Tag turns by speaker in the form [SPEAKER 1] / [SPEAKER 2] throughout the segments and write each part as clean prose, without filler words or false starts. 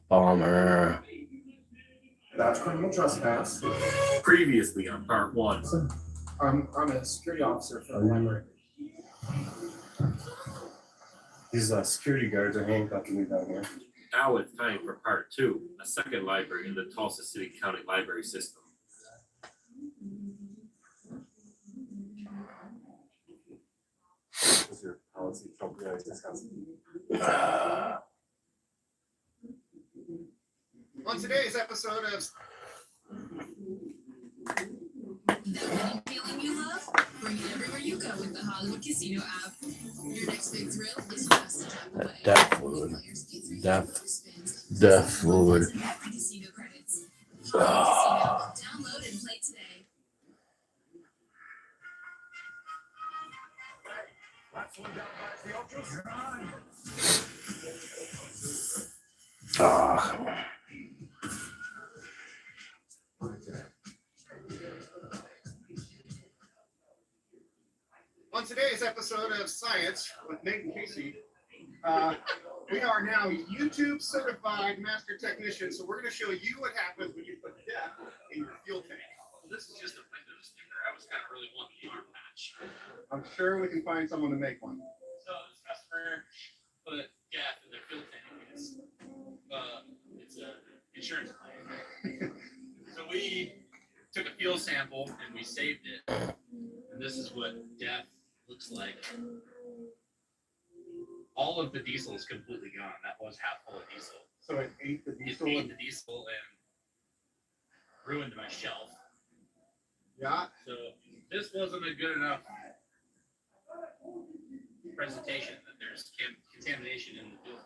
[SPEAKER 1] Bummer.
[SPEAKER 2] That's criminal trespass.
[SPEAKER 3] Previously on part 1.
[SPEAKER 2] I'm a security officer for the library. These security guards are handcuffing me down here.
[SPEAKER 3] Now it's time for part 2, a second library in the Tulsa City County Library System.
[SPEAKER 2] What's your policy? On today's episode of
[SPEAKER 4] That feeling you love? Bring it everywhere you go with the Hollywood Casino app. Your next big thrill is just a tap away.
[SPEAKER 1] Death fluid. Death fluid.
[SPEAKER 4] Casino credits. Hollywood Casino. Download and play today.
[SPEAKER 2] On today's episode of Science with Nate and Casey, we are now YouTube certified master technicians. So we're going to show you what happens when you put death in your fuel tank.
[SPEAKER 3] Well, this is just a window sticker. I was kind of really wanting the arm patch.
[SPEAKER 2] I'm sure we can find someone to make one.
[SPEAKER 3] So this customer put death in their fuel tank. It's an insurance claim. So we took a fuel sample and we saved it. And this is what death looks like. All of the diesel is completely gone. That was half full of diesel.
[SPEAKER 2] So it ate the
[SPEAKER 3] It
[SPEAKER 2] diesel.
[SPEAKER 3] ate the diesel and ruined my shelf.
[SPEAKER 2] Yeah.
[SPEAKER 3] So this wasn't a good enough presentation that there's contamination in the fuel.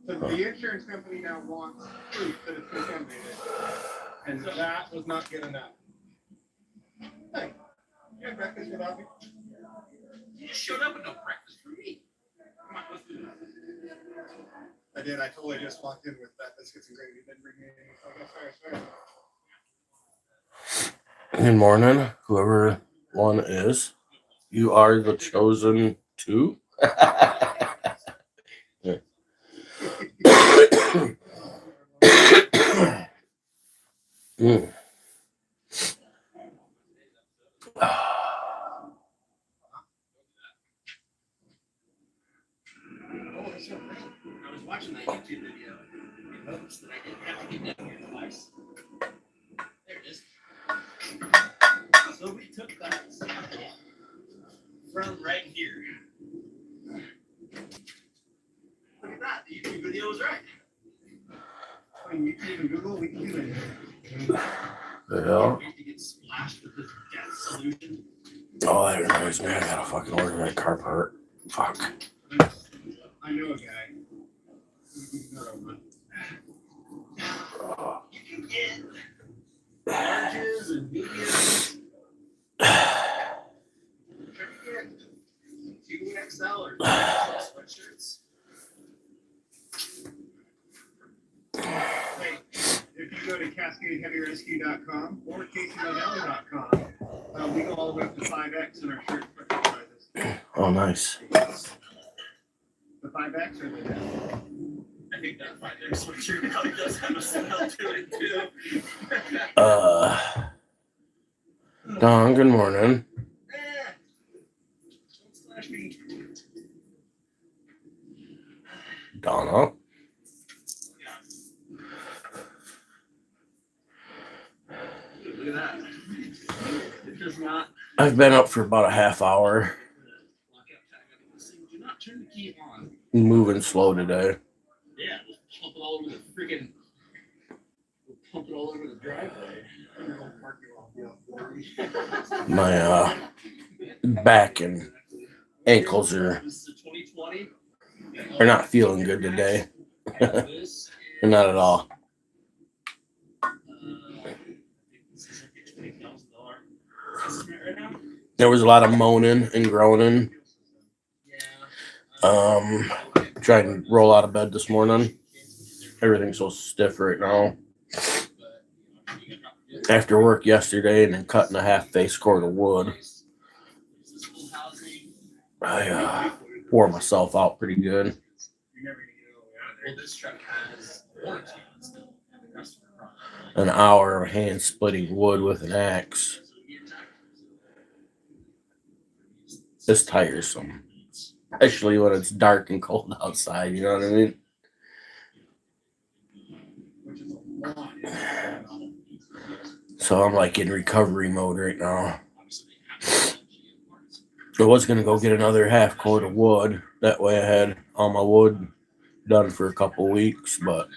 [SPEAKER 2] So the insurance company now wants proof that it's contaminated, and that was not good enough. Hey, you had breakfast without me?
[SPEAKER 3] You just showed up with no breakfast for me. Come on, let's do that.
[SPEAKER 2] I did. I totally just walked in with that biscuits and gravy. Didn't bring me anything. Okay, sorry.
[SPEAKER 1] Good morning, whoever one is. You are the chosen two. Mm.
[SPEAKER 3] I was watching that YouTube video and noticed that I didn't have to get down here twice. There it is. So we took that sample from right here. Look at that. The YouTube video was right.
[SPEAKER 2] On YouTube and Google, we can do it.
[SPEAKER 1] The hell?
[SPEAKER 3] We have to get splashed with this death solution.
[SPEAKER 1] Oh, that reminds me. I gotta fucking order my car part. Fuck.
[SPEAKER 2] I know a guy. Another one.
[SPEAKER 3] You can get larges and mediums. Try to get 2XL or 2XL sweatshirts.
[SPEAKER 2] Hey, if you go to CascadeHeavyRescue.com or CaseyModelo.com, we go all the way up to 5X in our shirt sizes.
[SPEAKER 1] Oh, nice.
[SPEAKER 2] The 5X or the death?
[SPEAKER 3] I think that 5X sweatshirt probably does have a smell to it too.
[SPEAKER 1] Don, good morning.
[SPEAKER 3] Don't slash me.
[SPEAKER 1] Donna.
[SPEAKER 3] Look at that. It does not.
[SPEAKER 1] I've been up for about a half hour.
[SPEAKER 3] Lockout tag on this thing. Do not turn the key on.
[SPEAKER 1] Moving slow today.
[SPEAKER 3] Yeah, just pump it all over the freaking. Pump it all over the driveway.
[SPEAKER 1] My back and ankles are
[SPEAKER 3] This is a 2020.
[SPEAKER 1] not feeling good today.
[SPEAKER 3] This
[SPEAKER 1] Not at all.
[SPEAKER 3] I think this is like a $20,000 estimate right now.
[SPEAKER 1] There was a lot of moaning and groaning.
[SPEAKER 3] Yeah.
[SPEAKER 1] Trying to roll out of bed this morning. Everything's so stiff right now. after work yesterday and then cutting a half-face cord of wood. I wore myself out pretty good.
[SPEAKER 3] Well, this truck has warranty still, and the customer product.
[SPEAKER 1] An hour of hand splitting wood with an axe is tiresome, especially when it's dark and cold outside. You know what I mean? So I'm like in recovery mode right now. I was gonna go get another half cord of wood. That way I had all my wood done for a couple weeks. But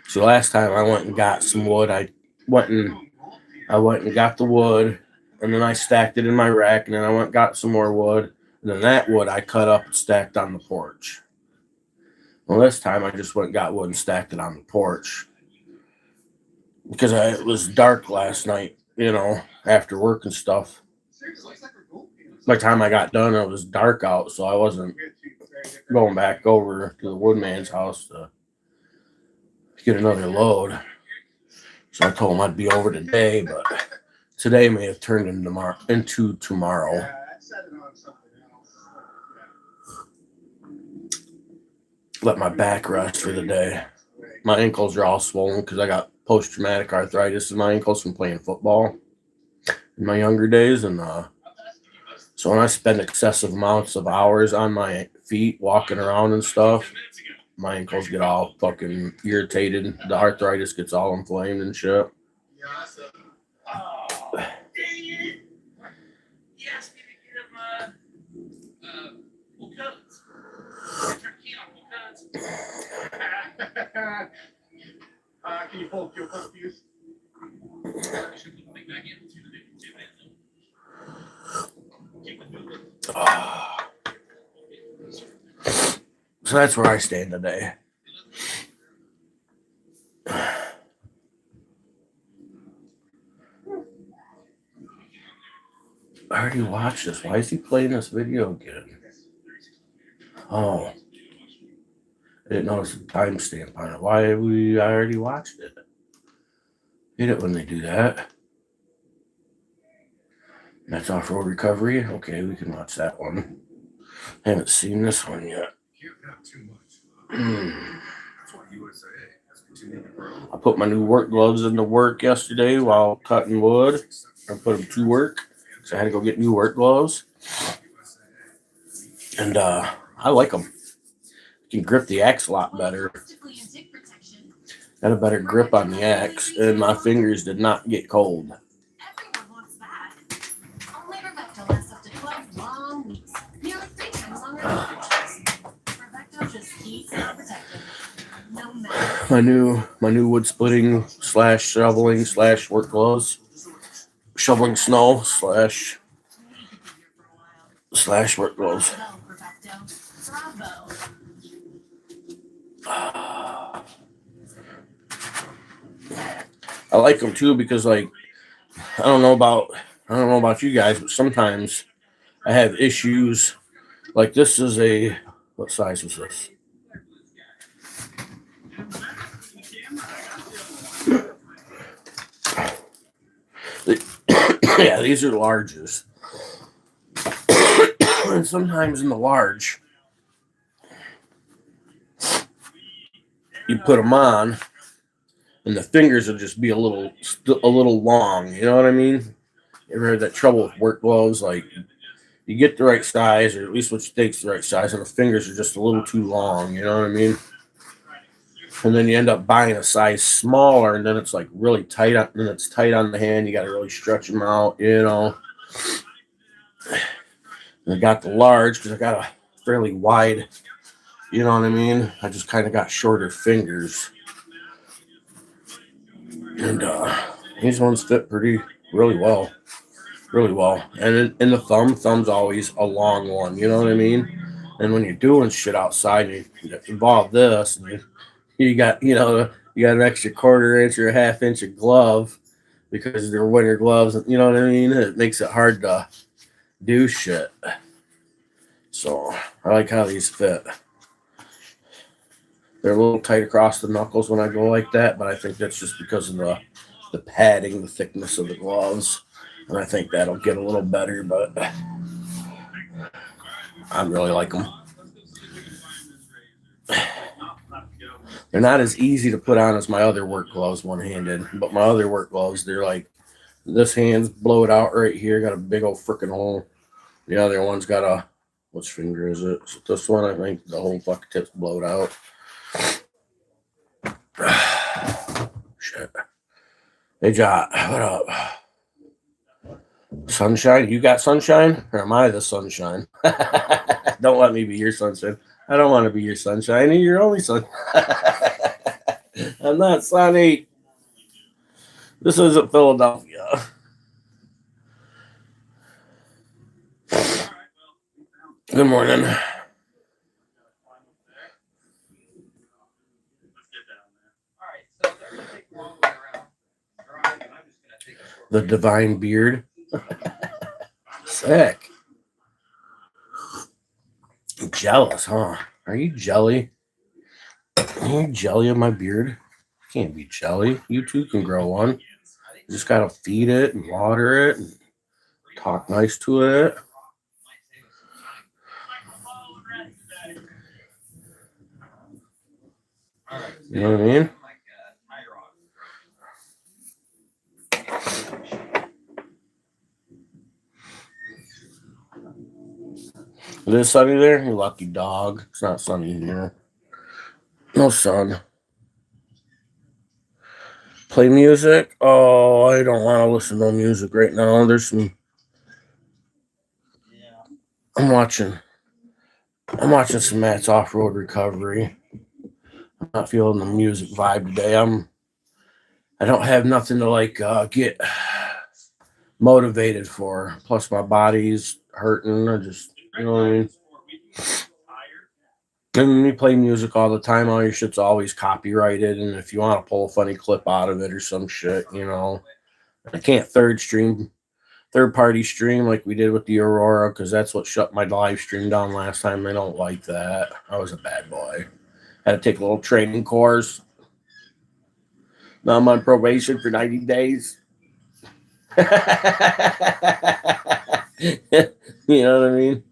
[SPEAKER 1] so last time I went and got some wood, I went and got the wood, and then I stacked it in my rack, and then I went and got some more wood, and then that wood I cut up and stacked on the porch. Well, this time I just went and got wood and stacked it on the porch because it was dark last night, you know, after work and stuff. By the time I got done, it was dark out, so I wasn't going back over to the woodman's house to get another load. So I told him I'd be over today, but today may have turned into tomorrow. Let my back rest for the day. My ankles are all swollen because I got post-traumatic arthritis in my ankles from playing football in my younger days, and so when I spend excessive amounts of hours on my feet walking around and stuff, my ankles get all fucking irritated. The arthritis gets all inflamed and shit.
[SPEAKER 3] Oh, dang it! He asked me to get him full coats. I turned the key on full coats.
[SPEAKER 2] Can you pull fuse?
[SPEAKER 3] I should put the thing back in.
[SPEAKER 1] So that's where I stand today. I already watched this. Why is he playing this video again? Oh. I didn't notice the timestamp on it. I already watched it. Hate it when they do that. That's off-road recovery. Okay, we can watch that one. Haven't seen this one yet. I put my new work gloves into work yesterday while cutting wood. I put them to work, so I had to go get new work gloves. And I like them. You can grip the axe a lot better. Got a better grip on the axe, and my fingers did not get cold.
[SPEAKER 4] Everyone wants that. Only Rebecca lasts up to 12 long weeks. Nearly 3 times longer than others. Rebecca just keeps it protected. No matter.
[SPEAKER 1] My new wood splitting / shoveling / work gloves. Shoveling snow / work gloves.
[SPEAKER 4] Bravo, Rebecca. Bravo.
[SPEAKER 1] I like them too because, like, I don't know about you guys, but sometimes I have issues. Like, this is what size was this? Yeah, these are larges. And sometimes in the large, you put them on, and the fingers will just be a little long. You know what I mean? You ever had that trouble with work gloves? Like, you get the right size, or at least what you think's the right size, and the fingers are just a little too long. You know what I mean? And then you end up buying a size smaller, and then it's like really tight. And then it's tight on the hand. You got to really stretch them out. You know. And I got the large because I got a fairly wide. You know what I mean? I just kind of got shorter fingers. And these ones fit really well. Really well. And in the thumb's always a long one. You know what I mean? And when you're doing shit outside, you involve this, and you got an extra 1/4 inch or a 1/2 inch of glove because they're winter gloves. You know what I mean? It makes it hard to do shit. So I like how these fit. They're a little tight across the knuckles when I go like that, but I think that's just because of the padding, the thickness of the gloves. And I think that'll get a little better, but I really like them. They're not as easy to put on as my other work gloves one-handed, but my other work gloves, they're like, this hand's blowed out right here, got a big old freaking hole. The other one's got a, which finger is it? So this one, I think the whole fucking tip's blowed out. Shit. Hey, Jot, what up? Sunshine? You got sunshine? Or am I the sunshine? Don't let me be your sunshine. I don't want to be your sunshine. You're your only sun. I'm not sunny. This isn't Philadelphia. Good morning. The divine beard. Sick. Jealous, huh? Are you jelly? Are you jelly of my beard? Can't be jelly. You too can grow one. You just gotta feed it and water it and talk nice to it. You know what I mean? It is sunny there? You lucky dog. It's not sunny here. No sun. Play music? Oh, I don't want to listen to music right now. There's some. I'm watching some Matt's Off-Road Recovery. I'm not feeling the music vibe today. I don't have nothing to get motivated for. Plus my body's hurting. I just, you know what I mean? And when you play music all the time, all your shit's always copyrighted. And if you want to pull a funny clip out of it or some shit, I can't third-party stream like we did with the Aurora because that's what shut my live stream down last time. I don't like that. I was a bad boy. Had to take a little training course. Now I'm on probation for 90 days. You know what I mean?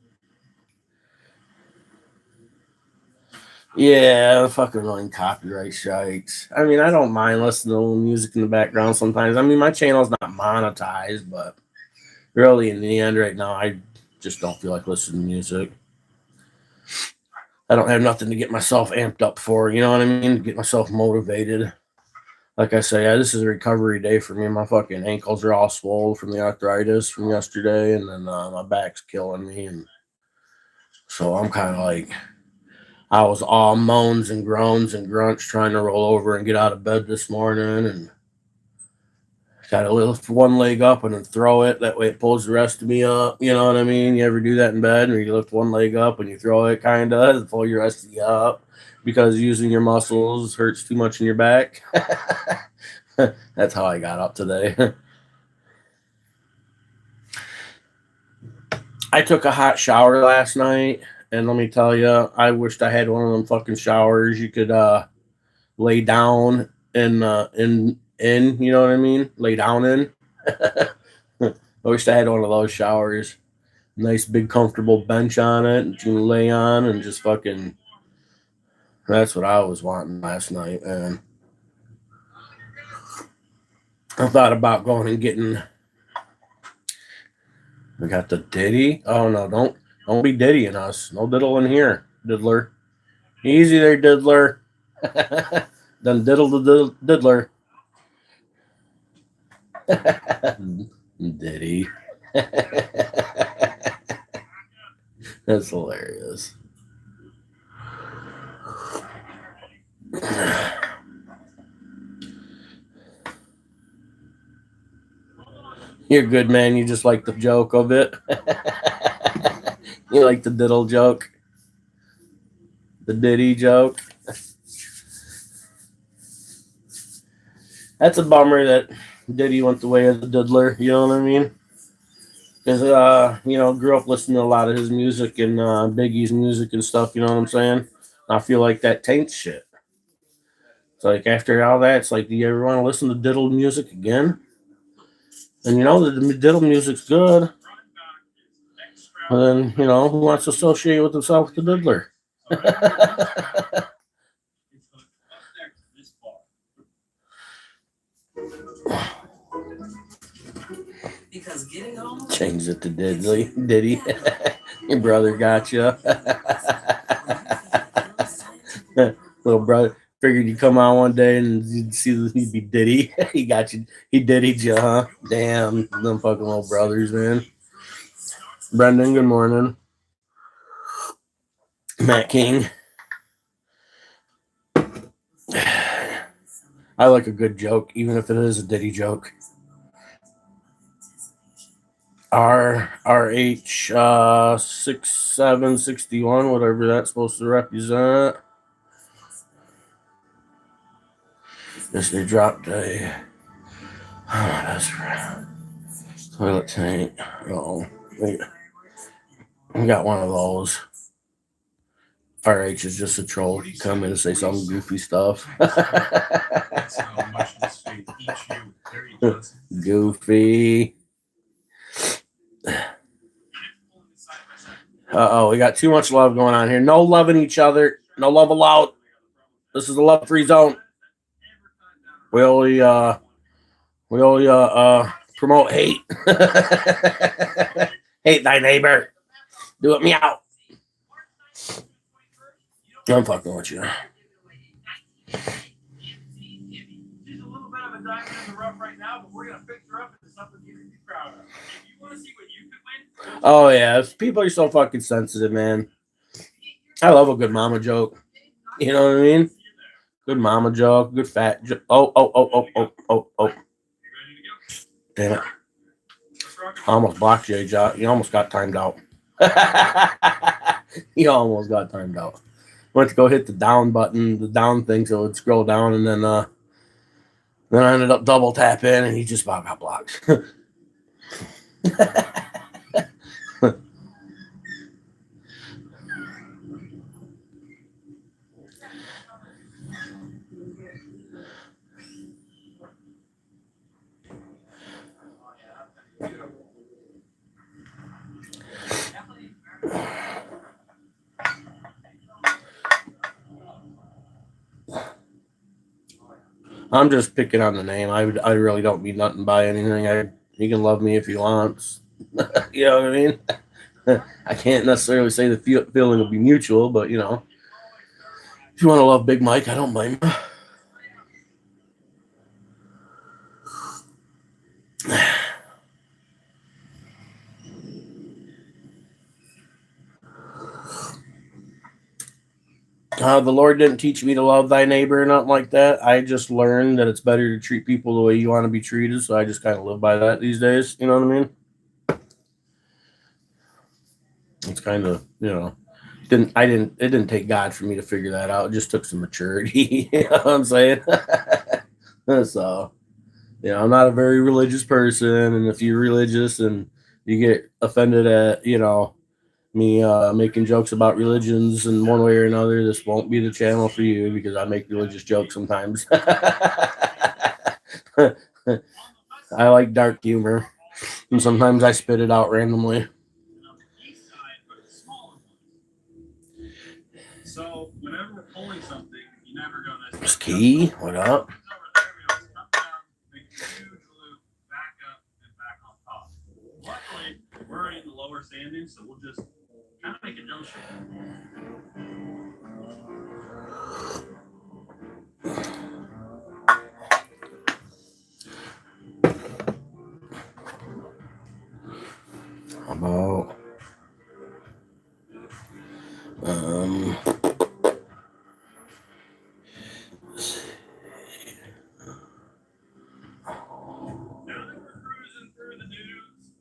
[SPEAKER 1] Yeah, fucking annoying copyright strikes. I mean, I don't mind listening to a little music in the background sometimes. I mean, my channel's not monetized, but really in the end right now, I just don't feel like listening to music. I don't have nothing to get myself amped up for, you know what I mean? To get myself motivated. Like I say, this is a recovery day for me. My fucking ankles are all swollen from the arthritis from yesterday, and then my back's killing me. And so I'm kind of like, I was all moans and groans and grunts trying to roll over and get out of bed this morning, and got to lift one leg up and then throw it. That way it pulls the rest of me up. You know what I mean? You ever do that in bed where you lift one leg up and you throw it kind of and pull your rest of you up because using your muscles hurts too much in your back? That's how I got up today. I took a hot shower last night, and let me tell you, I wished I had one of them fucking showers you could lay down in, you know what I mean? Lay down in. I wish I had one of those showers. Nice big comfortable bench on it and you can lay on and just fucking. That's what I was wanting last night, man. I thought about going and getting. We got the Diddy. Oh no, don't be Diddying us. No diddling here, diddler. Easy there, diddler. Done diddle the diddler. Diddy. That's hilarious. You're good, man. You just like the joke of it. You like the diddle joke. The Diddy joke. That's a bummer that Diddy went the way of the diddler. You know what I mean? Because, grew up listening to a lot of his music and Biggie's music and stuff. You know what I'm saying? I feel like that taints shit. It's like after all that, it's like, do you ever want to listen to diddle music again? And you know the diddle music's good. And then, who wants to associate with himself with the diddler?
[SPEAKER 5] Because getting home.
[SPEAKER 1] Change it to Diddley. Diddy. Your brother got you. Little brother. Figured you'd come on one day and you'd see he'd be Diddy. He got you. He Diddy'd you, huh? Damn. Them fucking little brothers, man. Brendan, good morning. Matt King. I like a good joke, even if it is a Diddy joke. RH 6761, whatever that's supposed to represent. Yes, they dropped a that's right. Toilet tank. Oh, we got one of those. RH is just a troll. He come in and say some goofy stuff. Goofy. We got too much love going on here. No loving each other. No love allowed. This is a love-free zone. We only promote hate. Hate thy neighbor. Do it meow. I'm fucking with you.
[SPEAKER 3] She's a little bit of a diamond in the rough right now, but we're gonna fix her up into something you can be proud of. If you want to see what you could win.
[SPEAKER 1] Oh yeah, people are so fucking sensitive, man. I love a good mama joke. You know what I mean? Good mama joke, good fat joke. Oh. Damn it. I almost blocked you, Jock. You almost got timed out. You almost got timed out. Went to go hit the down button, the down thing, so it would scroll down, and then I ended up double tapping, and he just about got blocked. I'm just picking on the name. I really don't mean nothing by anything. He can love me if he wants. You know what I mean? I can't necessarily say the feeling will be mutual, but if you want to love BigMike, I don't blame you. The Lord didn't teach me to love thy neighbor or nothing like that. I just learned that it's better to treat people the way you want to be treated. So I just kind of live by that these days. You know what I mean? It's kind of, it didn't take God for me to figure that out. It just took some maturity. You know what I'm saying? So, I'm not a very religious person. And if you're religious and you get offended at, me making jokes about religions in one way or another, this won't be the channel for you because I make religious jokes sometimes. I like dark humor, and sometimes I spit it out randomly.
[SPEAKER 3] So whenever we're pulling something, you never go this.
[SPEAKER 1] Miss Key, what up?
[SPEAKER 3] Back up and back on top. Luckily, we're in the lower standing, so we'll just kind of make a jump shot.
[SPEAKER 1] How about
[SPEAKER 3] Now that we're cruising through the nudes,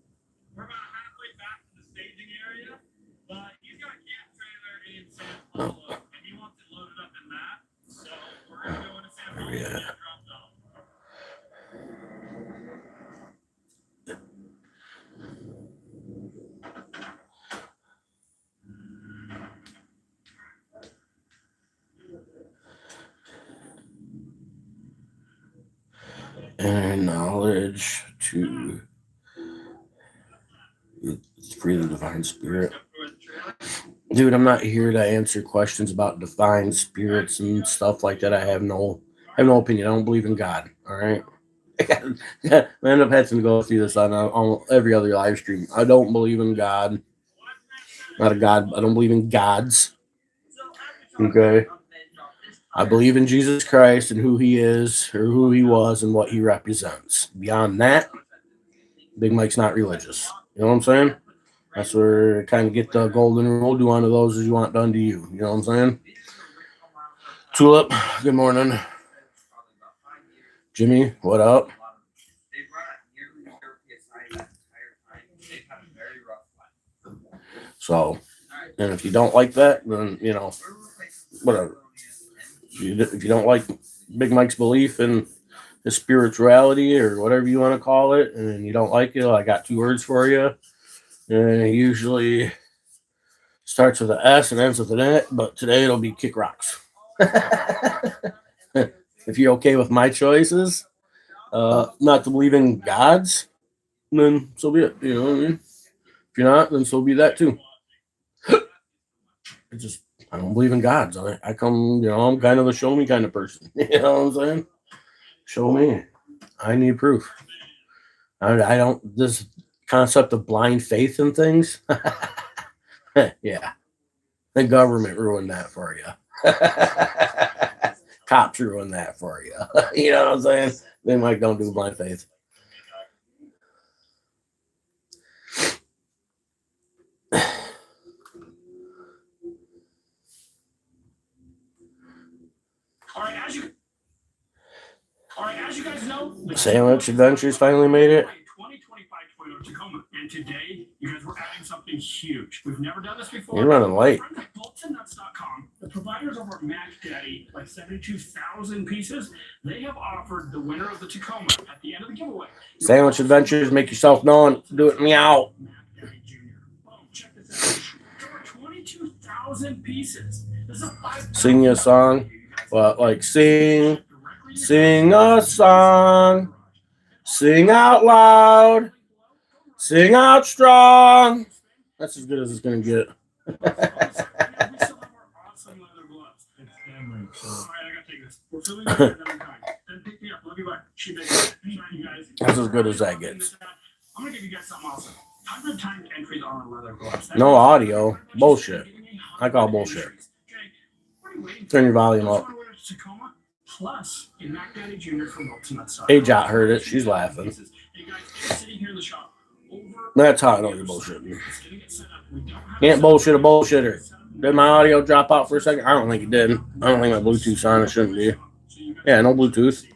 [SPEAKER 3] we're about halfway back to the staging area, but he's got a camp trailer in San Paulo, and he wants it loaded up in that. So we're gonna go into San Paulo and get it dropped off.
[SPEAKER 1] and knowledge to free the divine spirit. Dude, I'm not here to answer questions about divine spirits and stuff like that. I have no opinion. I don't believe in God. All right. I end up having to go through this on every other live stream. I don't believe in God. Not a God. I don't believe in gods. Okay. I believe in Jesus Christ and who he is, or who he was, and what he represents. Beyond that, Big Mike's not religious. You know what I'm saying? That's where I kind of get the golden rule. Do unto those as you want done to you. You know what I'm saying? Tulip, good morning. Jimmy, what up? So, and if you don't like that, then, you know, whatever. If you don't like Big Mike's belief in his spirituality or whatever you want to call it, and you don't like it, I got 2 words for you. And it usually starts with an S and ends with an N, but today it'll be kick rocks. If you're okay with my choices, not to believe in gods, then so be it. You know what I mean? If you're not, then so be that too. I don't believe in gods. I come, you know, I'm kind of a show me kind of person. You know what I'm saying? Show me. I need proof. I don't, this concept of blind faith in things. Yeah. The government ruined that for you. Cops ruined that for you. You know what I'm saying? They might don't do blind faith.
[SPEAKER 6] All right, as you guys know,
[SPEAKER 1] Sandwich Adventures finally made it.
[SPEAKER 6] 2025 Toyota Tacoma, and today you guys were adding something huge. We've never done this before.
[SPEAKER 1] You're running late.
[SPEAKER 6] BoltonNuts.com, the providers over at Mac Daddy, like 72,000 pieces, they have offered the winner of the Tacoma at the end of the giveaway.
[SPEAKER 1] Sandwich Adventures, make yourself known. Do it meow.
[SPEAKER 6] Mac Daddy Jr. Boom, check this out. Over 22,000 pieces. This is a
[SPEAKER 1] Sing you a song. Well, like sing a song. Sing out loud. Sing out strong. That's as good as it's going to get. That's as good as that gets.
[SPEAKER 6] I'm gonna give you guys something awesome. 100 timed entries on the leather gloves.
[SPEAKER 1] No audio. Bullshit. I call bullshit. Turn your volume up.
[SPEAKER 6] Plus, in Mac Daddy Jr. from BoltonNuts.
[SPEAKER 1] Hey, Jot heard it. She's laughing.
[SPEAKER 6] Hey guys, sitting here in the shop.
[SPEAKER 1] That's how I know you're bullshitting. Can't bullshit a bullshitter. Did my audio drop out for a second? I don't think it did. I don't think my Bluetooth's on. It shouldn't be. Yeah, no Bluetooth.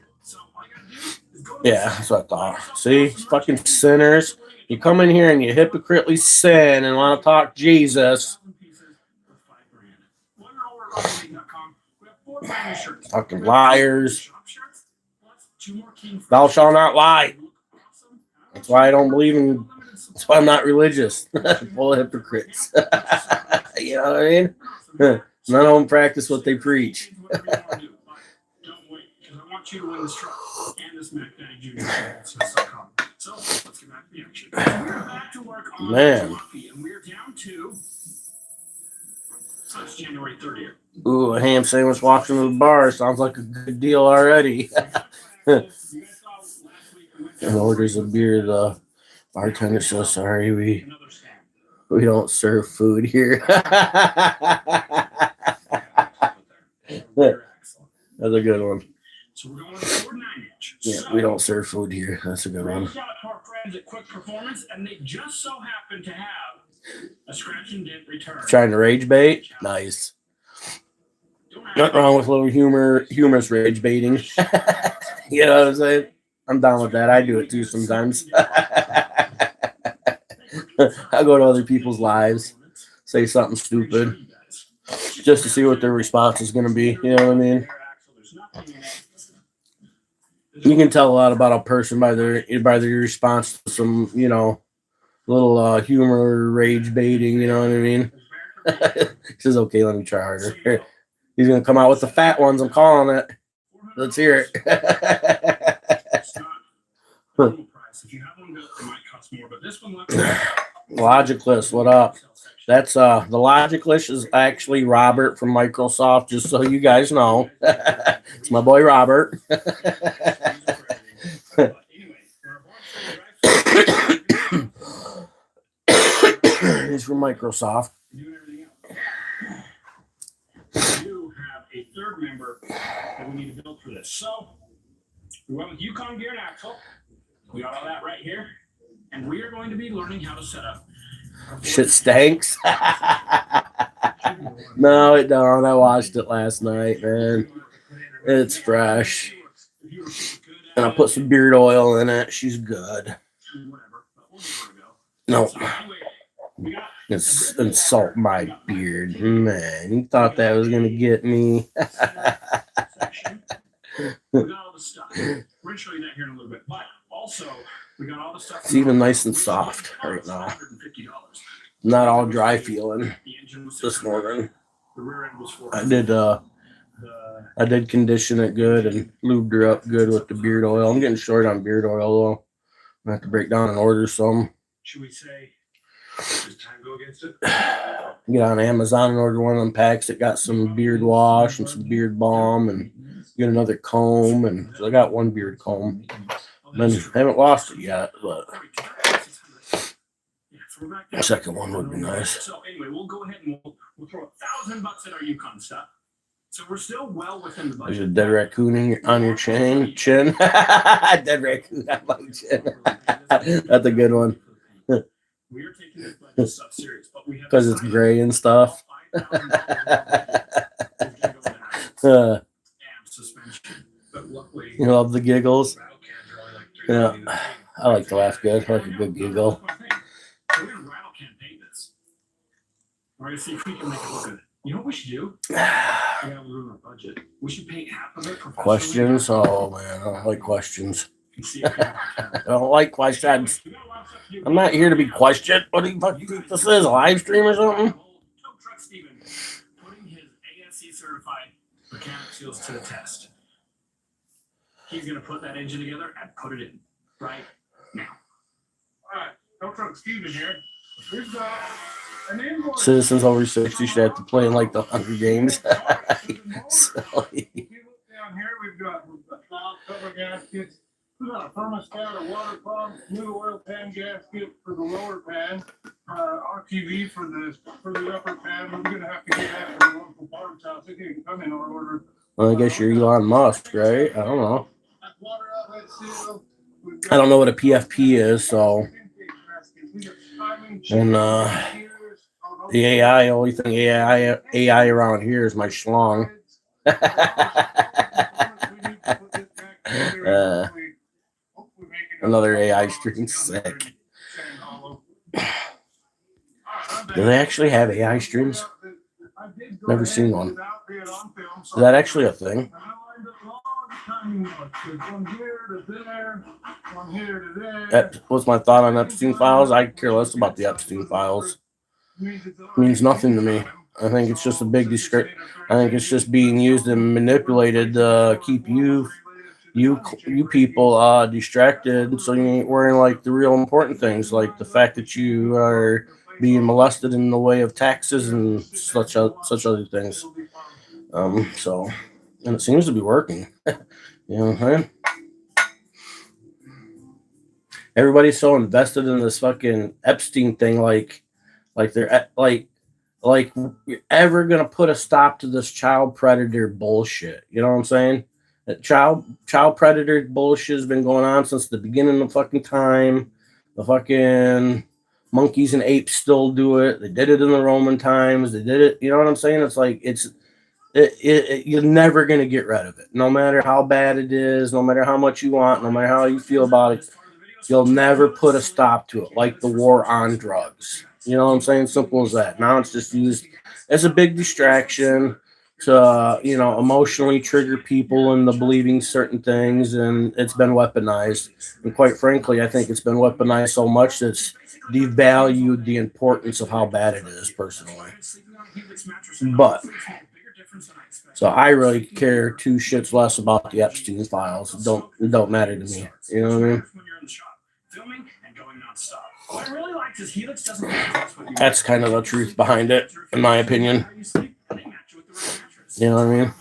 [SPEAKER 1] Yeah, that's what I thought. See, fucking sinners. You come in here and you hypocritically sin and want to talk Jesus. Fucking liars. Thou shalt not lie. That's why I don't believe in. That's why I'm not religious. Full of hypocrites. You know what I mean? None of them practice what they preach.
[SPEAKER 6] Don't wait, because I want you to win this truck and this Mac Daddy Jr. So let's get back to the action. We're back to work on coffee, and we're down to. So it's January 30th.
[SPEAKER 1] Ooh, a ham sandwich walks into the bar. Sounds like a good deal already. And orders a beer. The bartender says, sorry, we don't serve food here. That's a good one.
[SPEAKER 6] So we're going with 4.9-inch.
[SPEAKER 1] Yeah, we don't serve food here. That's a good one.
[SPEAKER 6] Shout out to our friends at Quick Performance, and they just so happen to have a scratch and dent return.
[SPEAKER 1] Trying to rage bait? Nice. Nothing wrong with a little humorous rage baiting. You know what I'm saying? I'm down with that. I do it too sometimes. I go to other people's lives, say something stupid, just to see what their response is going to be. You know what I mean? You can tell a lot about a person by their response to some, you know, little humor, rage baiting. You know what I mean? He says, "Okay, let me try harder." Here. He's gonna come out with the fat ones. I'm calling it. Let's hear it.
[SPEAKER 6] normal price. If you have one built, they might cost more, but this one looks
[SPEAKER 1] Logicless, what up? That's the Logicless is actually Robert from Microsoft, just so you guys know. It's my boy Robert. He's from Microsoft.
[SPEAKER 6] We do have a third member that we need to build for this. So we went with Yukon Gear and Axle. We got all that right here. And we are going to be learning how to set up.
[SPEAKER 1] Shit stinks. No, it don't. I watched it last night, man. It's fresh. And I put some beard oil in it. She's good. No. It's insult my beard. Man, you thought that was going to get me.
[SPEAKER 6] We got all the stuff. We're going to show you that here in a little bit. But also, we got all the stuff.
[SPEAKER 1] It's even nice and soft right now. Not all dry feeling this morning. I did condition it good and lubed her up good with the beard oil. I'm getting short on beard oil though. I have to break down and order some.
[SPEAKER 6] Should we say, does time go against it?
[SPEAKER 1] Get on Amazon and order one of them packs that got some beard wash and some beard balm and get another comb. And I got one beard comb. I haven't lost it yet, but a second one would be nice.
[SPEAKER 6] So anyway, we'll go ahead and we'll throw $1,000 at our Yukon stuff. So we're still well within the budget.
[SPEAKER 1] There's a dead raccoon on your chin. Dead raccoon on my chin. That's a good one.
[SPEAKER 6] We are taking this budget stuff serious, but we have
[SPEAKER 1] because it's gray and stuff. You love the giggles. Yeah, I like to laugh good. I like a good giggle.
[SPEAKER 6] We're gonna rattle can paint this. We're gonna see if we can make it look good. You know what we should do? Yeah, we're on a budget. We should paint half of it.
[SPEAKER 1] Questions? Oh man, I don't like questions. I don't like questions. I'm not here to be questioned. What do you fucking think this is? A live stream or something?
[SPEAKER 6] Truck Steven putting his ASC certified mechanic skills to the test. He's gonna put that engine together and put it in right now.
[SPEAKER 2] All right, tow truck Steven here. We've got an invoice.
[SPEAKER 1] Citizens over 60 should have to play in like the Hunger Games. Silly.
[SPEAKER 2] If you look down here, we've got valve cover gaskets. We got a thermostat, a water pump, new oil pan gasket for the lower pan, RTV for the upper pan. We're gonna have to get that from the local farm's house. It can come in our order.
[SPEAKER 1] Well, I guess you're Elon Musk, right? I don't know.
[SPEAKER 2] Water outlet seal.
[SPEAKER 1] I don't know what a PFP is, so. And the AI, only thing AI around here is my schlong. Another AI stream sick. Do they actually have AI streams? Never seen one. Is that actually a thing? What's my thought on Epstein files? I care less about the Epstein files. It means nothing to me. I think it's just a big discredit. I think it's just being used and manipulated to keep you people distracted, so you ain't worrying like the real important things, like the fact that you are being molested in the way of taxes and such other things. So, and it seems to be working. You know what I'm saying? Everybody's so invested in this fucking Epstein thing, like they're like you're ever gonna put a stop to this child predator bullshit. You know what I'm saying? That child predator bullshit has been going on since the beginning of fucking time. The fucking monkeys and apes still do it. They did it in the Roman times. They did it. You know what I'm saying? It's like you're never gonna get rid of it, no matter how bad it is, no matter how much you want, no matter how you feel about it. You'll never put a stop to it, like the war on drugs. You know what I'm saying? Simple as that. Now it's just used as a big distraction to, emotionally trigger people into believing certain things, and it's been weaponized. And quite frankly, I think it's been weaponized so much that it's devalued the importance of how bad it is, personally. But So I really care two shits less about the Epstein files. It don't matter to me. You know what I mean? That's kind of the truth behind it, in my opinion. You know what I mean?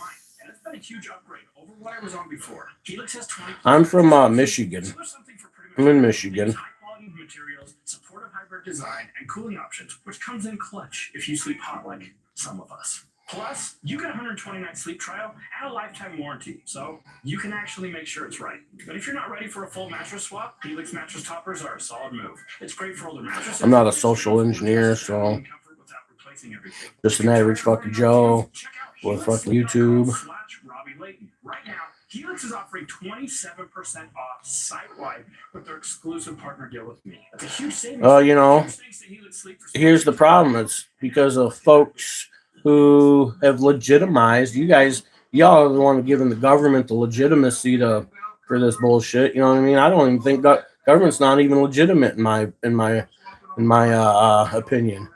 [SPEAKER 1] I'm from Michigan. I'm in Michigan.
[SPEAKER 6] Supportive hybrid design and cooling options, which comes in clutch if you sleep hot like some of us. Plus, you get a 129 sleep trial and a lifetime warranty, so you can actually make sure it's right. But if you're not ready for a full mattress swap, Helix mattress toppers are a solid move. It's great for older mattresses.
[SPEAKER 1] I'm not a social engineer, so just an average fucking Joe with fucking YouTube.
[SPEAKER 6] Right now, Helix is offering 27% off site-wide with their exclusive partner deal with me. That's a huge savings.
[SPEAKER 1] You know, here's the problem. It's because of folks who have legitimized y'all are the one giving the government the legitimacy for this bullshit. You know what I mean? I don't even think government's not even legitimate in my opinion.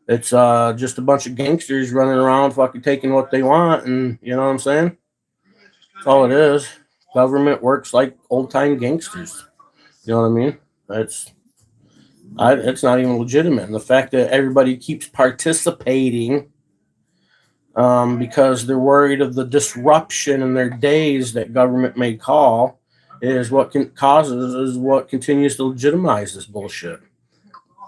[SPEAKER 1] It's just a bunch of gangsters running around fucking taking what they want, and you know what I'm saying? That's all it is. Government works like old time gangsters. You know what I mean? It's not even legitimate. And the fact that everybody keeps participating because they're worried of the disruption in their days that government may call is what continues to legitimize this bullshit.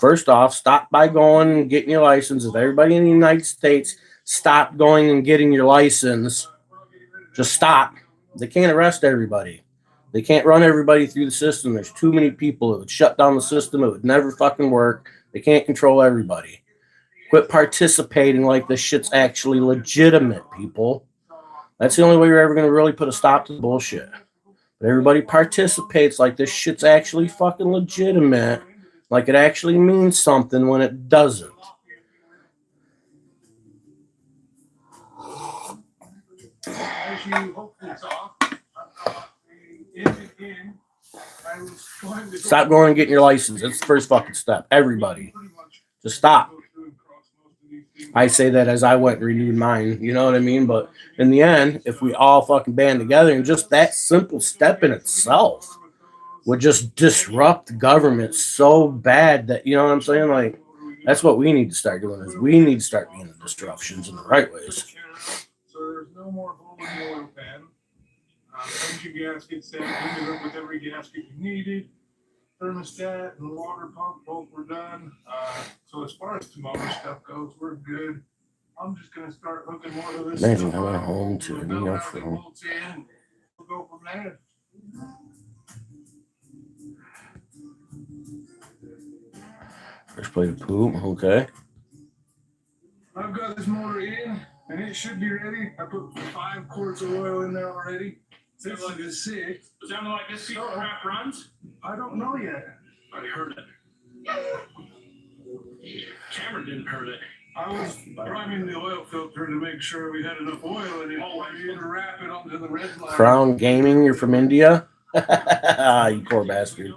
[SPEAKER 1] First off, stop by going and getting your license. If everybody in the United States stop going and getting your license, just stop. They can't arrest everybody. They can't run everybody through the system. There's too many people. It would shut down the system. It would never fucking work. They can't control everybody. Quit participating like this shit's actually legitimate, people. That's the only way we're ever going to really put a stop to the bullshit. But everybody participates like this shit's actually fucking legitimate, like it actually means something when it doesn't.
[SPEAKER 2] As you hopefully saw,
[SPEAKER 1] Stop going and getting your license. That's the first fucking step. Everybody. Just stop. I say that as I went and renewed mine. You know what I mean? But in the end, if we all fucking band together, and just that simple step in itself would just disrupt the government so bad that, you know what I'm saying? Like, that's what we need to start doing, is we need to start being the disruptions in the right ways.
[SPEAKER 2] So there's no more hole in the oil pan. Engine gaskets set, ended up with every gasket you needed. Thermostat and water pump both were done. So as far as the motor stuff goes, we're good. I'm just gonna start hooking more of this.
[SPEAKER 1] Imagine coming home to a New York film.
[SPEAKER 2] We'll go from there.
[SPEAKER 1] First plate of poop. Okay.
[SPEAKER 2] I've got this motor in, and it should be ready. I put 5 quarts of oil in there already. This is 6.
[SPEAKER 6] Sounding like this piece of crap runs?
[SPEAKER 2] I don't know yet.
[SPEAKER 6] I heard it. Cameron didn't heard it.
[SPEAKER 2] I was priming the oil filter to make sure we had enough oil in it. Oh, I didn't wrap it onto the red line.
[SPEAKER 1] Crown Gaming, you're from India? You poor bastard.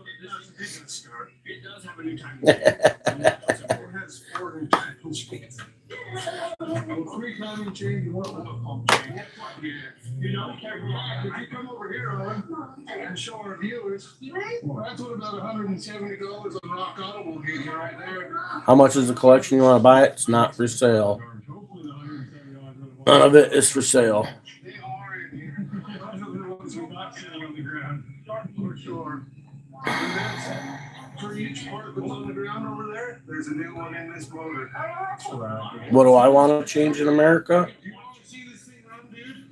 [SPEAKER 6] It does have a new time.
[SPEAKER 2] It has 4 new timing chains. 3 timing chains and 1 oil pump chain. Yeah. You know, if you come over here, Owen, and show our viewers, that's what about $170 on Rock Auto will get you right there.
[SPEAKER 1] How much is the collection you want to buy? It's not for sale. None of it is for sale.
[SPEAKER 2] They are in here. Those are the ones we're not sitting on the ground. For sure. And that's for each part that's on the ground over there, there's a new one in this motor.
[SPEAKER 1] What do I want to change in America?
[SPEAKER 2] You want to see this thing run, dude?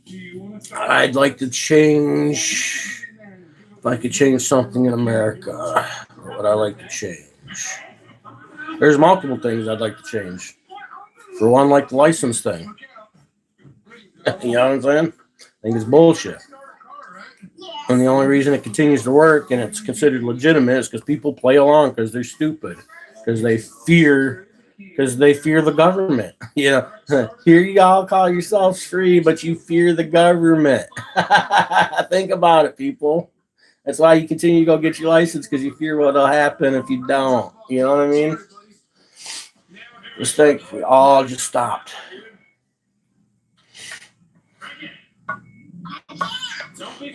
[SPEAKER 2] Do you want to
[SPEAKER 1] I'd like to change, if I could change something in America, what would I like to change? There's multiple things I'd like to change. For one, like the license thing. You know what I'm saying? I think it's bullshit. And the only reason it continues to work and it's considered legitimate is because people play along because they're stupid. Because they fear the government. You know, here you all call yourselves free, but you fear the government. Think about it, people. That's why you continue to go get your license, because you fear what'll happen if you don't. You know what I mean? Just think if we all just stopped.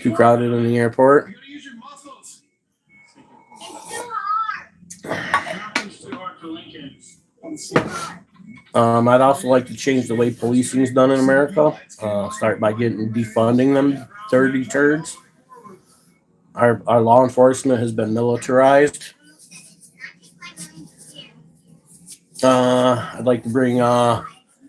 [SPEAKER 1] Too crowded in the airport.
[SPEAKER 2] You gotta use your muscles.
[SPEAKER 6] Nothing's too hard for Lincoln.
[SPEAKER 1] I'd also like to change the way policing is done in America. Start by getting defunding them dirty turds. Our law enforcement has been militarized. I'd like to bring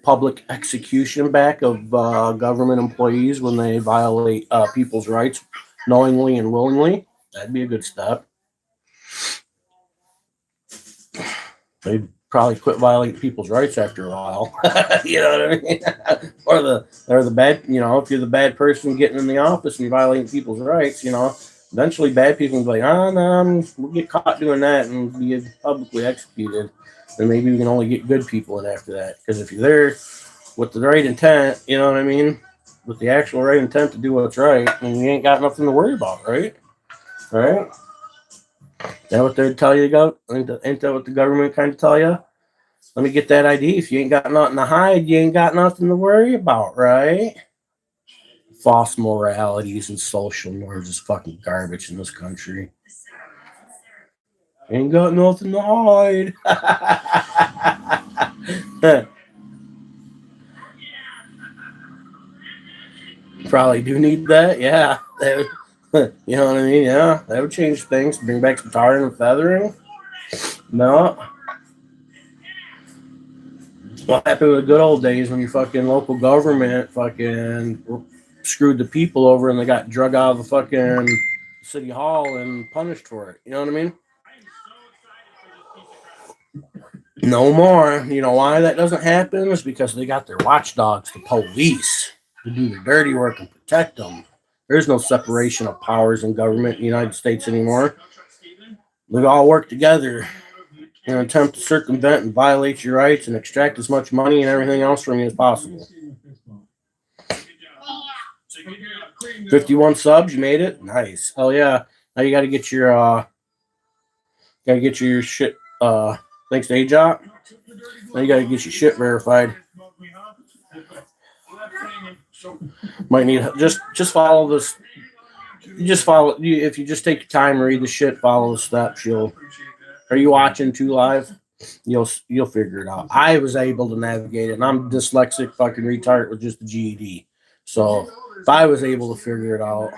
[SPEAKER 1] public execution back of government employees when they violate people's rights knowingly and willingly. That'd be a good step. They'd probably quit violating people's rights after a while. You know what I mean? or the bad, if you're the bad person getting in the office and you're violating people's rights, eventually bad people will be like, no, we'll get caught doing that and be publicly executed. And maybe we can only get good people in after that. Because if you're there with the right intent, you know what I mean? With the actual right intent to do what's right, then you ain't got nothing to worry about, right? Right? That what they'd tell you about? Ain't that what the government kind of tell you? Let me get that ID. If you ain't got nothing to hide, you ain't got nothing to worry about, right? False moralities and social norms is fucking garbage in this country. Ain't got nothing to hide. Probably do need that, yeah. You know what I mean? Yeah, that would change things. Bring back some tarring and feathering. No. What happened with the good old days when your fucking local government fucking screwed the people over and they got drug out of the fucking city hall and punished for it? You know what I mean? No more. You know why that doesn't happen? It's because they got their watchdogs, the police, to do their dirty work and protect them. There's no separation of powers in government in the United States anymore. We all work together in an attempt to circumvent and violate your rights and extract as much money and everything else from you as possible. 51 subs, you made it? Nice. Hell yeah. Now you gotta get your shit thanks to AJOT. Now you gotta get your shit verified. Might need just follow this. If you just take your time and read the shit, follow the steps. Are you watching 2 Live? You'll figure it out. I was able to navigate it, and I'm dyslexic fucking retard with just the GED. So if I was able to figure it out,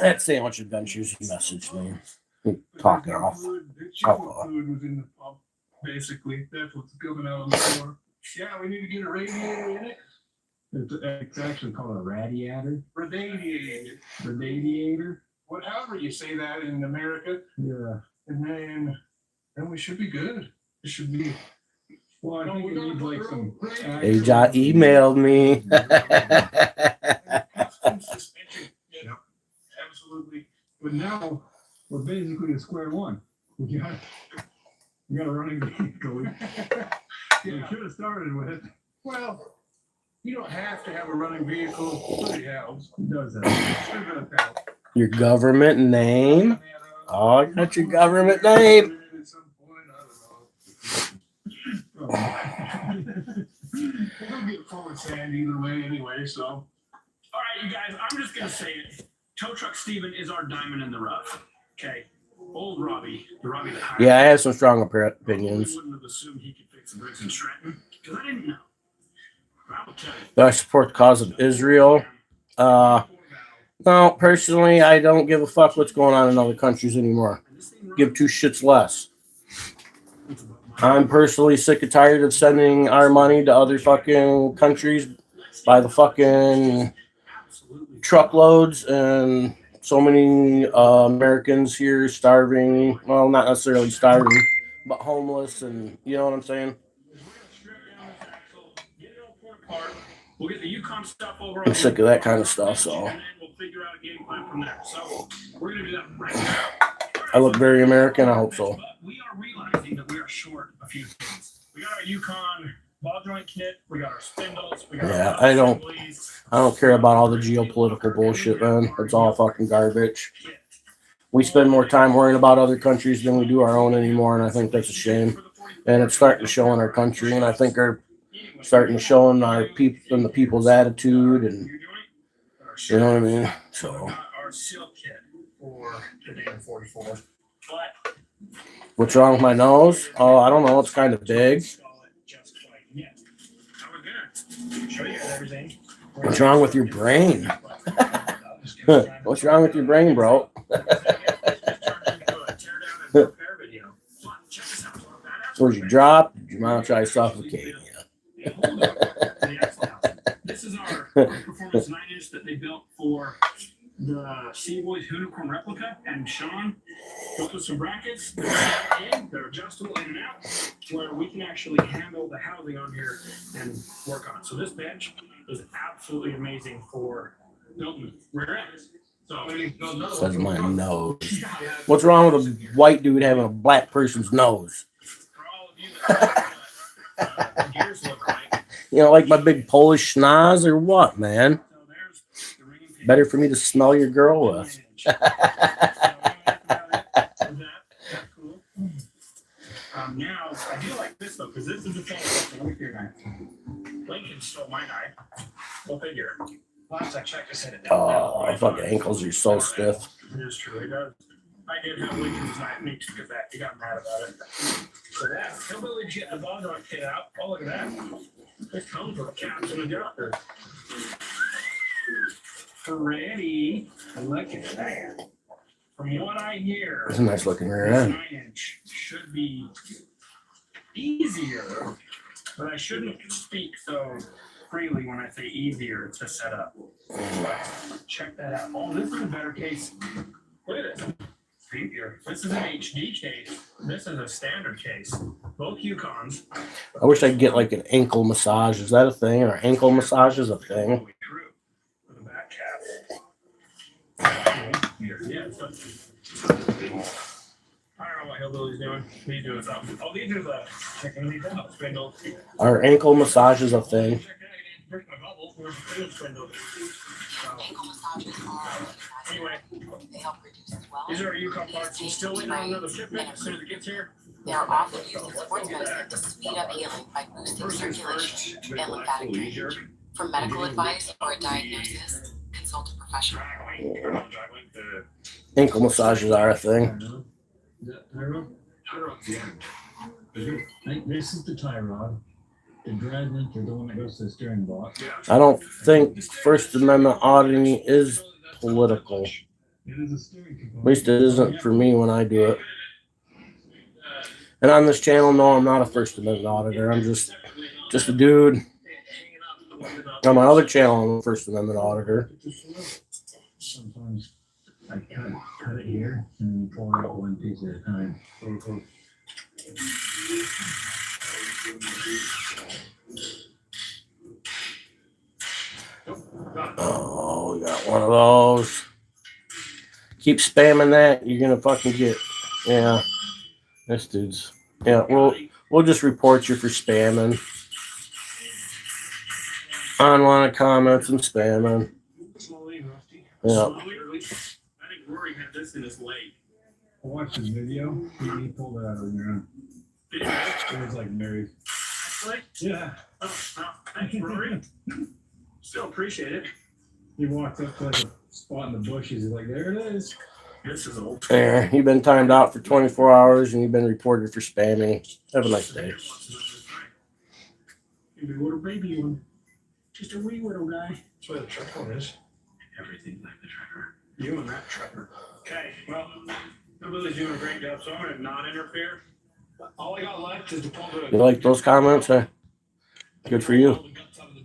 [SPEAKER 1] that sandwich adventures you messaged me. Talking off.
[SPEAKER 2] Basically, that's what's coming out on the floor. Yeah, we need to get a radiator in it.
[SPEAKER 6] It's actually called a radiator.
[SPEAKER 2] Radiator. Whatever you say that in America.
[SPEAKER 6] Yeah.
[SPEAKER 2] And then we should be good. It should be.
[SPEAKER 6] Well, I think it needs like some.
[SPEAKER 1] AJOT emailed me.
[SPEAKER 2] Yep. Absolutely.
[SPEAKER 6] But now we're basically at square one. We got a running vehicle. We should have started with it.
[SPEAKER 2] Well, you don't have to have a running vehicle, but it helps.
[SPEAKER 6] It does that.
[SPEAKER 2] It does help.
[SPEAKER 1] Your government name? Oh, I got your government name.
[SPEAKER 2] At some point, I don't know. We'll get forward sand either way anyway, so.
[SPEAKER 6] All right, you guys, I'm just going to say it. Tow Truck Steven is our diamond in the rough. Okay. Old Robbie, the Robbie that hired.
[SPEAKER 1] Yeah, I have some strong
[SPEAKER 6] I
[SPEAKER 1] opinions.
[SPEAKER 6] wouldn't have assumed he could fix the bricks in Trenton because I didn't know. But I will tell you.
[SPEAKER 1] Do I support the cause of Israel? No, personally, I don't give a fuck what's going on in other countries anymore. Give 2 shits less. I'm personally sick and tired of sending our money to other fucking countries by the fucking truckloads and so many Americans here starving. Well, not necessarily starving, but homeless, and you know what I'm saying?
[SPEAKER 6] We'll get the Yukon stuff over.
[SPEAKER 1] I'm sick of that kind of stuff, so.
[SPEAKER 6] And then we'll figure out a game plan from there. So we're going to do that right now.
[SPEAKER 1] I look very American, I hope so.
[SPEAKER 6] But we are realizing that we are short a few things. We got our Yukon ball joint kit. We got our spindles. We got
[SPEAKER 1] Yeah,
[SPEAKER 6] our
[SPEAKER 1] I don't
[SPEAKER 6] assemblies.
[SPEAKER 1] care about all the geopolitical bullshit, man. It's all fucking garbage. We spend more time worrying about other countries than we do our own anymore, and I think that's a shame. And it's starting to show in our country, and I think our starting to show in our people and the people's attitude, and you know what I mean. So,
[SPEAKER 6] our seal kit for the day of 44. But
[SPEAKER 1] what's wrong with my nose? Oh, I don't know. It's kind of big.
[SPEAKER 6] Show you everything.
[SPEAKER 1] What's wrong with your brain? What's wrong with your brain, bro? So did you drop? Did your mom try to suffocate you?
[SPEAKER 6] This is our performance 9-inch that they built for the Sea Boys unicorn replica, and Sean built us some brackets. They're adjustable in and out, where we can actually handle the housing on here and work on it. So this bench is absolutely amazing for building rear ends.
[SPEAKER 1] Says my nose. What's wrong with a white dude having a black person's nose?
[SPEAKER 6] For all of you that the gears look like.
[SPEAKER 1] You know, like my big Polish schnoz or what, man?
[SPEAKER 6] So there's the ringing pin.
[SPEAKER 1] Better for me to smell your girl with.
[SPEAKER 6] Now, I do like this though, because this is the thing with your knife. Lincoln stole my knife. Go figure. Last I checked, I said it.
[SPEAKER 1] Oh, my fucking ankles are so stiff.
[SPEAKER 6] It is true. It does. I did have Lincoln's knife. Me took it back. He got mad about it. So that hillbilly get the ball dog kit out. Oh, look at that. This comes with caps and adjusters. Ready. Look at that. From what I hear,
[SPEAKER 1] It's a nice looking rear
[SPEAKER 6] this
[SPEAKER 1] end.
[SPEAKER 6] 9-inch should be easier, but I shouldn't speak so freely when I say easier to set up. Check that out. Oh, this is a better case. Look at this. This is an HD case. This is a standard case. Both Yukons.
[SPEAKER 1] I wish I could get like an ankle massage. Is that a thing? Or ankle massage is a thing?
[SPEAKER 6] True. With a back cap. Yeah, it's not. I don't know what Hillbilly's doing. He's doing something. Oh, these are the checking these out. Spindle.
[SPEAKER 1] Are ankle massage is a thing?
[SPEAKER 6] Check that again. Break my bubble. Where's the spindle?
[SPEAKER 5] Ankle massages are
[SPEAKER 6] Anyway,
[SPEAKER 5] they help reduce swelling.
[SPEAKER 6] these are our Yukon parts. We're still waiting on another shipment. As soon as it gets here.
[SPEAKER 5] They are often used in sports medicine to speed up healing by boosting
[SPEAKER 6] First things
[SPEAKER 5] circulation
[SPEAKER 6] first,
[SPEAKER 5] and lymphatic drainage. For medical advice or a diagnosis, consult a professional.
[SPEAKER 1] Ankle massages are a thing.
[SPEAKER 7] This is the tie rod. The Dreadnought, or the one that goes to the steering box.
[SPEAKER 1] I don't think First Amendment auditing is political.
[SPEAKER 7] It is a steering component.
[SPEAKER 1] At least it isn't for me when I do it. And on this channel, no, I'm not a First Amendment auditor. I'm just a dude. On my other channel, I'm a First Amendment auditor.
[SPEAKER 7] Sometimes I cut it here and pull it out one piece at a time.
[SPEAKER 1] Oh, we got one of those. Keep spamming that. You're gonna fucking get. Yeah, this dude's. Yeah, we'll just report you for spamming. Unwanted comments and spamming.
[SPEAKER 6] Slowly, Rusty.
[SPEAKER 1] Yeah.
[SPEAKER 6] Slowly, early. I think Rory had this in his leg.
[SPEAKER 7] I watched his video. He pulled it out of your own. It was like Mary.
[SPEAKER 6] Like,
[SPEAKER 7] Yeah.
[SPEAKER 6] oh, thanks, Rory. Still appreciate it.
[SPEAKER 7] He walked up to like a spot in the bushes. He's like, there it is.
[SPEAKER 6] This is old.
[SPEAKER 1] There, you've been timed out for 24 hours and you've been reported for spamming. Have a nice day.
[SPEAKER 6] Maybe a little baby one. Just a wee little guy.
[SPEAKER 2] That's where the truck one is.
[SPEAKER 6] Everything like the trapper. You and that trapper. Okay, well, Billy's doing a great job, so I'm going to not interfere. All I got left is to pull the.
[SPEAKER 1] You like those comments? Huh? Good for you.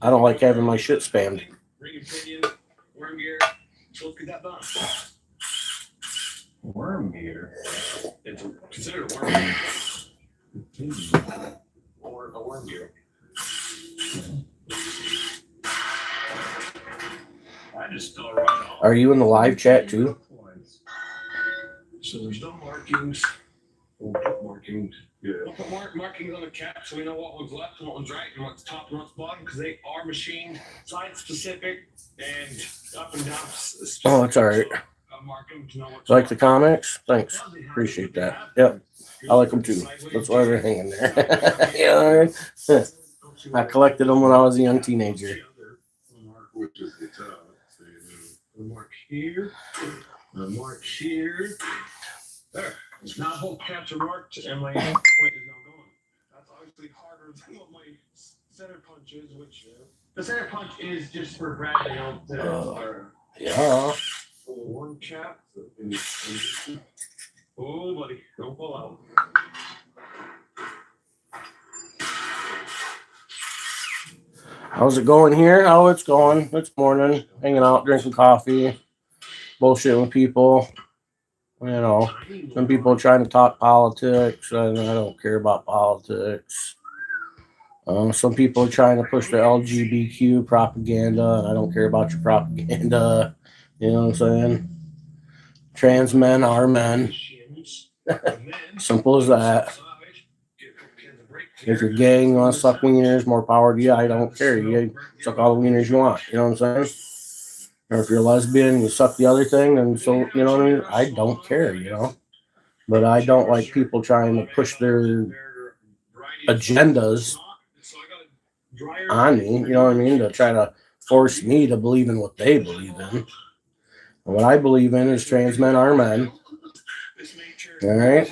[SPEAKER 1] I don't like having my shit spammed.
[SPEAKER 3] Ring and pinion, worm gear. So let's get that done.
[SPEAKER 7] Worm gear.
[SPEAKER 3] It's considered a worm gear. Or a worm gear.
[SPEAKER 6] I just still run all.
[SPEAKER 1] Are you in the live chat too?
[SPEAKER 6] So there's no markings.
[SPEAKER 3] We'll put markings. Yeah.
[SPEAKER 6] We'll put markings on the cap so we know what one's left and what one's right and what's top and what's bottom because they are machined, side specific, and up and down specific.
[SPEAKER 1] Oh, that's all right.
[SPEAKER 6] So, mark them to know what's
[SPEAKER 1] Like the comics? Thanks. Appreciate that. Yep. I like them too. That's why they're hanging there. You know what I mean? I collected them when I was a young teenager.
[SPEAKER 6] Which is the top. So the mark here, the mark here. There. Now both caps are marked and my point is now gone. That's obviously harder than what my center punch is, which the center punch is just for Bradley.
[SPEAKER 1] Yeah.
[SPEAKER 6] One cap. Oh, buddy, don't pull out.
[SPEAKER 1] How's it going here? Oh, it's going. It's morning. Hanging out, drinking coffee, bullshitting with people. You know, some people are trying to talk politics, and I don't care about politics. Some people are trying to push the LGBTQ propaganda, and I don't care about your propaganda. You know what I'm saying? Trans men are men. Simple as that. If you're gay and you want to suck wieners, more power to you. I don't care. You suck all the wieners you want. You know what I'm saying? Or if you're a lesbian and you suck the other thing, and so, you know what I mean? I don't care, you know? But I don't like people trying to push their agendas on me, you know what I mean? To try to force me to believe in what they believe in. And what I believe in is trans men are men. All right?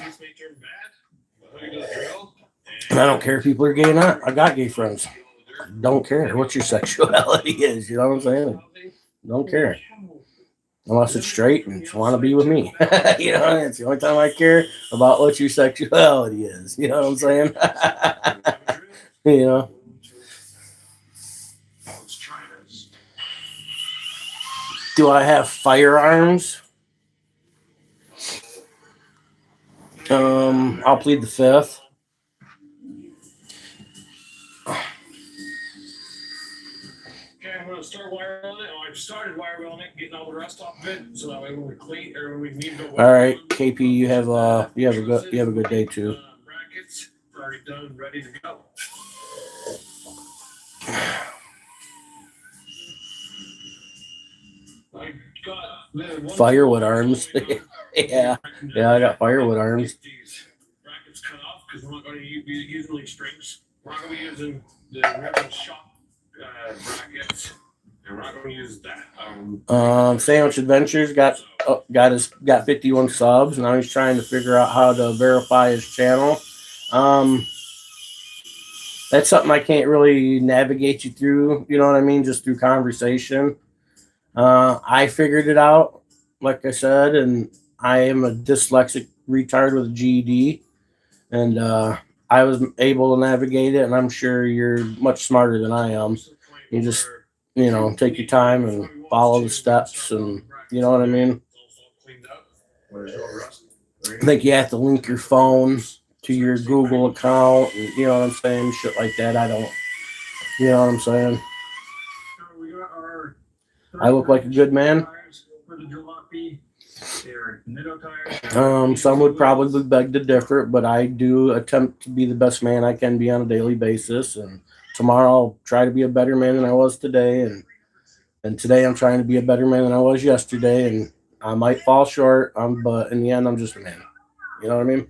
[SPEAKER 1] And I don't care if people are gay or not. I got gay friends. Don't care what your sexuality is. You know what I'm saying? Don't care. Unless it's straight and you want to be with me. You know, it's the only time I care about what your sexuality is. You know what I'm saying? You know? Do I have firearms? I'll plead the fifth.
[SPEAKER 6] I'm going to start wire welding it. I've started wire welding it, getting all the rust off of it, so that way when we clean or when we need to.
[SPEAKER 1] All right, KP, you have a good day too.
[SPEAKER 6] Brackets already done, ready to go. I got
[SPEAKER 1] firewood arms. yeah, I got firewood arms.
[SPEAKER 6] Brackets cut off because we're not going to be using these strings. We're not going to be using the regular shop brackets, and we're not going to use that.
[SPEAKER 1] Sandwich Adventures got 51 subs. Now he's trying to figure out how to verify his channel. That's something I can't really navigate you through. You know what I mean? Just through conversation. I figured it out, like I said, and I am a dyslexic retard with a GED, and I was able to navigate it, and I'm sure you're much smarter than I am. You just, you know, take your time and follow the steps, and you know what I mean? I think you have to link your phone to your Google account, and you know what I'm saying? Shit like that. I don't, you know what I'm saying? I look like a good man. Some would probably beg to differ, but I do attempt to be the best man I can be on a daily basis. And tomorrow I'll try to be a better man than I was today. And today I'm trying to be a better man than I was yesterday. And I might fall short, but in the end, I'm just a man. You know what I mean?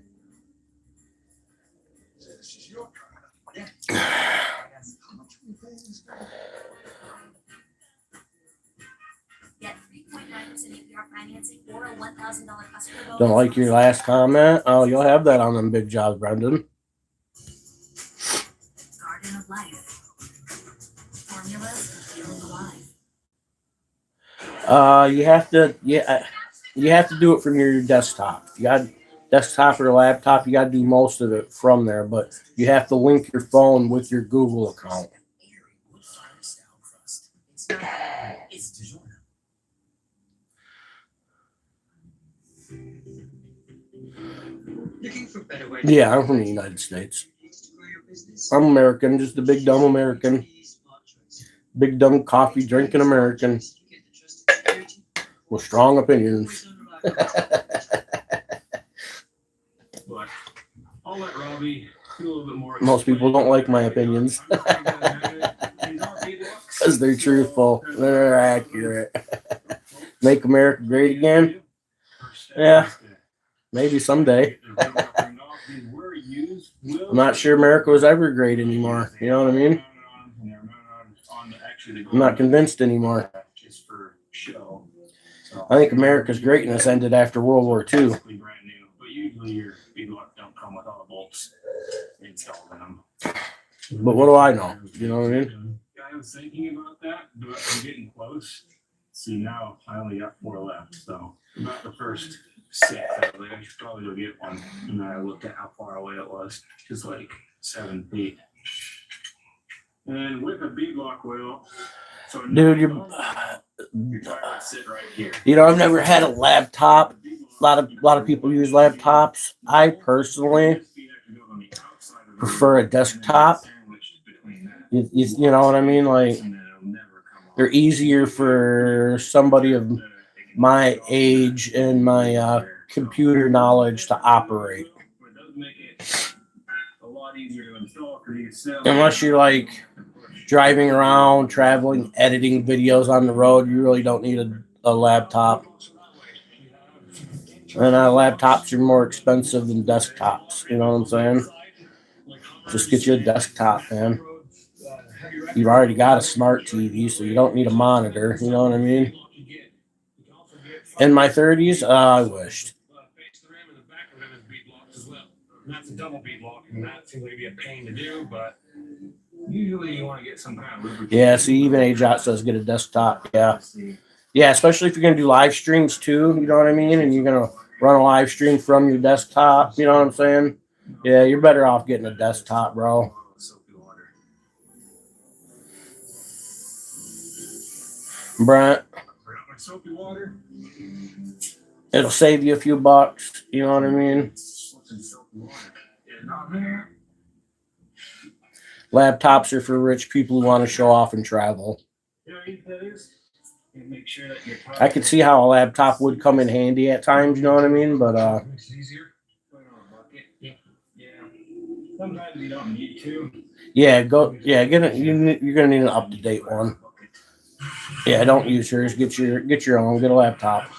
[SPEAKER 4] Get 3.9% APR financing or a $1,000 customer bonus.
[SPEAKER 1] Don't like your last comment? Oh, you'll have that on them big jobs, Brendan.
[SPEAKER 4] Garden of Life. Formulas for feeling alive.
[SPEAKER 1] You have to do it from your desktop. If you got desktop or laptop, you got to do most of it from there, but you have to link your phone with your Google account. Yeah, I'm from the United States. I'm American, just a big dumb American. Big dumb coffee drinking American with strong opinions.
[SPEAKER 6] I'll let Robbie do a little bit more.
[SPEAKER 1] Most people don't like my opinions because they're truthful. They're accurate. Make America great again? Yeah, maybe someday. I'm not sure America was ever great anymore. You know what I mean? I'm not convinced anymore. I think America's greatness ended after World War II.
[SPEAKER 6] But usually your beadlock don't come with all the bolts installed in them.
[SPEAKER 1] But what do I know? You know what I mean?
[SPEAKER 6] I was thinking about that, but I'm getting close. See, now I only got 4 left, so about the first 6 out there. I should probably go get one. And then I looked at how far away it was, just like 7 feet. And with a beadlock wheel, so
[SPEAKER 1] Dude,
[SPEAKER 6] your tire would sit right here.
[SPEAKER 1] You know, I've never had a laptop. A lot of people use laptops. I personally prefer a desktop. You know what I mean? Like, they're easier for somebody of my age and my computer knowledge to operate. Unless you're like driving around, traveling, editing videos on the road, you really don't need a laptop. And laptops are more expensive than desktops. You know what I'm saying? Just get you a desktop, man. You've already got a smart TV, so you don't need a monitor. You know what I mean? In my 30s, I wished.
[SPEAKER 6] That's a double beadlock, and that seems to be a pain to do, but usually you want to get some kind of lubricant.
[SPEAKER 1] Yeah, see, even AJOT says get a desktop. Yeah. Yeah, especially if you're going to do live streams too, you know what I mean? And you're going to run a live stream from your desktop, you know what I'm saying? Yeah, you're better off getting a desktop, bro. Brent,
[SPEAKER 6] Soapy water.
[SPEAKER 1] it'll save you a few bucks, you know what I mean? Laptops are for rich people who want to show off and travel. I could see how a laptop would come in handy at times, you know what I mean? But
[SPEAKER 6] sometimes you don't need to.
[SPEAKER 1] you're gonna need an up-to-date one. Yeah, don't use yours. Get your own. Get a laptop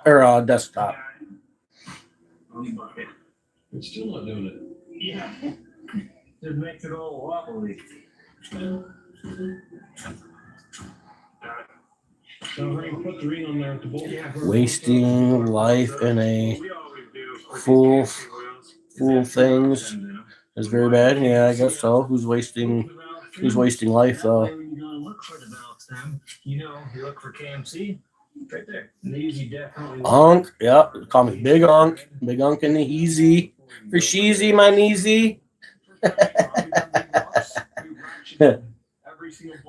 [SPEAKER 1] or a desktop.
[SPEAKER 7] It's still not doing it.
[SPEAKER 6] Yeah. It makes it all wobbly.
[SPEAKER 7] Put the ring on there at the bolt.
[SPEAKER 1] Wasting life in a fool things is very bad. Yeah, I guess so. Who's wasting life though?
[SPEAKER 6] Look for the valve stem. You know, you look for KMC right there. And they usually definitely
[SPEAKER 1] Unk, yep. Call me Big Unk. Big Unk in the easy. For sheezy, my kneesy.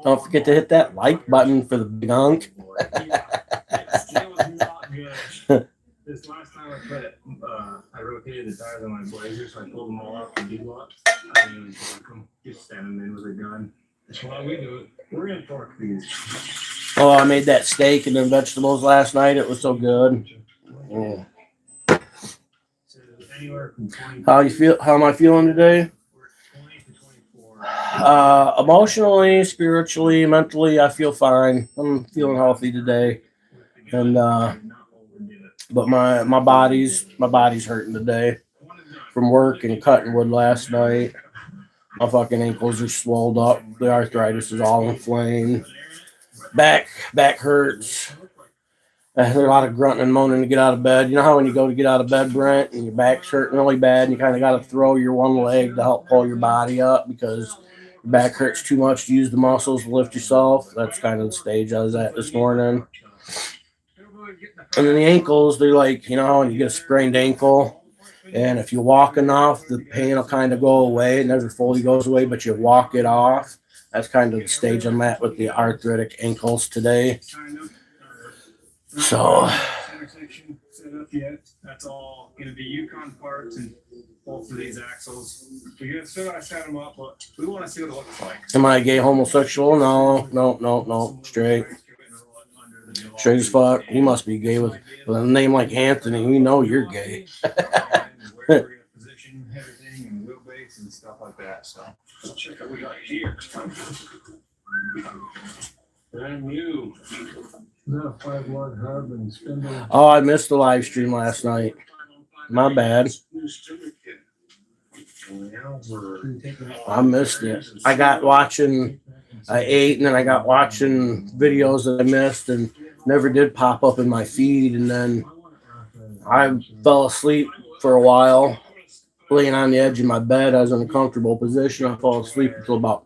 [SPEAKER 1] Don't forget to hit that like button for the Big Unk.
[SPEAKER 6] It was not good. This last time I put it, I rotated the tires on my Blazer, so I pulled them all out from D-Block. I didn't even torque them, just send them in with a gun.
[SPEAKER 7] That's why we do it.
[SPEAKER 6] We're gonna torque these.
[SPEAKER 1] Oh, I made that steak and then vegetables last night. It was so good. Oh.
[SPEAKER 6] So anywhere from 20.
[SPEAKER 1] How am I feeling today?
[SPEAKER 6] 20 to 24.
[SPEAKER 1] Emotionally, spiritually, mentally, I feel fine. I'm feeling healthy today. And but my body's hurting today from work and cutting wood last night. My fucking ankles are swelled up. The arthritis is all inflamed. Back hurts. There's a lot of grunting and moaning to get out of bed. You know how when you go to get out of bed, Brent, and your back's hurting really bad, and you kind of got to throw your one leg to help pull your body up because your back hurts too much to use the muscles to lift yourself. That's kind of the stage I was at this morning. And then the ankles, they're like, you know, when you get a sprained ankle, and if you walk enough, the pain will kind of go away. It never fully goes away, but you walk it off. That's kind of the stage I'm at with the arthritic ankles today. So,
[SPEAKER 6] Intersection set up yet. That's all going to be Yukon parts and both of these axles. We still got to set them up, but we want to see what it looks like.
[SPEAKER 1] am I gay homosexual? No. Straight as fuck. He must be gay with a name like Anthony. We know you're gay.
[SPEAKER 6] Where we're going to position everything and wheelbase and stuff like that. So let's check out what we got here. Brand new.
[SPEAKER 7] The 5-lug hub and spindle.
[SPEAKER 1] Oh, I missed the live stream last night. My bad. I missed it. I got watching. I ate, and then I got watching videos that I missed and never did pop up in my feed. And then I fell asleep for a while, laying on the edge of my bed. I was in a comfortable position. I fell asleep until about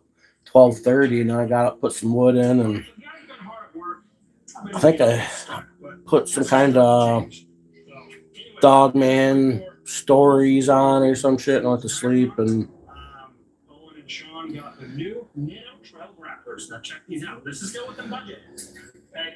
[SPEAKER 1] 12:30, and then I got up, put some wood in, and I think I put some kind of Dogman stories on or some shit and went to sleep. And
[SPEAKER 6] Owen and Sean got the new Nano Trail Grapplers. Now check these out. This is still with the budget. Okay.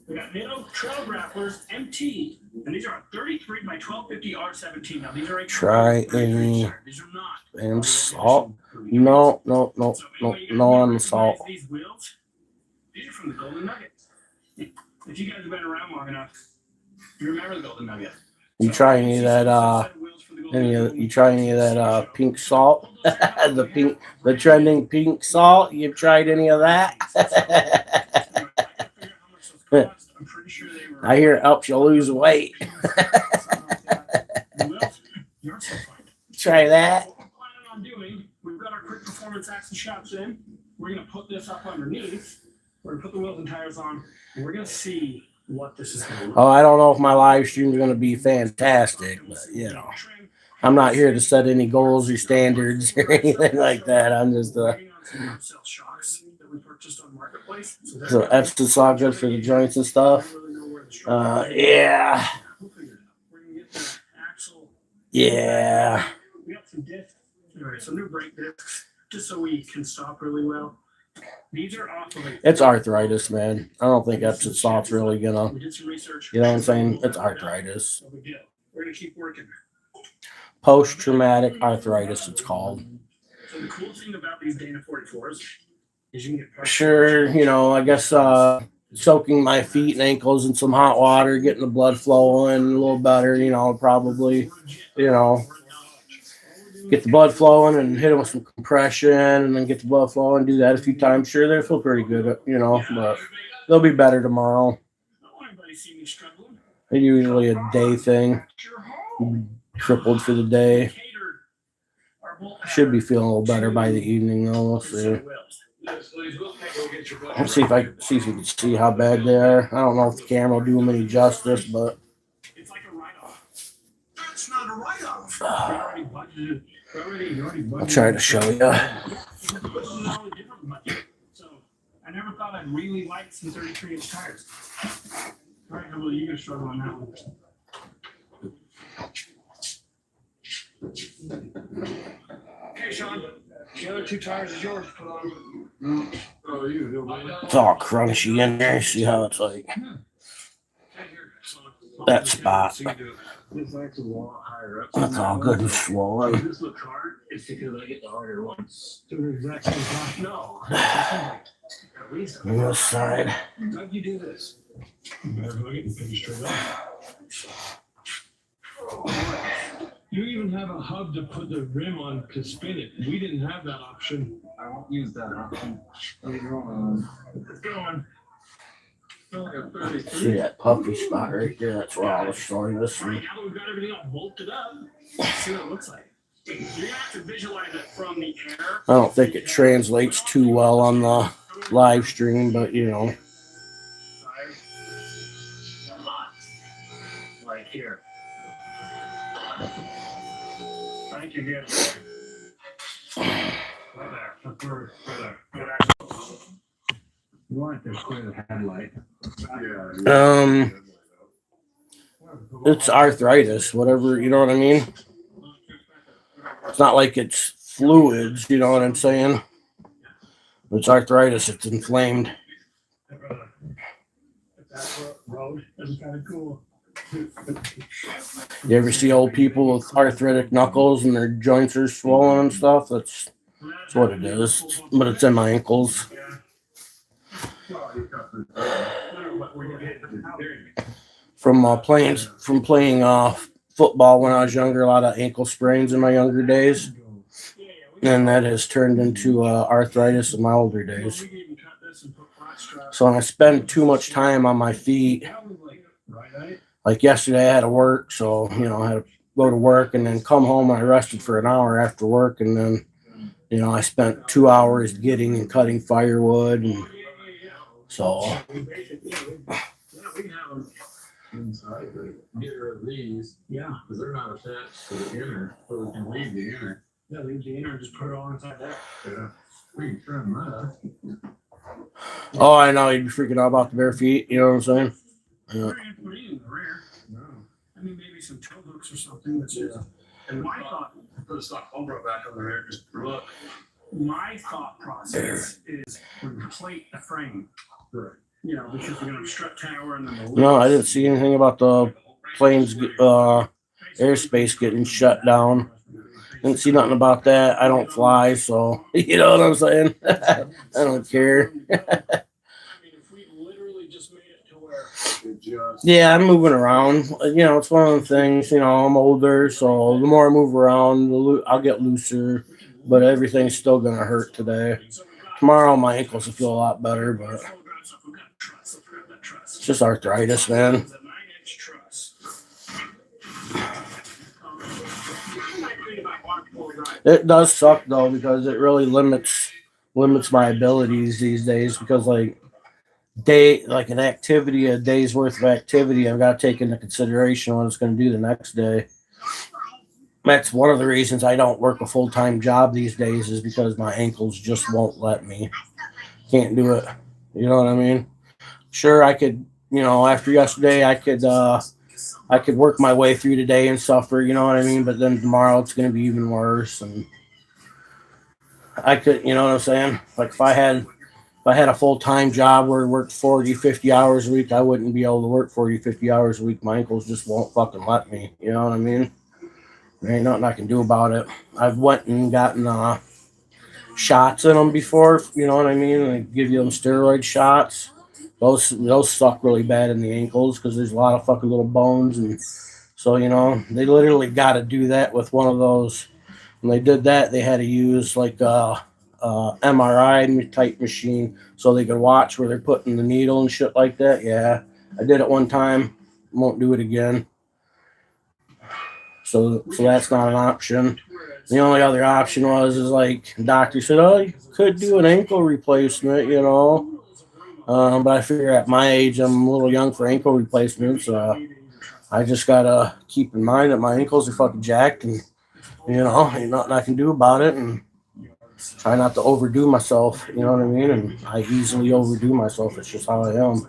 [SPEAKER 6] We got Nano Trail Grapplers MT, and these are a 33 by 1250 R17. Now these are a
[SPEAKER 1] try any
[SPEAKER 6] these are not
[SPEAKER 1] and salt. No on the salt.
[SPEAKER 6] These wheels, these are from the Golden Nugget. If you guys have been around long enough, you remember the Golden Nugget.
[SPEAKER 1] You try any of that pink salt? the trending pink salt? You've tried any of that? I hear it helps you lose weight. Try that.
[SPEAKER 6] We've got our quick performance action shots in. We're gonna put this up underneath. We're gonna put the wheels and tires on. And we're gonna see what this is gonna look like.
[SPEAKER 1] Oh, I don't know if my live stream is going to be fantastic, but you know, I'm not here to set any goals or standards or anything like that. I'm just so that's just all good for the joints and stuff. Yeah.
[SPEAKER 6] We got some discs. All right, some new brake discs, just so we can stop really well. These are off of
[SPEAKER 1] It's arthritis, man. I don't think Epsom salt's really gonna.
[SPEAKER 6] We did some research.
[SPEAKER 1] You know what I'm saying? It's arthritis.
[SPEAKER 6] No big deal. We're gonna keep working.
[SPEAKER 1] Post-traumatic arthritis, it's called.
[SPEAKER 6] So the cool thing about these Dana 44s is you can get
[SPEAKER 1] Sure, you know, I guess soaking my feet and ankles in some hot water, getting the blood flowing a little better, you know, probably, you know, get the blood flowing and hit them with some compression and then get the blood flowing, do that a few times. Sure, they feel pretty good, you know, but they'll be better tomorrow. It's usually a day thing. Tripled for the day. Should be feeling a little better by the evening, though. We'll see. Let's see if you can see how bad they are. I don't know if the camera will do them any justice, but
[SPEAKER 6] it's like a write-off. That's not a write-off.
[SPEAKER 1] I'll try to show you.
[SPEAKER 6] So I never thought I'd really like some 33-inch tires. All right, well, you're gonna struggle on that one. Okay, Sean. The other two tires is yours. Put on.
[SPEAKER 1] It's all crunchy in there. See how it's like that spot. That's all good and swollen.
[SPEAKER 7] This looks hard. It's because I get the harder ones.
[SPEAKER 6] No.
[SPEAKER 1] On this side.
[SPEAKER 6] How'd you do this?
[SPEAKER 7] You even have a hub to put the rim on to spin it. We didn't have that option.
[SPEAKER 8] I won't use that option. Later on.
[SPEAKER 6] It's going.
[SPEAKER 1] See that puffy spot right there? That's where I was showing this
[SPEAKER 6] Right
[SPEAKER 1] one.
[SPEAKER 6] now that we've got everything all bolted up, let's see what it looks like. You're gonna have to visualize it from the air.
[SPEAKER 1] I don't think it translates too well on the live stream, but you know.
[SPEAKER 6] Right here. Thank you, again. Right there. Right there.
[SPEAKER 7] You want to clear the headlight.
[SPEAKER 1] It's arthritis, whatever, you know what I mean? It's not like it's fluids, you know what I'm saying? It's arthritis, it's inflamed.
[SPEAKER 6] That road is kind of cool.
[SPEAKER 1] You ever see old people with arthritic knuckles and their joints are swollen and stuff? That's what it is, but it's in my ankles. From playing football when I was younger, a lot of ankle sprains in my younger days, and that has turned into arthritis in my older days. So when I spend too much time on my feet, like yesterday I had to work, so you know I had to go to work and then come home. I rested for an hour after work, and then I spent 2 hours getting and cutting firewood, and so
[SPEAKER 7] Yeah, we can have them inside, but get rid of these. Yeah. Because they're not attached to the inner, so we can leave the inner. Yeah, leave the inner and just put it all inside there. Yeah. We can trim that.
[SPEAKER 1] oh, I know you'd be freaking out about the bare feet. You know what I'm saying? Yeah.
[SPEAKER 6] We're gonna put it in the rear. No. I mean, maybe some toe hooks or something. That's just. And my thought,
[SPEAKER 8] Put a stock bumper back on there, just grew up.
[SPEAKER 6] my thought process is replate the frame.
[SPEAKER 8] Right.
[SPEAKER 6] You know, because we're gonna strut tower and then the.
[SPEAKER 1] No, I didn't see anything about the planes airspace getting shut down. Didn't see nothing about that. I don't fly, so you know what I'm saying. I don't care.
[SPEAKER 6] I mean, if we literally just made it to where.
[SPEAKER 1] Yeah, I'm moving around. It's one of the things. I'm older, so the more I move around, I'll get looser. But everything's still gonna hurt today. Tomorrow, my ankles will feel a lot better, but it's just arthritis, man. It does suck though, because it really limits my abilities these days, because like an activity, a day's worth of activity, I've got to take into consideration what it's going to do the next day. That's one of the reasons I don't work a full-time job these days, is because my ankles just won't let me. Can't do it. You know what I mean? Sure, I could, after yesterday, I could work my way through today and suffer, you know what I mean? But then tomorrow it's going to be even worse. And I could, you know what I'm saying? Like if I had a full-time job where I worked 40, 50 hours a week, I wouldn't be able to work 40, 50 hours a week. My ankles just won't fucking let me. You know what I mean? There ain't nothing I can do about it. I've went and gotten shots in them before. You know what I mean? They give you them steroid shots. Those suck really bad in the ankles, because there's a lot of fucking little bones, and so they literally got to do that with one of those. When they did that, they had to use like MRI type machine so they could watch where they're putting the needle and shit like that. Yeah, I did it one time. Won't do it again. So that's not an option. The only other option is like the doctor said, oh, you could do an ankle replacement, but I figure at my age I'm a little young for ankle replacements. I just gotta keep in mind that my ankles are fucking jacked, and ain't nothing I can do about it, and try not to overdo myself. You know what I mean? And I easily overdo myself. It's just how I am.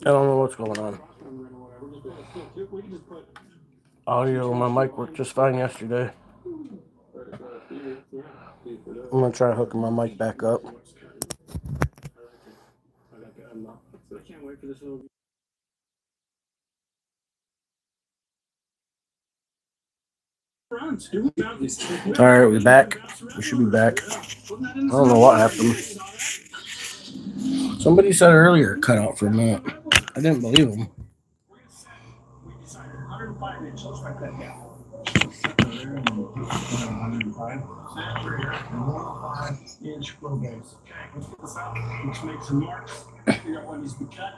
[SPEAKER 1] I don't know what's going on. Audio on my mic worked just fine yesterday. I'm gonna try hooking my mic back up.
[SPEAKER 6] I can't wait for this little.
[SPEAKER 1] All right, we're back. We should be back. I don't know what happened. Somebody said earlier it cut out for a minute. I didn't believe them.
[SPEAKER 6] Inch wheelbase. Okay, let's get this out. Let's make some marks. Figure out what needs to be cut.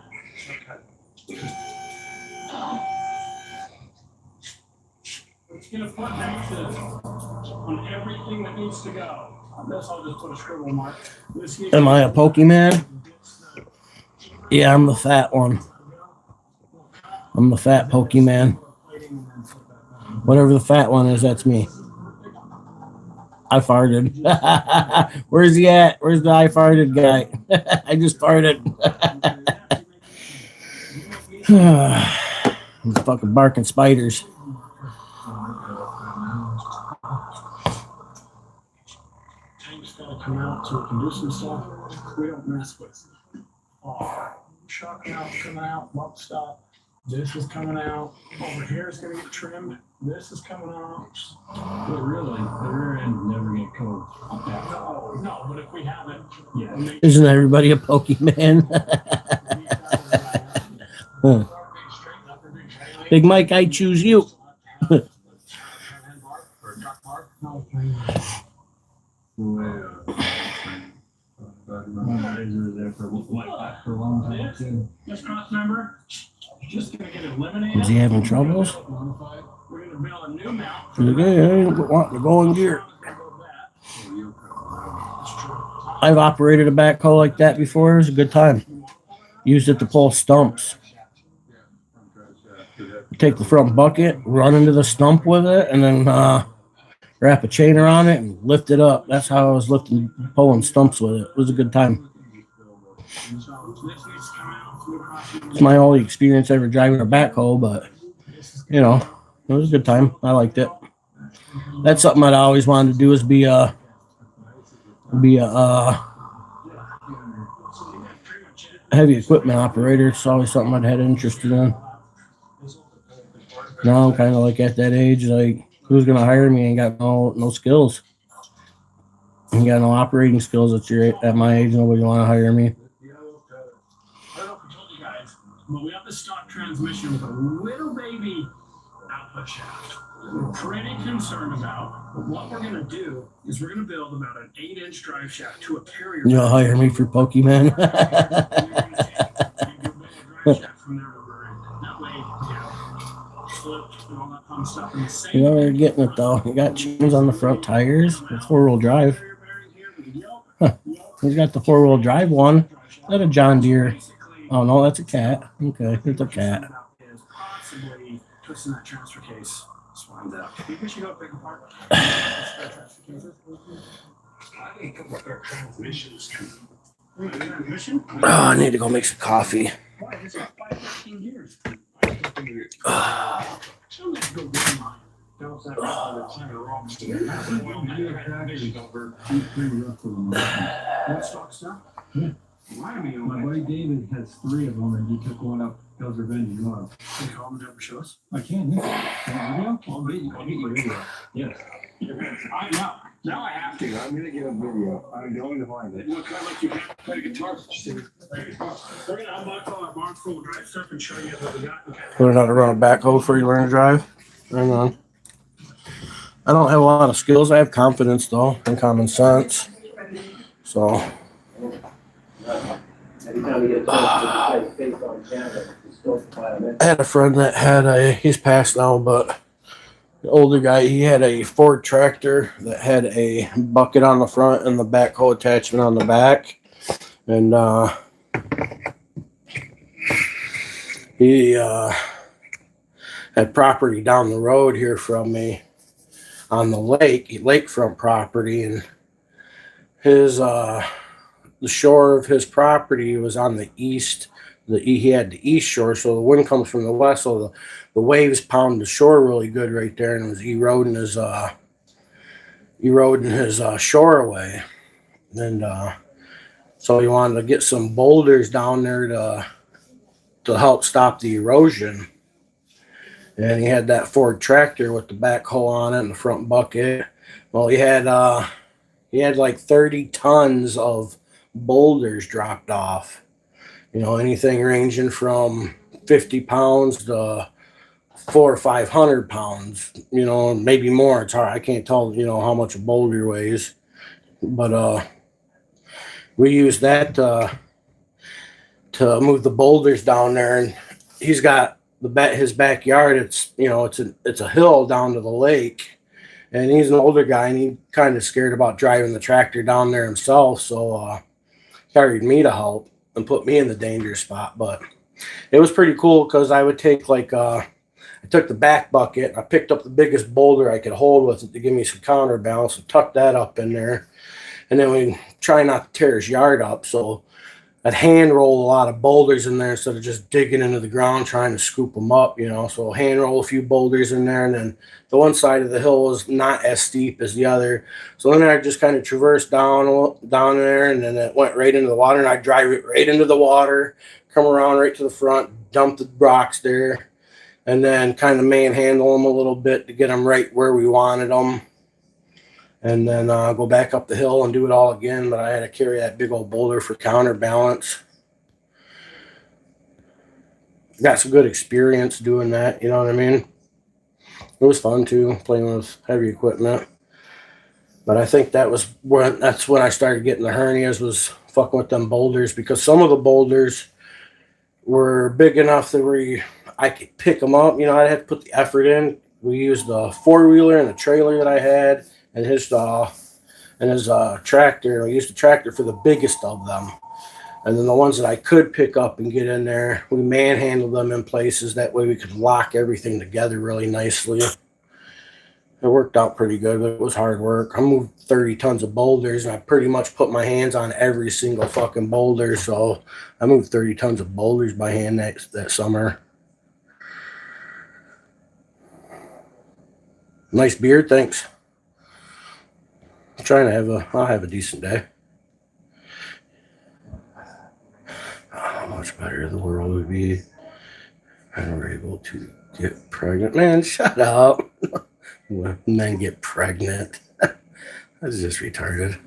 [SPEAKER 6] Let's get a front axis on everything that needs to go. On this, I'll just put a scribble mark.
[SPEAKER 1] Am I a Pokemon? Yeah, I'm the fat one. I'm the fat Pokemon. Whatever the fat one is, that's me. I farted. Where's he at? Where's the I farted guy? I just farted. I'm fucking barking spiders.
[SPEAKER 6] Tank's gotta come out so we can do some stuff we don't mess with. Shock mount coming out, bump stop. This is coming out. Over here is gonna get trimmed. This is coming out.
[SPEAKER 7] But really, the rear end never get cold.
[SPEAKER 6] No, but if we have it, yeah.
[SPEAKER 1] Isn't everybody a Pokemon? Huh. Big Mike, I choose you.
[SPEAKER 7] My eyes were there for a long time too.
[SPEAKER 6] This cross member just gonna get eliminated.
[SPEAKER 1] Is he having troubles?
[SPEAKER 6] We're gonna build a new mount.
[SPEAKER 1] Okay, I ain't wanting to go in gear. I've operated a backhoe like that before. It was a good time. Used it to pull stumps. Take the front bucket, run into the stump with it, and then wrap a chain around it and lift it up. That's how I was pulling stumps with it. It was a good time. It's my only experience ever driving a backhoe, but you know, it was a good time. I liked it. That's something I'd always wanted to do, is be a heavy equipment operator. It's always something I'd had interested in. Now I'm kind of like at that age, like, who's gonna hire me? Ain't got no skills. Ain't got no operating skills at my age. Nobody want to hire me.
[SPEAKER 6] I don't know if I told you guys, but we have the stock transmission with a little baby output shaft. We're pretty concerned about, but what we're gonna do is we're gonna build about an 8-inch drive shaft to a carrier.
[SPEAKER 1] You'll hire me for Pokemon. You know, they're getting it though. You got chains on the front tires. It's 4-wheel drive. Huh. He's got the 4-wheel drive one. Is that a John Deere? Oh no, that's a cat. Okay, it's a cat.
[SPEAKER 6] Possibly twisting that transfer case. Swines out. You think you go pick apart? Transmission?
[SPEAKER 1] Oh, I need to go make some coffee.
[SPEAKER 6] Why? This is 15 years. What stock stuff?
[SPEAKER 7] My buddy David has 3 of them, and he took one up Hill's Revenge Love.
[SPEAKER 6] Can you call them never show us?
[SPEAKER 7] I can, yeah. I'll get you a video. Yes.
[SPEAKER 6] I know. Now I have to.
[SPEAKER 7] I'm gonna get a video. I'm going to find it.
[SPEAKER 6] Look, I like you play guitar. We're gonna unbox all our barns full of drive stuff and show you what we got.
[SPEAKER 1] Learn how to run a backhoe before you learn to drive. Hang on. I don't have a lot of skills. I have confidence though and common sense. So. I had a friend that had he's passed now, but the older guy, he had a Ford tractor that had a bucket on the front and the backhoe attachment on the back. And he had property down the road here from me on the lakefront property, and his the shore of his property was on the east. He had the east shore, so the wind comes from the west, so the waves pound the shore really good right there, and it was eroding his shore away. And so he wanted to get some boulders down there to help stop the erosion. And he had that Ford tractor with the backhoe on it and the front bucket. Well, he had like 30 tons of boulders dropped off. You know, anything ranging from 50 pounds to 400 or 500 pounds. You know, maybe more. It's hard. I can't tell. You know how much a boulder weighs, but we used that to move the boulders down there. And he's got his backyard. It's a hill down to the lake. And he's an older guy, and he kind of scared about driving the tractor down there himself. So carried me to help and put me in the dangerous spot. But it was pretty cool because I would take I took the back bucket. I picked up the biggest boulder I could hold with it to give me some counterbalance and tucked that up in there. And then we try not to tear his yard up. So I'd hand roll a lot of boulders in there instead of just digging into the ground trying to scoop them up, you know. So hand roll a few boulders in there, and then the one side of the hill was not as steep as the other. So then I just kind of traversed down there, and then it went right into the water, and I'd drive it right into the water, come around right to the front, dump the rocks there, and then kind of manhandle them a little bit to get them right where we wanted them. And then go back up the hill and do it all again. But I had to carry that big old boulder for counterbalance. Got some good experience doing that. You know what I mean? It was fun too, playing with heavy equipment. But I think that's when I started getting the hernias, was fucking with them boulders, because some of the boulders were big enough that I could pick them up. You know, I'd have to put the effort in. We used the 4-wheeler and the trailer that I had. And his tractor. I used the tractor for the biggest of them, and then the ones that I could pick up and get in there, we manhandled them in places. That way we could lock everything together really nicely. It worked out pretty good, but it was hard work. I moved 30 tons of boulders, and I pretty much put my hands on every single fucking boulder. So I moved 30 tons of boulders by hand that summer. Nice beard, thanks. I'll have a decent day. How much better the world would be if I were able to get pregnant. Man, shut up. Men get pregnant. That's just retarded.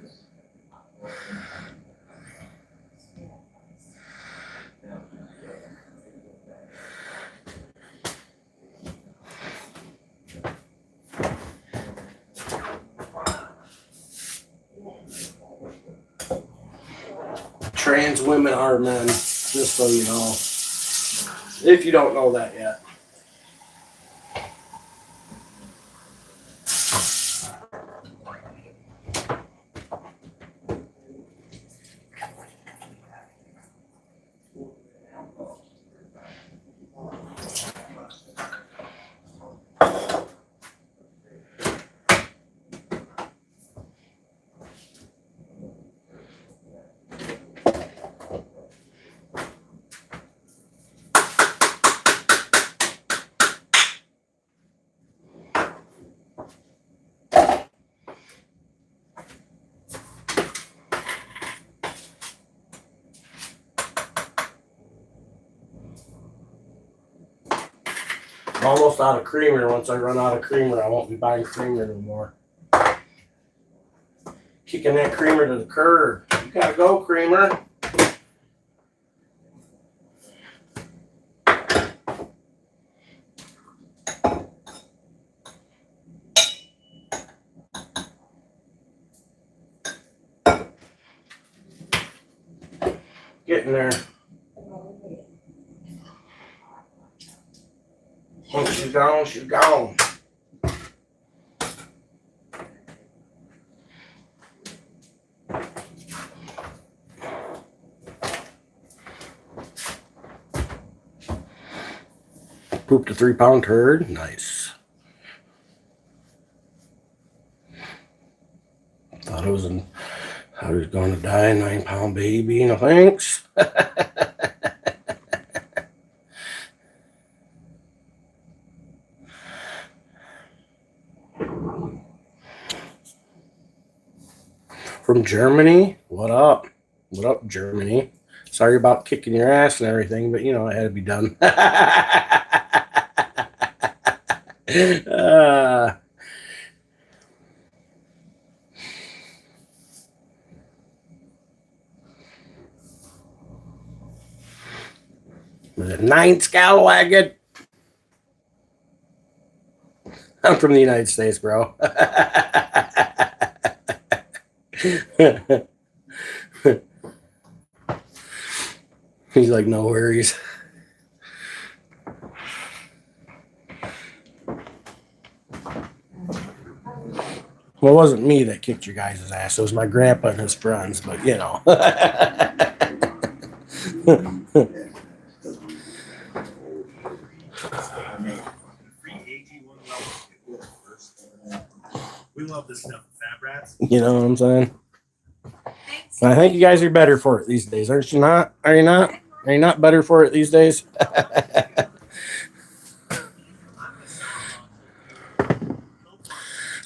[SPEAKER 1] Trans women are men, just so you know. If you don't know that yet. I'm almost out of creamer. Once I run out of creamer, I won't be buying creamer anymore. Kicking that creamer to the curb. You gotta go, creamer. Getting there. Once she's gone, she's gone. Pooped a 3-pound turd. Nice. I was going to die, 9-pound baby. No thanks. From Germany? What up? What up, Germany? Sorry about kicking your ass and everything, but you know, it had to be done. Was it 9 Scalawagon? I'm from the United States, bro. He's like, no worries. Well, it wasn't me that kicked your guys' ass. It was my grandpa and his friends, but you know.
[SPEAKER 6] We love this stuff, Fat Rats.
[SPEAKER 1] You know what I'm saying? I think you guys are better for it these days, aren't you not? Are you not? Are you not better for it these days?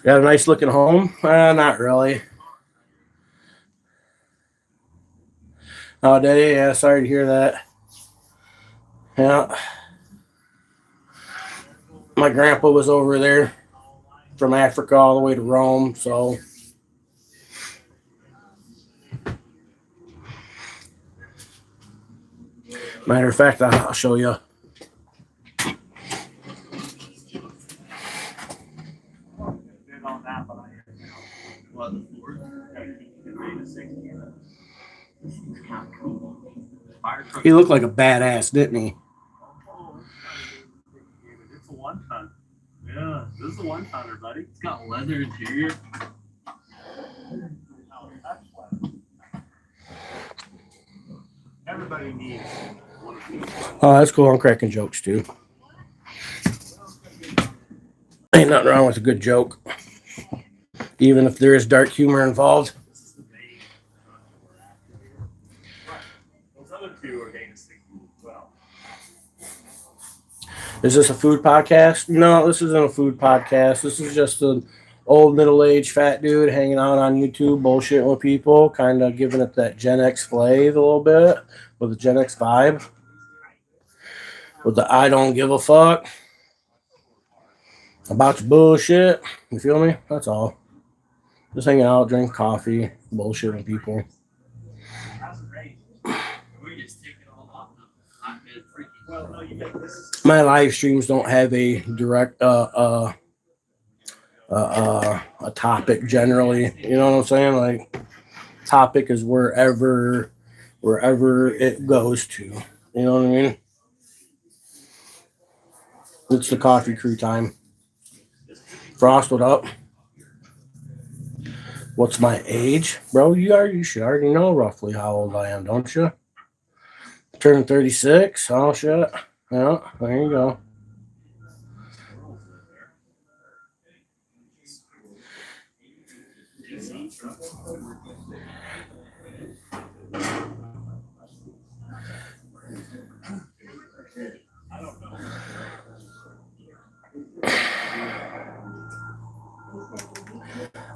[SPEAKER 1] Got a nice looking home? Not really. Oh, did you? Yeah, sorry to hear that. Yeah. My grandpa was over there from Africa all the way to Rome, so. Matter of fact, I'll show you. He looked like a badass, didn't he?
[SPEAKER 8] It's a one ton. Yeah, this is a one tonner, buddy. It's got leather interior.
[SPEAKER 6] Everybody needs one of these.
[SPEAKER 1] Oh, that's cool. I'm cracking jokes too. Ain't nothing wrong with a good joke, even if there is dark humor involved.
[SPEAKER 6] Those other two are going to stick as well.
[SPEAKER 1] Is this a food podcast? No, this isn't a food podcast. This is just an old middle-aged fat dude hanging out on YouTube, bullshitting with people, kind of giving it that Gen X flavor a little bit with the Gen X vibe, with the I don't give a fuck about your bullshit. You feel me? That's all. Just hanging out, drink coffee, bullshitting people.
[SPEAKER 3] We're just taking all off the hotbed freaking.
[SPEAKER 6] Well, no, you get this.
[SPEAKER 1] My live streams don't have a direct a topic generally. You know what I'm saying? Like, topic is wherever it goes to. You know what I mean? It's the coffee crew time. Frost, what up? What's my age? Bro, you should already know roughly how old I am, don't you? Turning 36. Oh, shit. Yeah, there you go.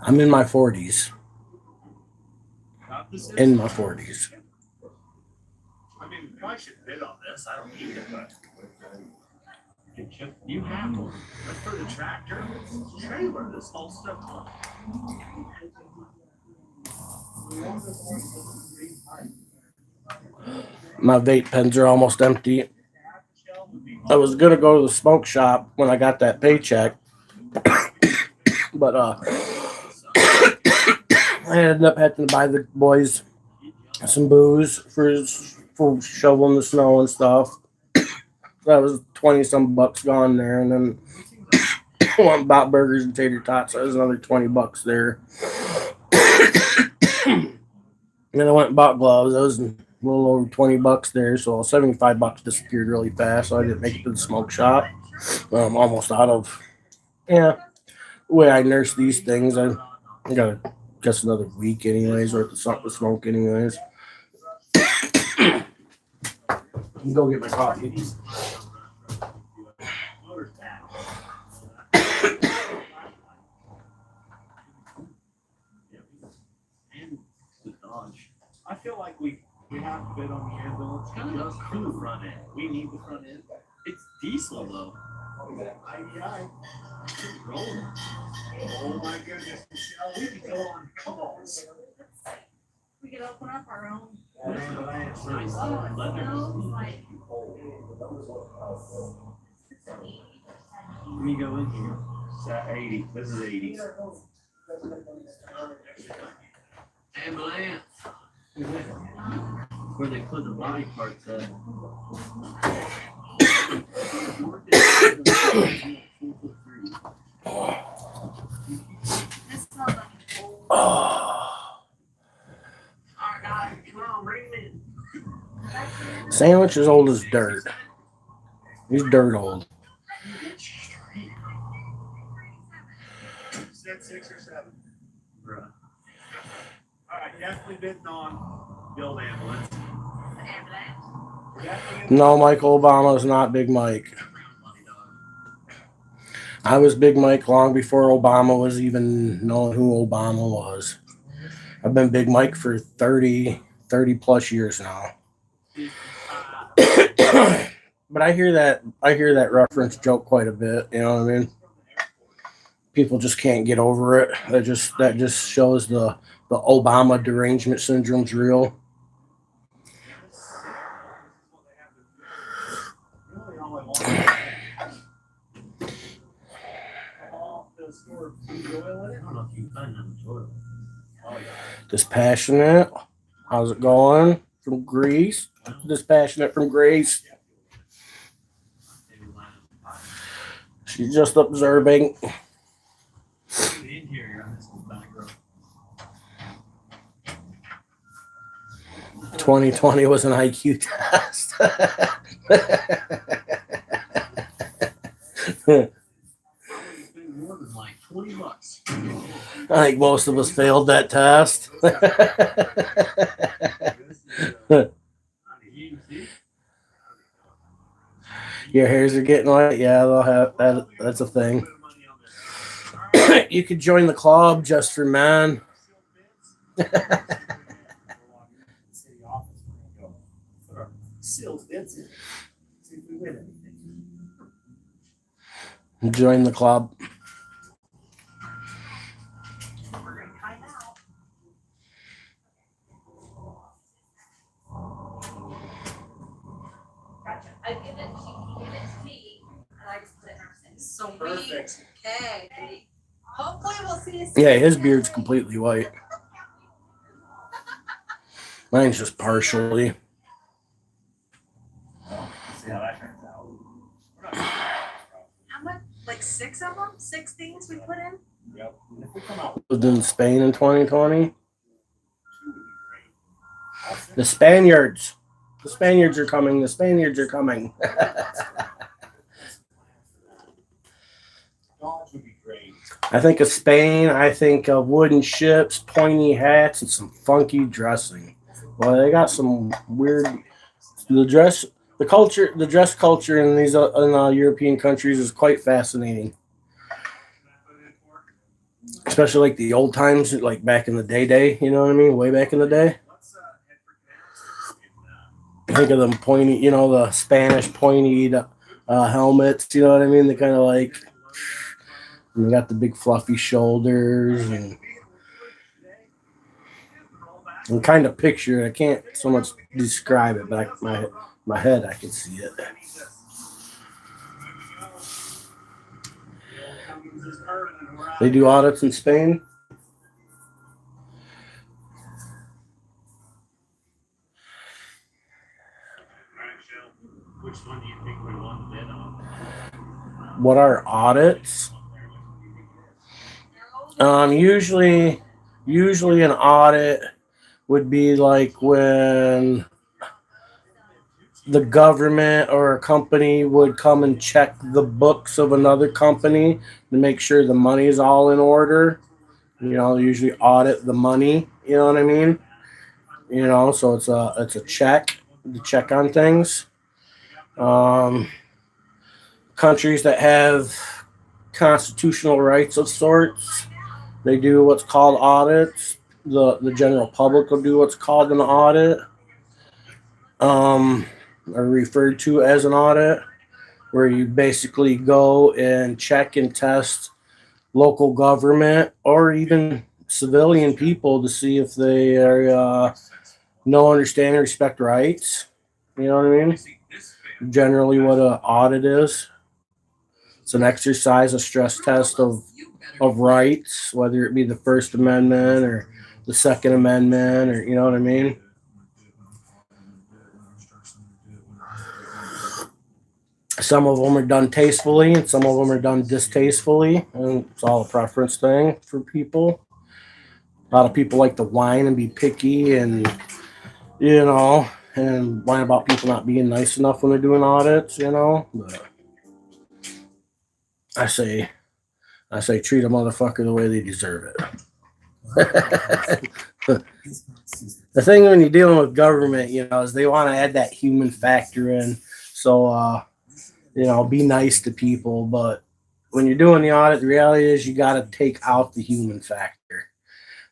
[SPEAKER 1] I'm in my 40s. In my 40s.
[SPEAKER 6] I mean, we probably should bid on this. I don't need it, but you have one. That's for the tractor. Trailer, this whole stuff.
[SPEAKER 1] My vape pens are almost empty. I was gonna go to the smoke shop when I got that paycheck, but I ended up having to buy the boys some booze for shoveling the snow and stuff. That was 20 some bucks gone there, and then went and bought burgers and tater tots. So that was another $20 there. And then I went and bought gloves. That was a little over $20 there, so $75 disappeared really fast. So I didn't make it to the smoke shop. I'm almost out of the way I nurse these things. I gotta just another week anyways, worth of something to smoke anyways. Go get my coffee.
[SPEAKER 8] I feel like we have to bid on the ambulance just for the front end. We need the front end. It's diesel though.
[SPEAKER 2] IEI.
[SPEAKER 8] Rolling.
[SPEAKER 2] Oh my goodness. We could go on calls.
[SPEAKER 4] We could open up our own.
[SPEAKER 8] It's nice.
[SPEAKER 4] Oh, it
[SPEAKER 8] Leather.
[SPEAKER 4] smells like.
[SPEAKER 8] Let me go in here. It's at 80. This is 80. Ambulance. Where they put the body parts at.
[SPEAKER 4] This smells like old.
[SPEAKER 1] Oh,
[SPEAKER 8] Alright, guys, come on, bring them in.
[SPEAKER 1] sandwich is old as dirt. He's dirt old.
[SPEAKER 2] Said 6 or 7.
[SPEAKER 8] Bruh. Alright, definitely bidding on build ambulance.
[SPEAKER 1] No, Michael Obama is not Big Mike. I was Big Mike long before Obama was even knowing who Obama was. I've been Big Mike for 30 plus years now. But I hear that reference joke quite a bit, you know what I mean? People just can't get over it. That just shows the Obama derangement syndrome's real. Dispassionate. How's it going? From Greece. Dispassionate from Greece. She's just observing.
[SPEAKER 8] The interior on this back row.
[SPEAKER 1] 2020 was an IQ test.
[SPEAKER 8] More than like $20.
[SPEAKER 1] I think most of us failed that test. Your hairs are getting white. Yeah, they'll have that. That's a thing. You could join the club just for men.
[SPEAKER 2] Sealed bids in. See if we win anything.
[SPEAKER 1] Join the club.
[SPEAKER 4] We're gonna find out. Gotcha. I give it, she can give it to me, and I just put it in our thing. So
[SPEAKER 2] Perfect.
[SPEAKER 4] okay. Hopefully we'll see you soon.
[SPEAKER 1] Yeah, his beard's completely white. Mine's just partially.
[SPEAKER 8] See how that turns out.
[SPEAKER 4] How much? Like 6 of them? 6 things we put in?
[SPEAKER 8] Yep. And if we come out
[SPEAKER 1] Was in Spain in 2020.
[SPEAKER 8] 2 would be great.
[SPEAKER 1] The Spaniards. The Spaniards are coming. The Spaniards are coming.
[SPEAKER 8] Dogs would be great.
[SPEAKER 1] I think of Spain. I think of wooden ships, pointy hats, and some funky dressing. Well, they got some weird. The dress culture in these European countries is quite fascinating. Especially like the old times, like back in the day. You know what I mean? Way back in the day. Think of them pointy, the Spanish pointy helmets. You know what I mean? They kind of like. And they got the big fluffy shoulders and kind of picture it. I can't so much describe it, but my head I can see it. They do audits in Spain.
[SPEAKER 8] Which one do you think we want to bid on?
[SPEAKER 1] What are audits? Usually an audit would be like when the government or a company would come and check the books of another company to make sure the money is all in order. You know, they usually audit the money. You know what I mean? You know, so it's a check, the check on things. Um, Countries that have constitutional rights of sorts, they do what's called audits. The general public will do what's called an audit, or referred to as an audit, where you basically go and check and test local government or even civilian people to see if they are know, understand, and respect rights. You know what I mean? Generally, what an audit is, it's an exercise, a stress test of rights, whether it be the First Amendment or the Second Amendment, or you know what I mean. Some of them are done tastefully, and some of them are done distastefully, and it's all a preference thing for people. A lot of people like to whine and be picky, and you know, and whine about people not being nice enough when they're doing audits. You know, but I say, treat a motherfucker the way they deserve it. The thing when you're dealing with government, you know, is they want to add that human factor in. So, you know, be nice to people, but when you're doing the audit, the reality is you got to take out the human factor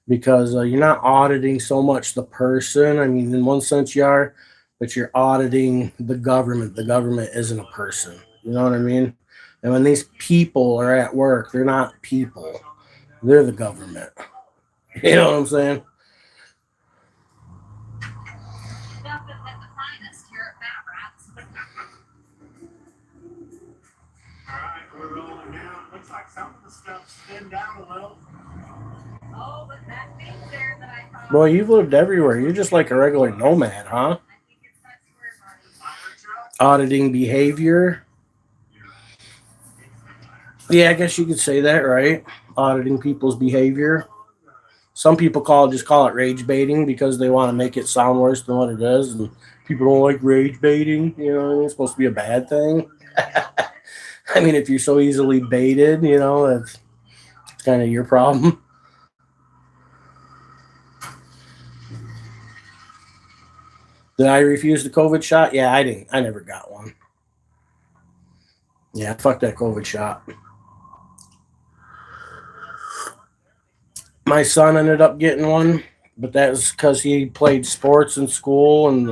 [SPEAKER 1] because you're not auditing so much the person. I mean, in one sense you are, but you're auditing the government. The government isn't a person. You know what I mean? And when these people are at work, they're not people. They're the government. You know what I'm saying?
[SPEAKER 4] Nothing at the finest here at Fat Rats.
[SPEAKER 6] Alright, we're rolling down. Looks like some of the stuff's thinned down a little.
[SPEAKER 4] Oh, but that thing there that I thought.
[SPEAKER 1] Boy, you've lived everywhere. You're just like a regular nomad, huh?
[SPEAKER 4] I think it's that square body.
[SPEAKER 6] Fire truck?
[SPEAKER 1] Auditing behavior. Yeah, I guess you could say that, right? Auditing people's behavior. Some people just call it rage baiting because they want to make it sound worse than what it is, and people don't like rage baiting. You know what I mean? It's supposed to be a bad thing. I mean, if you're so easily baited, you know, it's kind of your problem. Did I refuse the COVID shot? Yeah, I didn't. I never got one. Yeah, fuck that COVID shot. My son ended up getting one, but that was because he played sports in school, and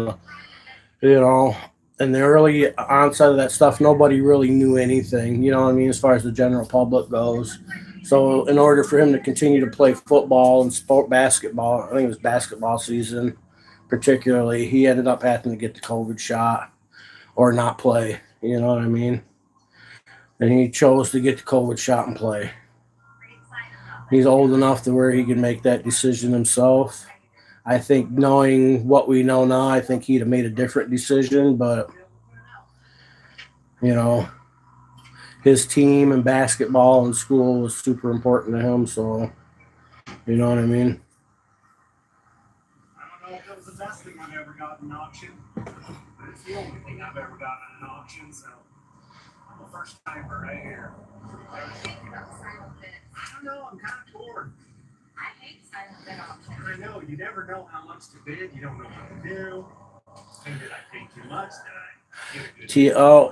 [SPEAKER 1] you know, in the early onset of that stuff, nobody really knew anything. You know what I mean, as far as the general public goes. So, in order for him to continue to play football and basketball, I think it was basketball season, particularly, he ended up having to get the COVID shot or not play. You know what I mean? And he chose to get the COVID shot and play. He's old enough to where he can make that decision himself. I think knowing what we know now, I think he'd have made a different decision, but you know, his team and basketball and school was super important to him, so you know what I mean?
[SPEAKER 6] I don't know if that was the best thing I've ever gotten an auction. But it's the only thing I've ever gotten an auction, so I'm a first timer right here.
[SPEAKER 4] What do you think about silent bids?
[SPEAKER 6] I don't know, I'm kind of torn.
[SPEAKER 4] I hate silent bid auctions.
[SPEAKER 6] I know, you never know how much to bid, you don't know what to do. And did I pay too much? Did I get a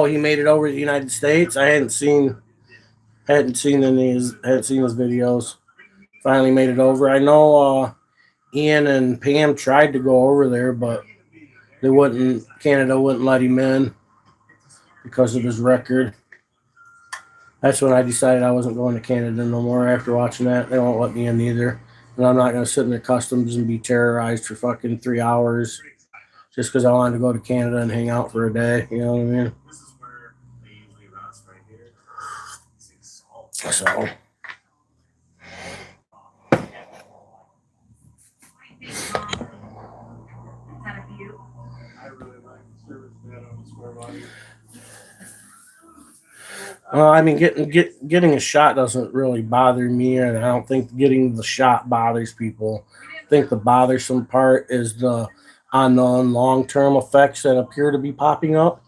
[SPEAKER 6] good
[SPEAKER 1] He made it over to the United States. I hadn't seen his videos. Finally made it over. I know Ian and Pam tried to go over there, but Canada wouldn't let him in because of his record. That's when I decided I wasn't going to Canada no more after watching that. They won't let me in either. And I'm not going to sit in their customs and be terrorized for fucking 3 hours just because I wanted to go to Canada and hang out for a day. You know what I mean?
[SPEAKER 6] This is where they usually rust right here. See the salt.
[SPEAKER 1] So,
[SPEAKER 4] What do you think, Mom? Is that a view?
[SPEAKER 6] I really like the service bed on the square body.
[SPEAKER 1] well, I mean, getting a shot doesn't really bother me, and I don't think getting the shot bothers people. I think the bothersome part is the unknown long-term effects that appear to be popping up.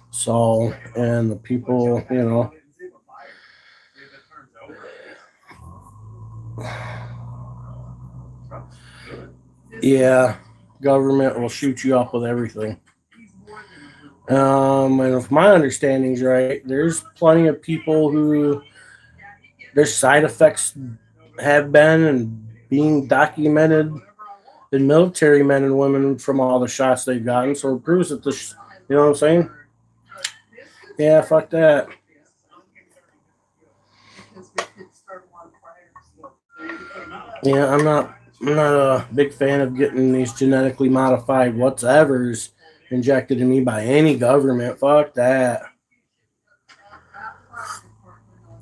[SPEAKER 1] So, and the people, you know, Yeah, government will shoot you up with everything. And if my understanding's right, there's plenty of people who their side effects have been and being documented in military men and women from all the shots they've gotten. So it proves that this, you know what I'm saying? Yeah, fuck that. Yeah, I'm not a big fan of getting these genetically modified whatevers injected in me by any government. Fuck that.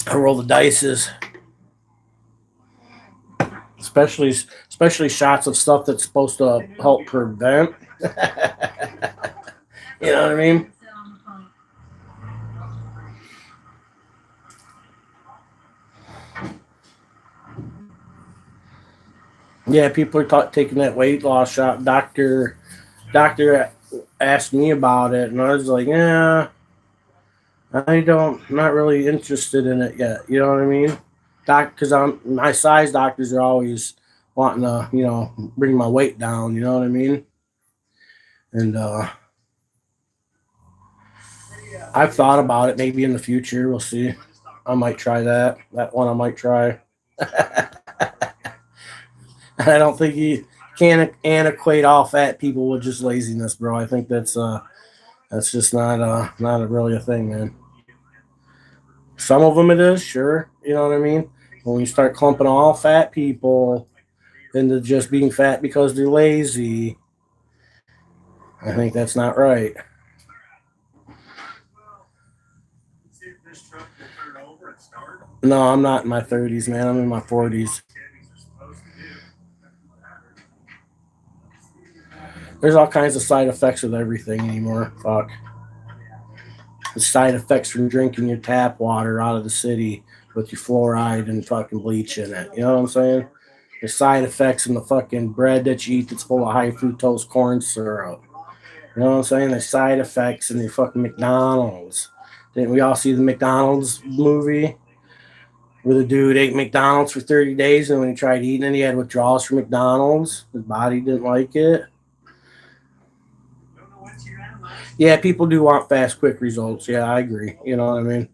[SPEAKER 1] I roll the dices, especially especially shots of stuff that's supposed to help prevent. You know what I mean? Yeah, people are taking that weight loss shot. Doctor asked me about it, and I was like, yeah, not really interested in it yet. You know what I mean? Because I'm my size doctors are always wanting to, bring my weight down. You know what I mean? And I've thought about it. Maybe in the future, we'll see. I might try that. That one I might try. I don't think you can equate all fat people with just laziness, bro. I think that's just not a really a thing, man. Some of them it is, sure. You know what I mean? When you start clumping all fat people into just being fat because they're lazy, I think that's not right. No, I'm not in my 30s, man. I'm in my 40s. There's all kinds of side effects with everything anymore. Fuck. The side effects from drinking your tap water out of the city with your fluoride and fucking bleach in it. You know what I'm saying? The side effects in the fucking bread that you eat that's full of high fructose corn syrup. You know what I'm saying? The side effects in your fucking McDonald's. Didn't we all see the McDonald's movie where the dude ate McDonald's for 30 days and when he tried eating it, he had withdrawals from McDonald's? His body didn't like it. Yeah, people do want fast, quick results. Yeah, I agree. You know what I mean?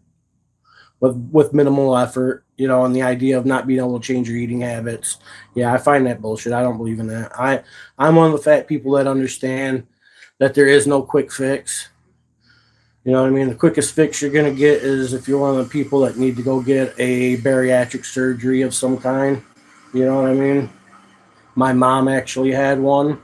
[SPEAKER 1] With minimal effort, and the idea of not being able to change your eating habits. Yeah, I find that bullshit. I don't believe in that. I'm one of the fat people that understand that there is no quick fix. You know what I mean? The quickest fix you're gonna get is if you're one of the people that need to go get a bariatric surgery of some kind. You know what I mean? My mom actually had one,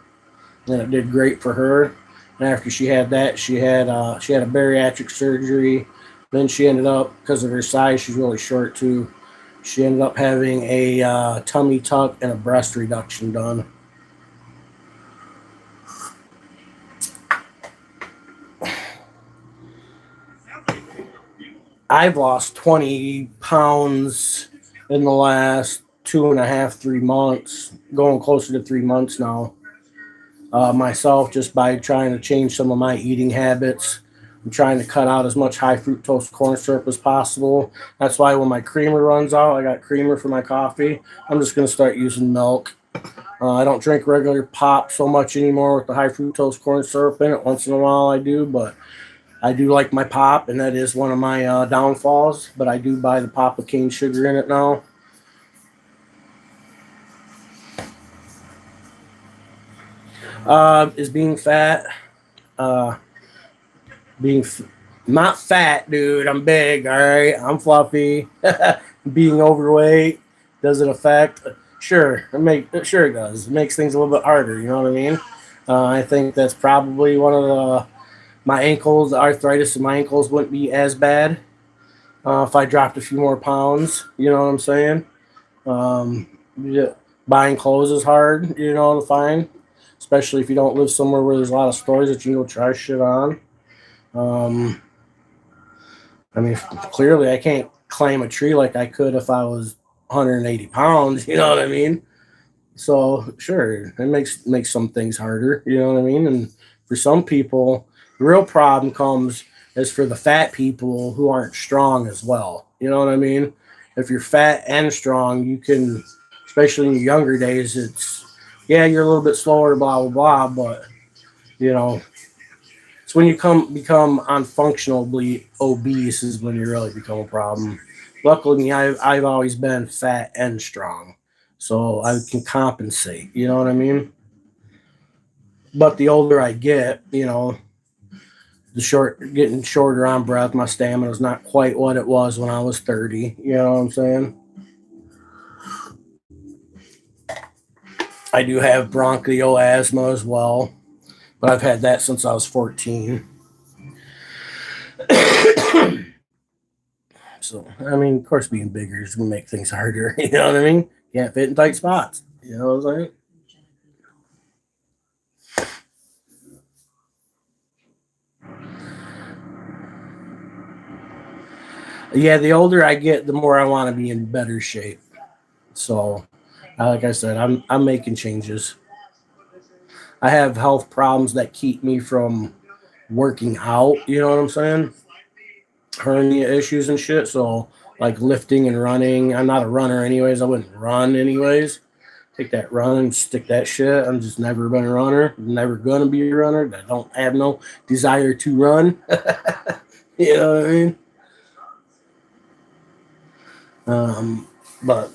[SPEAKER 1] and it did great for her. And after she had that, she had a bariatric surgery. Then she ended up, because of her size, she's really short too. She ended up having a tummy tuck and a breast reduction done. I've lost 20 pounds in the last 2.5, 3 months, going closer to 3 months now. Myself, just by trying to change some of my eating habits. I'm trying to cut out as much high fructose corn syrup as possible. That's why when my creamer runs out, I got creamer for my coffee. I'm just going to start using milk. I don't drink regular pop so much anymore with the high fructose corn syrup in it. Once in a while I do, but I do like my pop, and that is one of my downfalls. But I do buy the pop with cane sugar in it now. Is being fat. Uh, being not fat, dude. I'm big. All right, I'm fluffy. Being overweight, does it affect? Sure, sure it does. It makes things a little bit harder. You know what I mean? I think that's probably one of my ankles. The arthritis in my ankles wouldn't be as bad if I dropped a few more pounds. You know what I'm saying? Yeah, buying clothes is hard. To find, especially if you don't live somewhere where there's a lot of stores that you can go try shit on. Um, I mean, clearly I can't climb a tree like I could if I was 180 pounds. You know what I mean? So sure, it makes some things harder. You know what I mean? And for some people, the real problem comes is for the fat people who aren't strong as well. You know what I mean? If you're fat and strong, you can, especially in your younger days, it's Yeah, you're a little bit slower, blah blah blah, but you know, it's when you become unfunctionally obese is when you really become a problem. Luckily, I've always been fat and strong, so I can compensate. You know what I mean? But the older I get, you know, getting shorter on breath. My stamina is not quite what it was when I was 30. You know what I'm saying? I do have bronchial asthma as well, but I've had that since I was 14. So, I mean, of course, being bigger is going to make things harder. You know what I mean? Can't fit in tight spots. You know what I'm saying? Yeah, the older I get, the more I want to be in better shape. So, like I said, I'm making changes. I have health problems that keep me from working out. You know what I'm saying? Hernia issues and shit. So, like lifting and running. I'm not a runner, anyways. I wouldn't run, anyways. Take that run and stick that shit. I'm just never been a runner. Never gonna be a runner. I don't have no desire to run. You know what I mean? But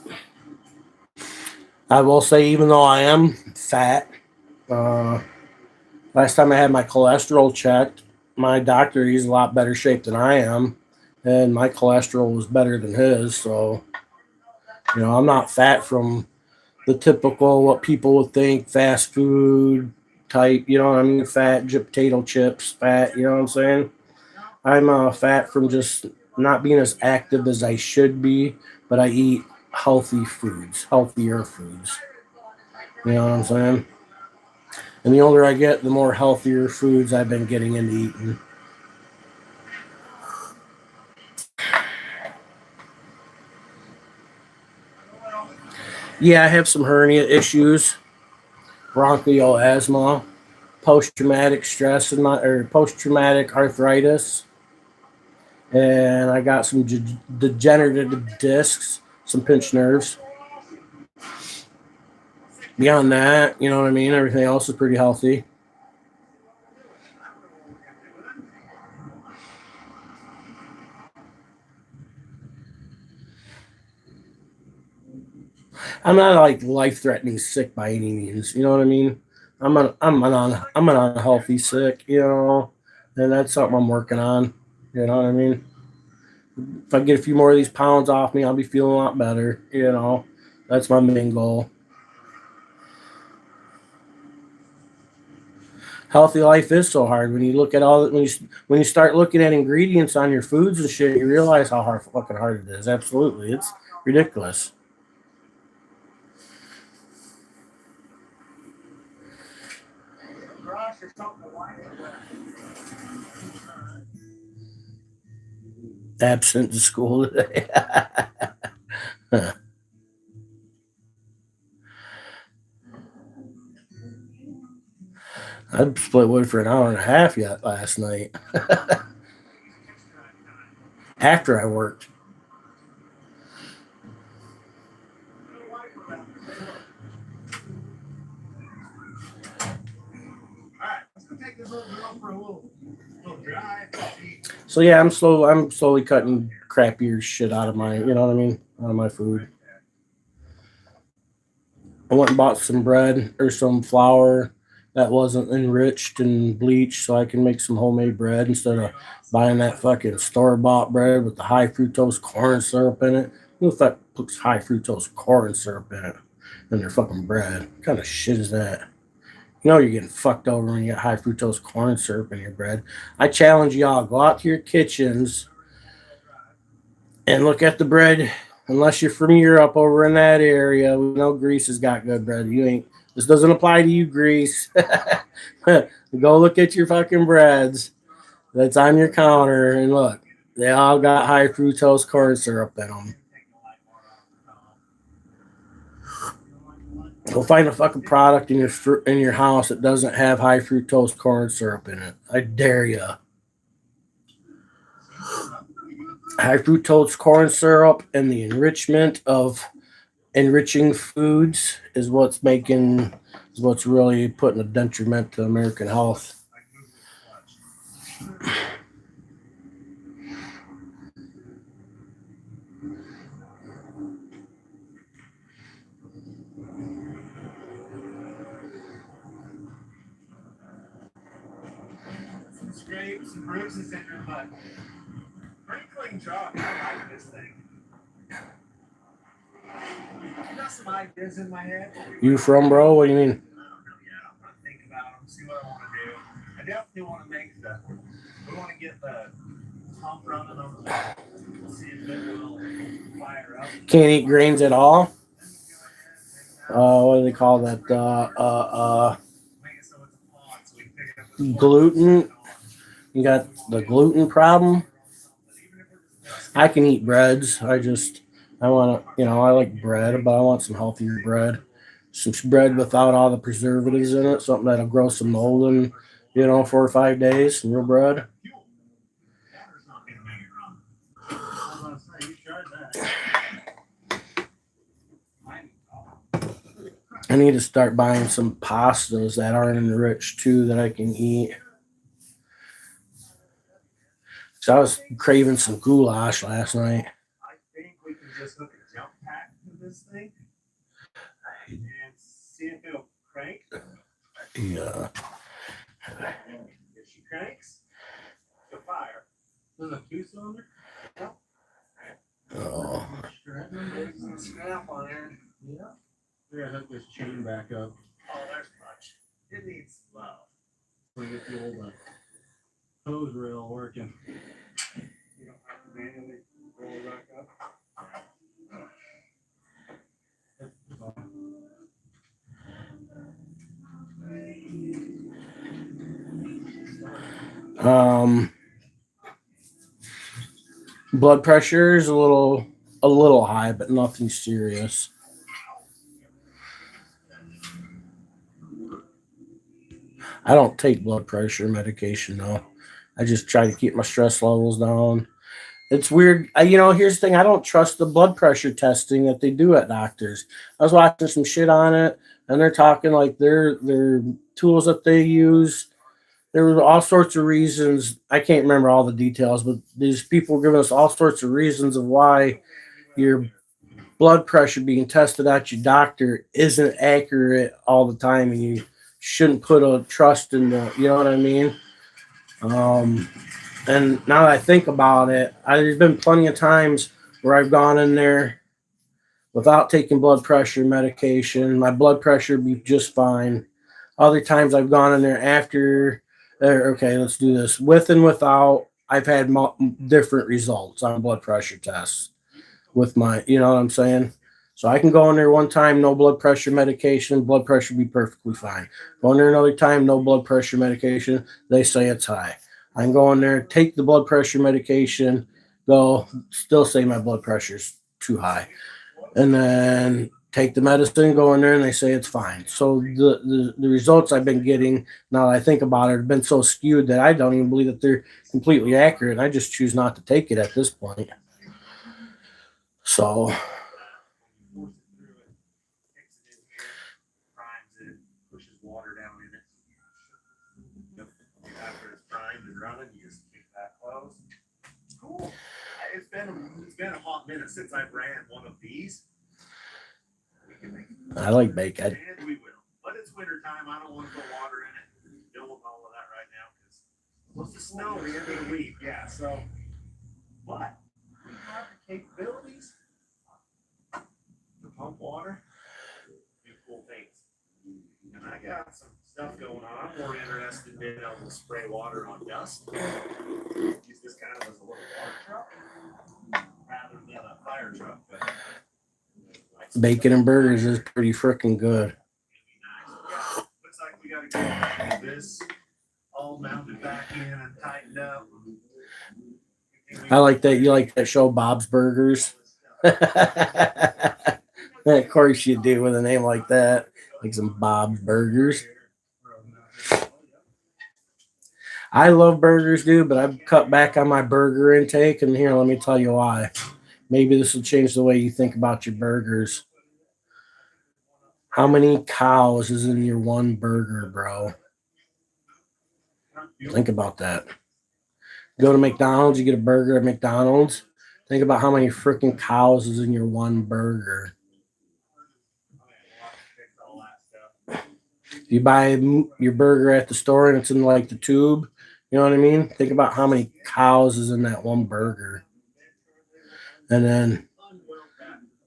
[SPEAKER 1] I will say, even though I am fat, uh, last time I had my cholesterol checked, my doctor, he's a lot better shape than I am, and my cholesterol was better than his. So, you know, I'm not fat from the typical what people would think fast food type. You know what I mean? Fat potato chips, fat. You know what I'm saying? I'm fat from just not being as active as I should be, but I eat healthy foods, healthier foods. You know what I'm saying? And the older I get, the more healthier foods I've been getting into eating. Yeah, I have some hernia issues, bronchial asthma, post traumatic stress in my or post traumatic arthritis, and I got some degenerative discs, some pinched nerves. Beyond that, you know what I mean? Everything else is pretty healthy. I'm not like life threatening sick by any means. You know what I mean? I'm an unhealthy sick. You know, and that's something I'm working on. You know what I mean? If I get a few more of these pounds off me, I'll be feeling a lot better. You know, that's my main goal. Healthy life is so hard when you look at all when you start looking at ingredients on your foods and shit, you realize how fucking hard it is. Absolutely, it's ridiculous. Absent to school today. I split wood for an hour and a half yet last night after I worked. So yeah, I'm slowly cutting crappier shit out of my, you know what I mean, out of my food. I went and bought some bread or some flour that wasn't enriched and bleached, so I can make some homemade bread instead of buying that fucking store bought bread with the high fructose corn syrup in it. Who the fuck puts high fructose corn syrup in it in their fucking bread? What kind of shit is that? You know you're getting fucked over when you got high fructose corn syrup in your bread. I challenge y'all, go out to your kitchens and look at the bread. Unless you're from Europe over in that area, we know Greece has got good bread. You ain't. This doesn't apply to you, Greece. Go look at your fucking breads that's on your counter and look. They all got high fructose corn syrup in them. Go find a fucking product in your house that doesn't have high fructose corn syrup in it. I dare you. High fructose corn syrup and the enrichment of enriching foods is what's making is what's really putting a detriment to American health.
[SPEAKER 2] Some scrapes, some bruises in your butt. Pretty clean job. I like this thing. I got some ideas in my head.
[SPEAKER 1] You from, bro? What do you mean?
[SPEAKER 2] I don't know yet. I'm gonna think about them, see what I want to do. I definitely want to make we want to get the pump running on the back. See if it will fire up.
[SPEAKER 1] Can't eat grains at all. What do they call that?
[SPEAKER 2] Make it so it's a pod, so we can pick it up with
[SPEAKER 1] Gluten. You got the gluten problem. I can eat breads. I want to, I like bread, but I want some healthier bread. Some bread without all the preservatives in it. Something that'll grow some mold in, 4 or 5 days. Some real bread. I need to start buying some pastas that aren't enriched too that I can eat. So I was craving some goulash last night.
[SPEAKER 2] I think we can just hook a jump pack to this thing and see if it'll crank.
[SPEAKER 1] Yeah.
[SPEAKER 2] If she cranks, she'll fire.
[SPEAKER 8] Is it a 2-cylinder?
[SPEAKER 1] Oh.
[SPEAKER 2] There's some snap on there.
[SPEAKER 8] Yeah. We gotta hook this chain back up.
[SPEAKER 2] Oh, there's much. It needs love.
[SPEAKER 8] We get the old hose reel working.
[SPEAKER 2] You don't have to manually roll it back up.
[SPEAKER 1] Blood pressure is a little high, but nothing serious. I don't take blood pressure medication though. I just try to keep my stress levels down. It's weird. Here's the thing. I don't trust the blood pressure testing that they do at doctors. I was watching some shit on it, and they're talking like their tools that they use. There were all sorts of reasons. I can't remember all the details, but these people were giving us all sorts of reasons of why your blood pressure being tested at your doctor isn't accurate all the time, and you shouldn't put a trust in you know what I mean? And now that I think about it, there's been plenty of times where I've gone in there without taking blood pressure medication. My blood pressure would be just fine. Other times I've gone in there after, okay, let's do this. With and without, I've had different results on blood pressure tests with my, you know what I'm saying? So I can go in there one time, no blood pressure medication, blood pressure be perfectly fine. Go in there another time, no blood pressure medication, they say it's high. I can go in there, take the blood pressure medication, still say my blood pressure's too high. And then take the medicine, go in there, and they say it's fine. So the results I've been getting, now that I think about it, have been so skewed that I don't even believe that they're completely accurate. I just choose not to take it at this point. So...
[SPEAKER 2] Pushes water down in it. After it's primed and running, you just keep that closed. Cool. It's been a hot minute since I've ran one of these.
[SPEAKER 1] I like bacon.
[SPEAKER 2] And we will. But it's winter time. I don't want to put water in it. Deal with all of that right now because it's supposed to snow the end of the week. Yeah, so but we have the capabilities to pump water, do cool things. And I got some stuff going on. I'm more interested in being able to spray water on dust. Use this kind of as a little water truck rather than a fire truck. But
[SPEAKER 1] bacon and burgers is pretty freaking good.
[SPEAKER 2] yeah, looks like we got to get this all mounted back in and tightened up.
[SPEAKER 1] I like that. You like that show, Bob's Burgers? Of course you do with a name like that. Like some Bob's Burgers. I love burgers, dude, but I've cut back on my burger intake. And here, let me tell you why. Maybe this will change the way you think about your burgers. How many cows is in your one burger, bro? Think about that. Go to McDonald's, you get a burger at McDonald's. Think about how many freaking cows is in your one burger. You buy your burger at the store and it's in like the tube. You know what I mean? Think about how many cows is in that one burger. And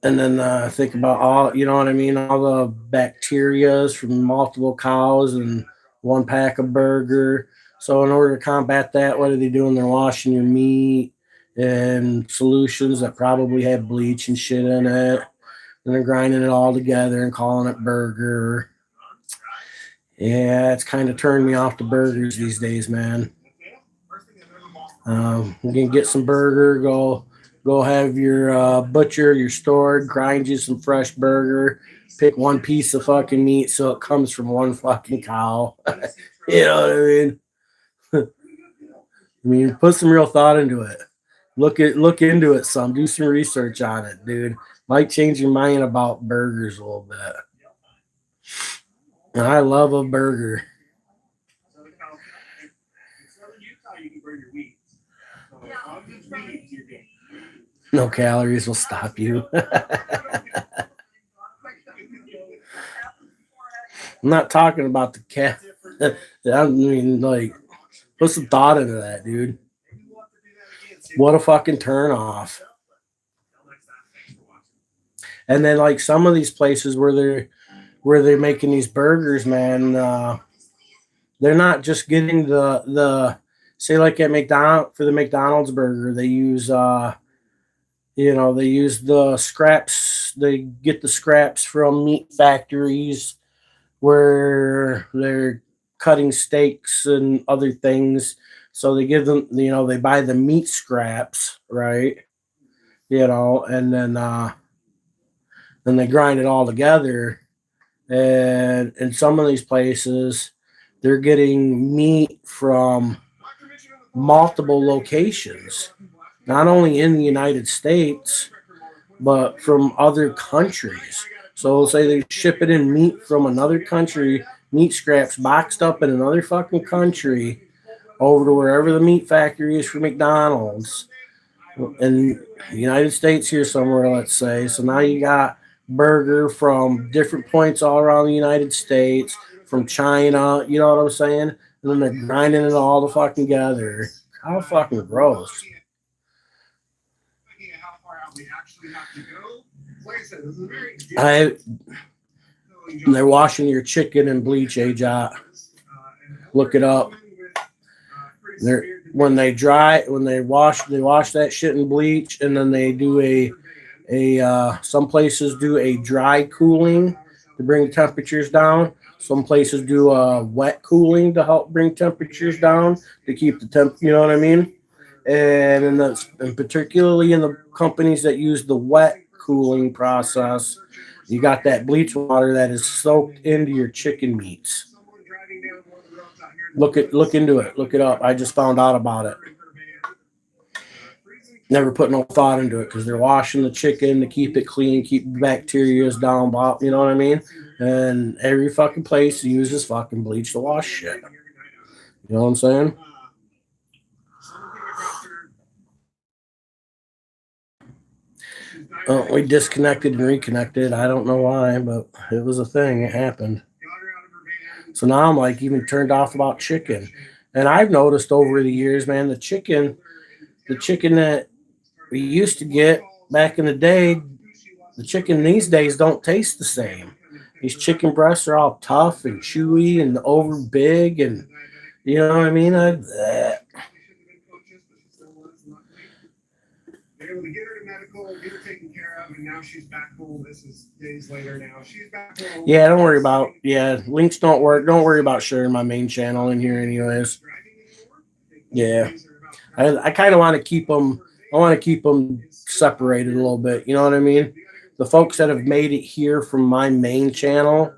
[SPEAKER 1] then think about all, you know what I mean? All the bacterias from multiple cows and one pack of burger. So in order to combat that, what are they doing? They're washing your meat and solutions that probably have bleach and shit in it. And they're grinding it all together and calling it burger. Yeah, it's kind of turned me off to burgers these days, man. You can get some burger, go have your butcher, your store, grind you some fresh burger, pick one piece of fucking meat so it comes from one fucking cow. You know what I mean? I mean, put some real thought into it. Look into it some. Do some research on it, dude. Might change your mind about burgers a little bit. And I love a burger. No calories will stop you. I'm not talking about the cat. I mean, like, put some thought into that, dude. What a fucking turn off. And then, like, some of these places where they're making these burgers, man, they're not just getting the say like at McDonald's for the McDonald's burger, they use they use the scraps. They get the scraps from meat factories where they're cutting steaks and other things. So they give them, they buy the meat scraps, right? And then they grind it all together. And in some of these places, they're getting meat from multiple locations, not only in the United States, but from other countries. So say they ship it in meat from another country, meat scraps boxed up in another fucking country over to wherever the meat factory is for McDonald's in the United States here somewhere, let's say. So now you got burger from different points all around the United States, from China, you know what I'm saying? And then they're grinding it all the fucking together. How fucking gross. They're washing your chicken in bleach, AJot. Look it up. When they wash that shit in bleach, and then they do some places do a dry cooling to bring temperatures down. Some places do a wet cooling to help bring temperatures down to keep the temp. You know what I mean? And particularly in the companies that use the wet cooling process, you got that bleach water that is soaked into your chicken meats. Look into it. Look it up. I just found out about it. Never put no thought into it because they're washing the chicken to keep it clean, keep bacteria down, you know what I mean? And every fucking place uses fucking bleach to wash shit. You know what I'm saying? We disconnected and reconnected. I don't know why, but it was a thing. It happened. So now I'm like even turned off about chicken. And I've noticed over the years, man, the chicken that we used to get back in the day, the chicken these days don't taste the same. These chicken breasts are all tough and chewy and over big, and you know what I mean?
[SPEAKER 2] Able to get her to medical, get her taken care of, and now she's back home. This is days later now. She's back home.
[SPEAKER 1] Yeah, don't worry about. Yeah, links don't work. Don't worry about sharing my main channel in here, anyways. Yeah, I kind of want to keep them. I want to keep them separated a little bit. You know what I mean? The folks that have made it here from my main channel,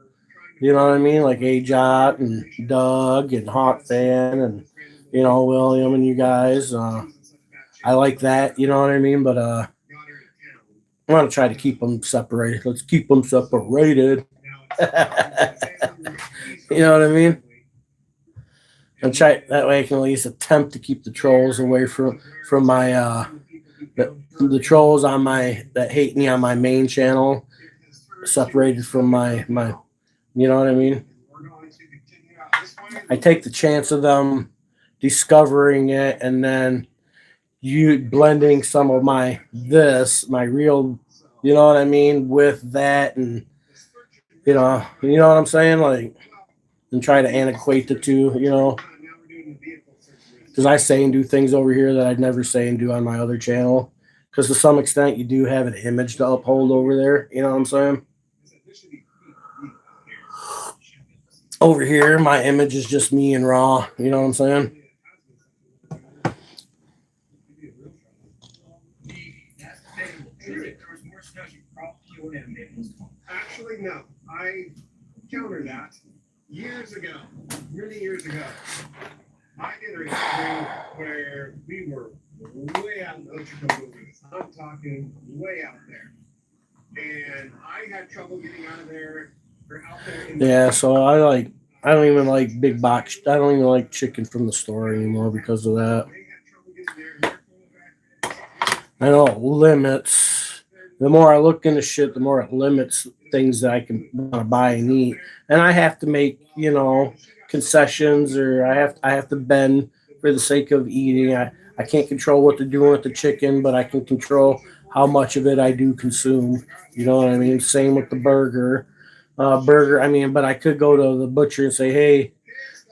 [SPEAKER 1] you know what I mean? Like AJot and Doug and Hawk Fan and William and you guys. I like that, you know what I mean? But I want to try to keep them separated. Let's keep them separated. You know what I mean? And try that way I can at least attempt to keep the trolls away from my the trolls on my that hate me on my main channel, separated from my you know what I mean? I take the chance of them discovering it and then you blending some of my real, you know what I mean, with that, and you know what I'm saying, like, and try to antiquate the two, you know, because I say and do things over here that I'd never say and do on my other channel. Because to some extent, you do have an image to uphold over there. You know what I'm saying? Over here, my image is just me and raw. You know what I'm saying?
[SPEAKER 2] Actually, no. I countered that years ago, many years ago. I did a recovery where we were way out in the Ochoco movies. I'm talking way out there. And I had trouble getting out of there or out there.
[SPEAKER 1] Yeah, so I don't even like big box. I don't even like chicken from the store anymore because of that. I know it limits. The more I look into shit, the more it limits things that I can want to buy and eat. And I have to make, you know, concessions, or I have to bend for the sake of eating. I can't control what they're doing with the chicken, but I can control how much of it I do consume. You know what I mean? Same with the burger. But I could go to the butcher and say, hey,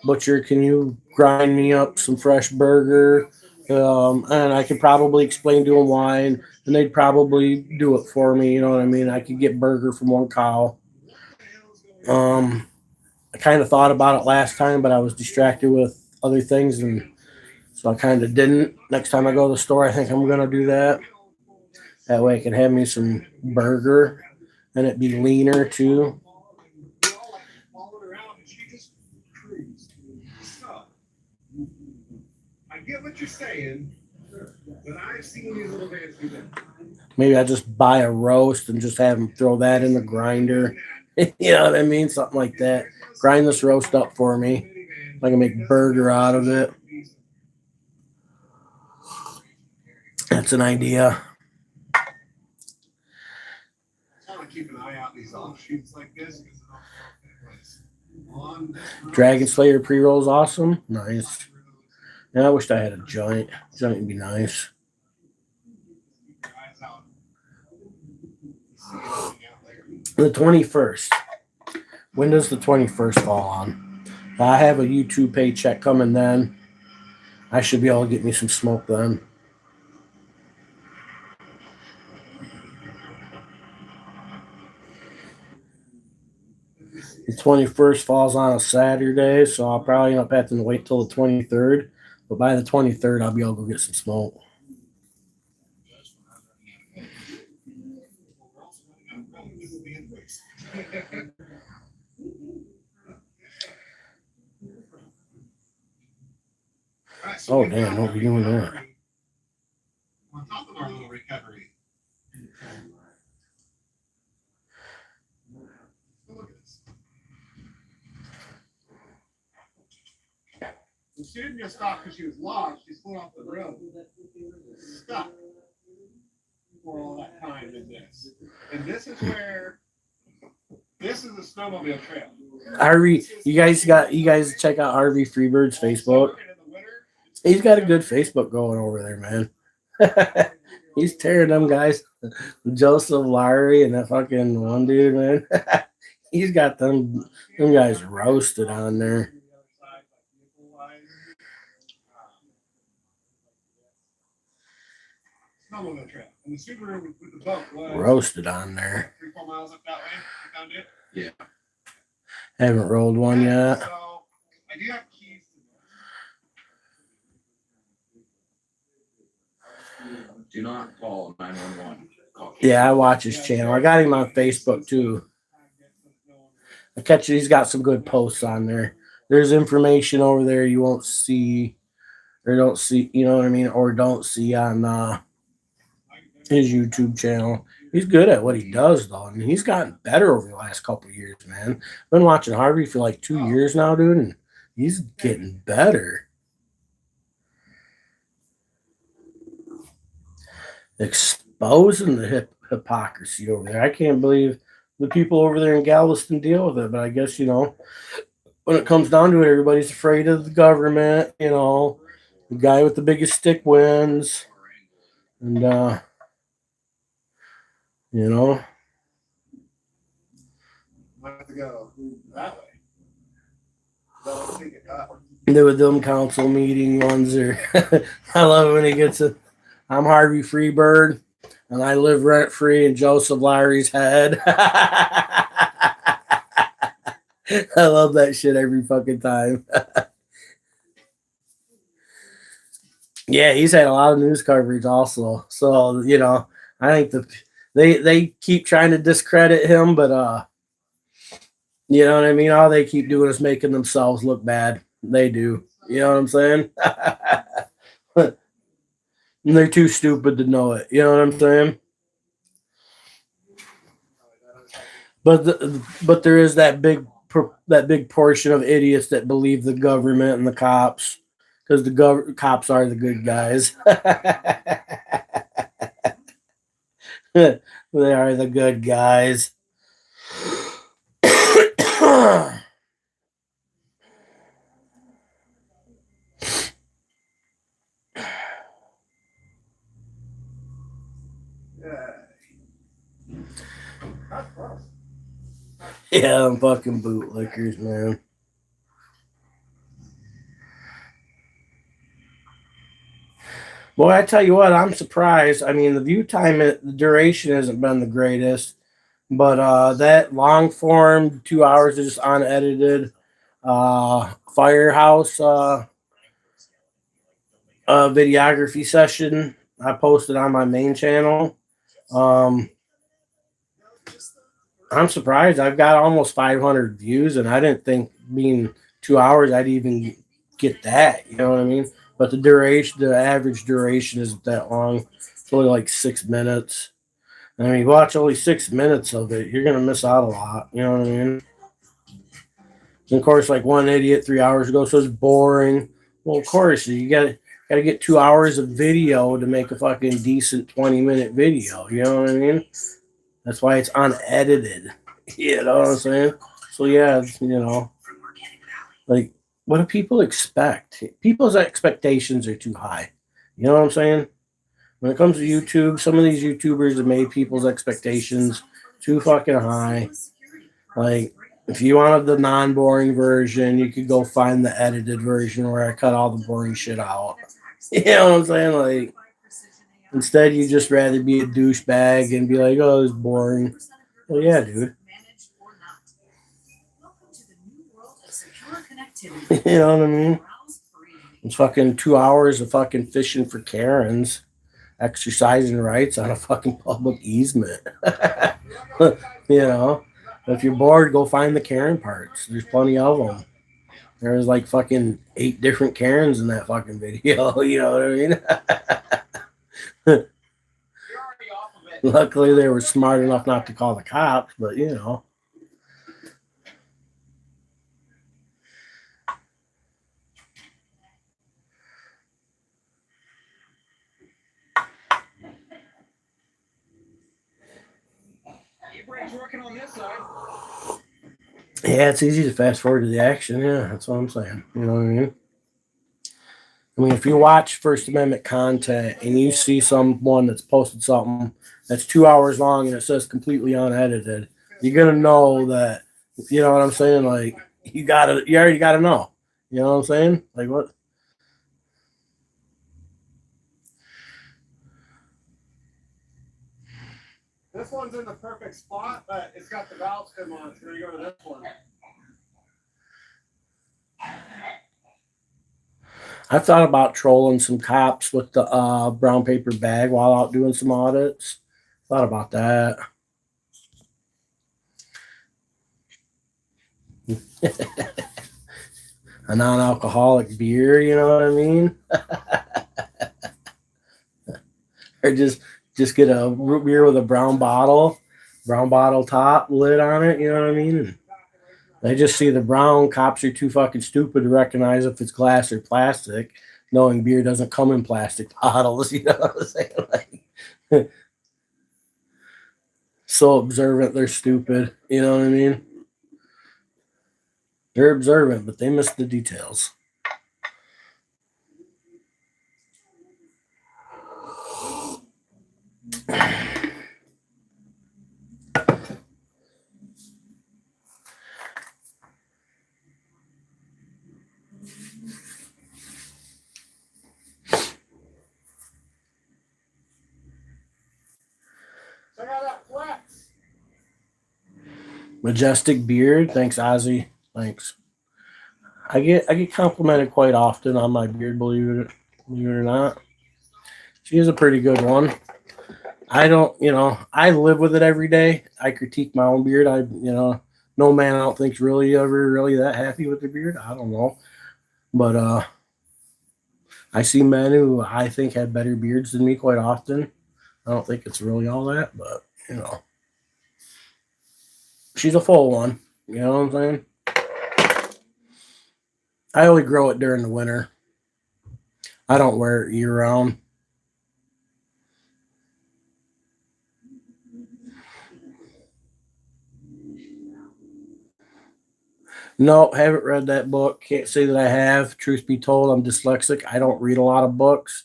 [SPEAKER 1] butcher, can you grind me up some fresh burger? And I could probably explain to them why, and they'd probably do it for me. You know what I mean? I could get burger from one cow. I kind of thought about it last time, but I was distracted with other things, and so I kind of didn't. Next time I go to the store, I think I'm gonna do that. That way, I can have me some burger, and it'd be leaner too.
[SPEAKER 2] I get what you're saying, but I've seen these little bands do that.
[SPEAKER 1] Maybe I just buy a roast and just have them throw that in the grinder. You know what I mean? Something like that. Grind this roast up for me. I can make burger out of it. That's an idea.
[SPEAKER 2] I want to keep an eye out these offshoots like this.
[SPEAKER 1] Dragon Slayer pre-roll is awesome. Nice. Yeah, I wished I had a joint. Joint would be nice. The 21st. When does the 21st fall on? I have a YouTube paycheck coming then. I should be able to get me some smoke then. The 21st falls on a Saturday, so I'll probably end up having to wait till the 23rd. But by the 23rd, I'll be able to go get some smoke. Oh, damn, what are we doing there?
[SPEAKER 2] On top of our little recovery. Look at this. And she didn't get stopped because she was lost. She's pulled off the road. Stuck for all that time in this. And this is where this is a snowmobile trail.
[SPEAKER 1] Harvey, you guys check out Harvey Freebird's Facebook. He's got a good Facebook going over there, man. He's tearing them guys, Joseph Larry and that fucking one dude, man. He's got them guys roasted on there.
[SPEAKER 2] Snowmobile trail. And the Subaru with the boat was
[SPEAKER 1] Roasted on there.
[SPEAKER 2] 3-4 miles up that way. You found it?
[SPEAKER 7] Yeah.
[SPEAKER 1] Haven't rolled one yet.
[SPEAKER 2] So I do have keys to
[SPEAKER 7] Do not call 911. Call
[SPEAKER 1] Yeah, I watch his channel. I got him on Facebook too. I catch it. He's got some good posts on there. There's information over there you won't see, or don't see, you know what I mean, or don't see on his YouTube channel. He's good at what he does, though, and he's gotten better over the last couple of years, man. Been watching Harvey for like 2 years now, dude, and he's getting better. Exposing the hypocrisy over there. I can't believe the people over there in Galveston deal with it, but I guess, when it comes down to it, everybody's afraid of the government, the guy with the biggest stick wins. And, you know,
[SPEAKER 2] Might have to go that way. They'll take it up.
[SPEAKER 1] they with them council meeting ones are I love it when he gets it. I'm Harvey Freebird and I live rent free in Joseph Lowry's head. I love that shit every fucking time. Yeah, he's had a lot of news coverage also. So, I think they keep trying to discredit him, but you know what I mean? All they keep doing is making themselves look bad. They do. You know what I'm saying? And they're too stupid to know it. You know what I'm saying? But there is that big portion of idiots that believe the government and the cops, because the cops are the good guys. They are the good guys.
[SPEAKER 2] That's gross.
[SPEAKER 1] Yeah, them fucking bootlickers, man. Boy, I tell you what, I'm surprised. I mean, the view time, the duration hasn't been the greatest, but that long form, 2 hours is just unedited. Firehouse videography session I posted on my main channel. I'm surprised. I've got almost 500 views, and I didn't think being 2 hours I'd even get that. You know what I mean? But the average duration isn't that long. It's only like 6 minutes. I mean, you watch only 6 minutes of it, you're gonna miss out a lot. You know what I mean? And of course, like one idiot 3 hours ago says boring. Well, of course, you gotta get 2 hours of video to make a fucking decent 20-minute video. You know what I mean? That's why it's unedited. You know what I'm saying? So yeah, like, what do people expect? People's expectations are too high. You know what I'm saying? When it comes to YouTube, some of these YouTubers have made people's expectations too fucking high. Like, if you wanted the non-boring version, you could go find the edited version where I cut all the boring shit out. You know what I'm saying? Like, instead, you just rather be a douchebag and be like, oh, it's boring. Well, yeah, dude. You know what I mean? It's fucking 2 hours of fucking fishing for Karens, exercising rights on a fucking public easement. If you're bored, go find the Karen parts. There's plenty of them. There's like fucking 8 different Karens in that fucking video. You know what I mean? Luckily, they were smart enough not to call the cops, but
[SPEAKER 2] Working on this side.
[SPEAKER 1] Yeah, it's easy to fast forward to the action. Yeah, that's what I'm saying. You know what I mean? I mean, if you watch First Amendment content and you see someone that's posted something that's 2 hours long and it says completely unedited, you're gonna know that. You know what I'm saying? Like, you already gotta know. You know what I'm saying? Like, what?
[SPEAKER 2] This one's in the perfect spot, but it's got the valve stem on it. So we're gonna go to this one.
[SPEAKER 1] I thought about trolling some cops with the brown paper bag while out doing some audits. Thought about that. A non-alcoholic beer, you know what I mean? Or just Just get a root beer with a brown bottle top lid on it. You know what I mean? And they just see the brown. Cops are too fucking stupid to recognize if it's glass or plastic, knowing beer doesn't come in plastic bottles. You know what I'm saying? Like, so observant, they're stupid. You know what I mean? They're observant, but they miss the details.
[SPEAKER 2] Check out that flex.
[SPEAKER 1] Majestic beard. Thanks, Ozzy. Thanks. I get complimented quite often on my beard, believe it or not. She is a pretty good one. I don't, I live with it every day. I critique my own beard. No man I don't think's really ever really that happy with their beard. I don't know. But I see men who I think have better beards than me quite often. I don't think it's really all that, but she's a full one. You know what I'm saying? I only grow it during the winter. I don't wear it year round. No, haven't read that book. Can't say that I have. Truth be told, I'm dyslexic. I don't read a lot of books.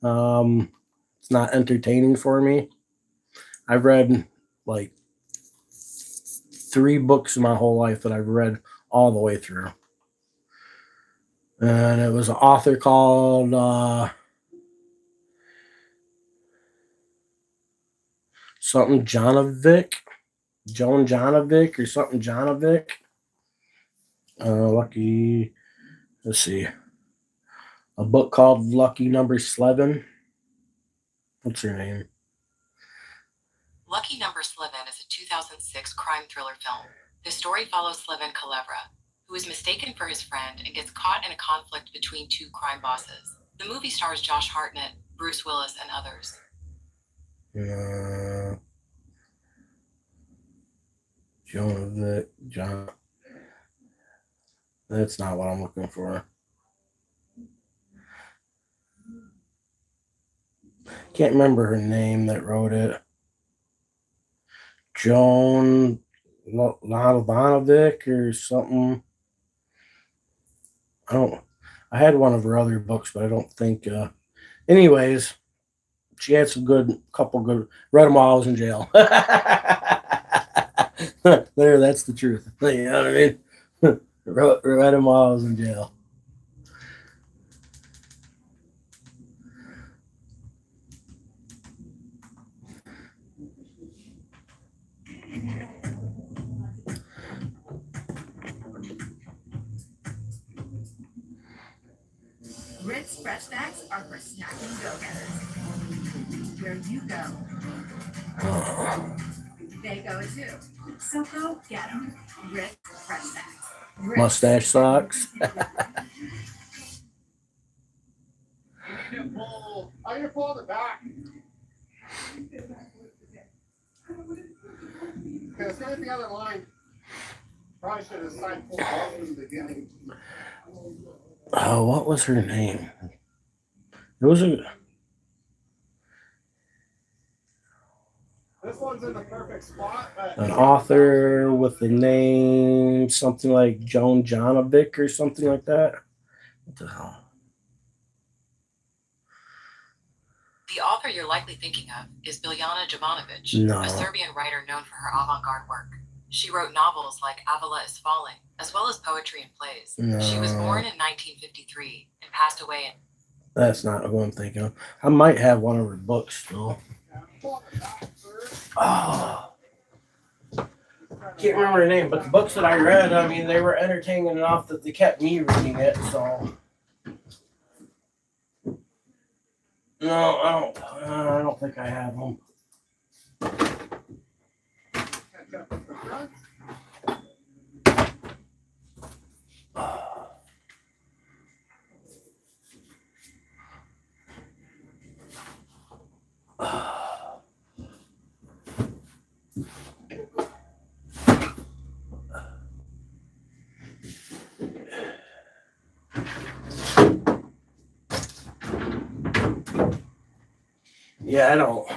[SPEAKER 1] It's not entertaining for me. I've read like 3 books in my whole life that I've read all the way through. And it was an author called something Jonovic, Joan Jonovic or something Jonovic. Lucky, let's see. A book called Lucky Number 11. What's her name?
[SPEAKER 5] Lucky Number 11 is a 2006 crime thriller film. The story follows Slevin Kalevra, who is mistaken for his friend and gets caught in a conflict between 2 crime bosses. The movie stars Josh Hartnett, Bruce Willis, and others.
[SPEAKER 1] John. That's not what I'm looking for. Can't remember her name that wrote it. Joan Lavanovic or something. I had one of her other books, but I don't think. Anyways, she had couple good. Read them while I was in jail. That's the truth. You know what I mean? Read them while I was in jail.
[SPEAKER 9] Ritz Fresh Snacks are for snacking go-getters. Where you go, they go too. So go get them. Ritz Fresh Snacks.
[SPEAKER 1] Mustache socks.
[SPEAKER 2] I need to pull the back. Okay, let's go to the other line. Probably should have signed full from the beginning.
[SPEAKER 1] Oh, what was her name? It was
[SPEAKER 2] This one's in the perfect spot.
[SPEAKER 1] an author with the name something like Joan Jonovic or something like that. What the hell?
[SPEAKER 5] The author you're likely thinking of is Biljana Jovanovic,
[SPEAKER 1] No.
[SPEAKER 5] a Serbian writer known for her avant-garde work. She wrote novels like Avila is Falling, as well as poetry and plays.
[SPEAKER 1] No.
[SPEAKER 5] She was born in 1953 and passed away in...
[SPEAKER 1] That's not what I'm thinking of. I might have one of her books still. Oh. Can't remember her name, but the books that I read, I mean, they were entertaining enough that they kept me reading it, so. No, I don't think I have them. Yeah, I don't.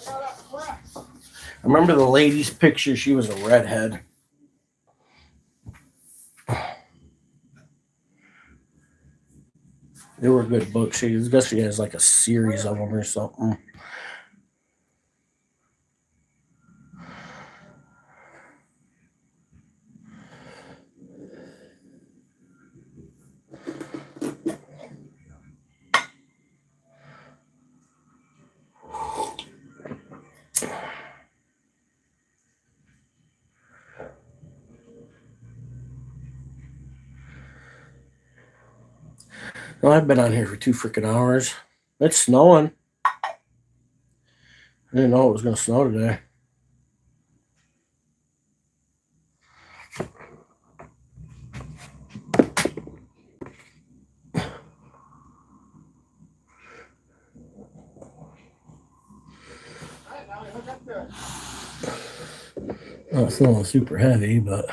[SPEAKER 1] I remember the lady's picture. She was a redhead. They were good books. I guess she has like a series of them or something. Well, I've been on here for 2 freaking hours. It's snowing. I didn't know it was going to snow today. Oh, it's not super heavy, but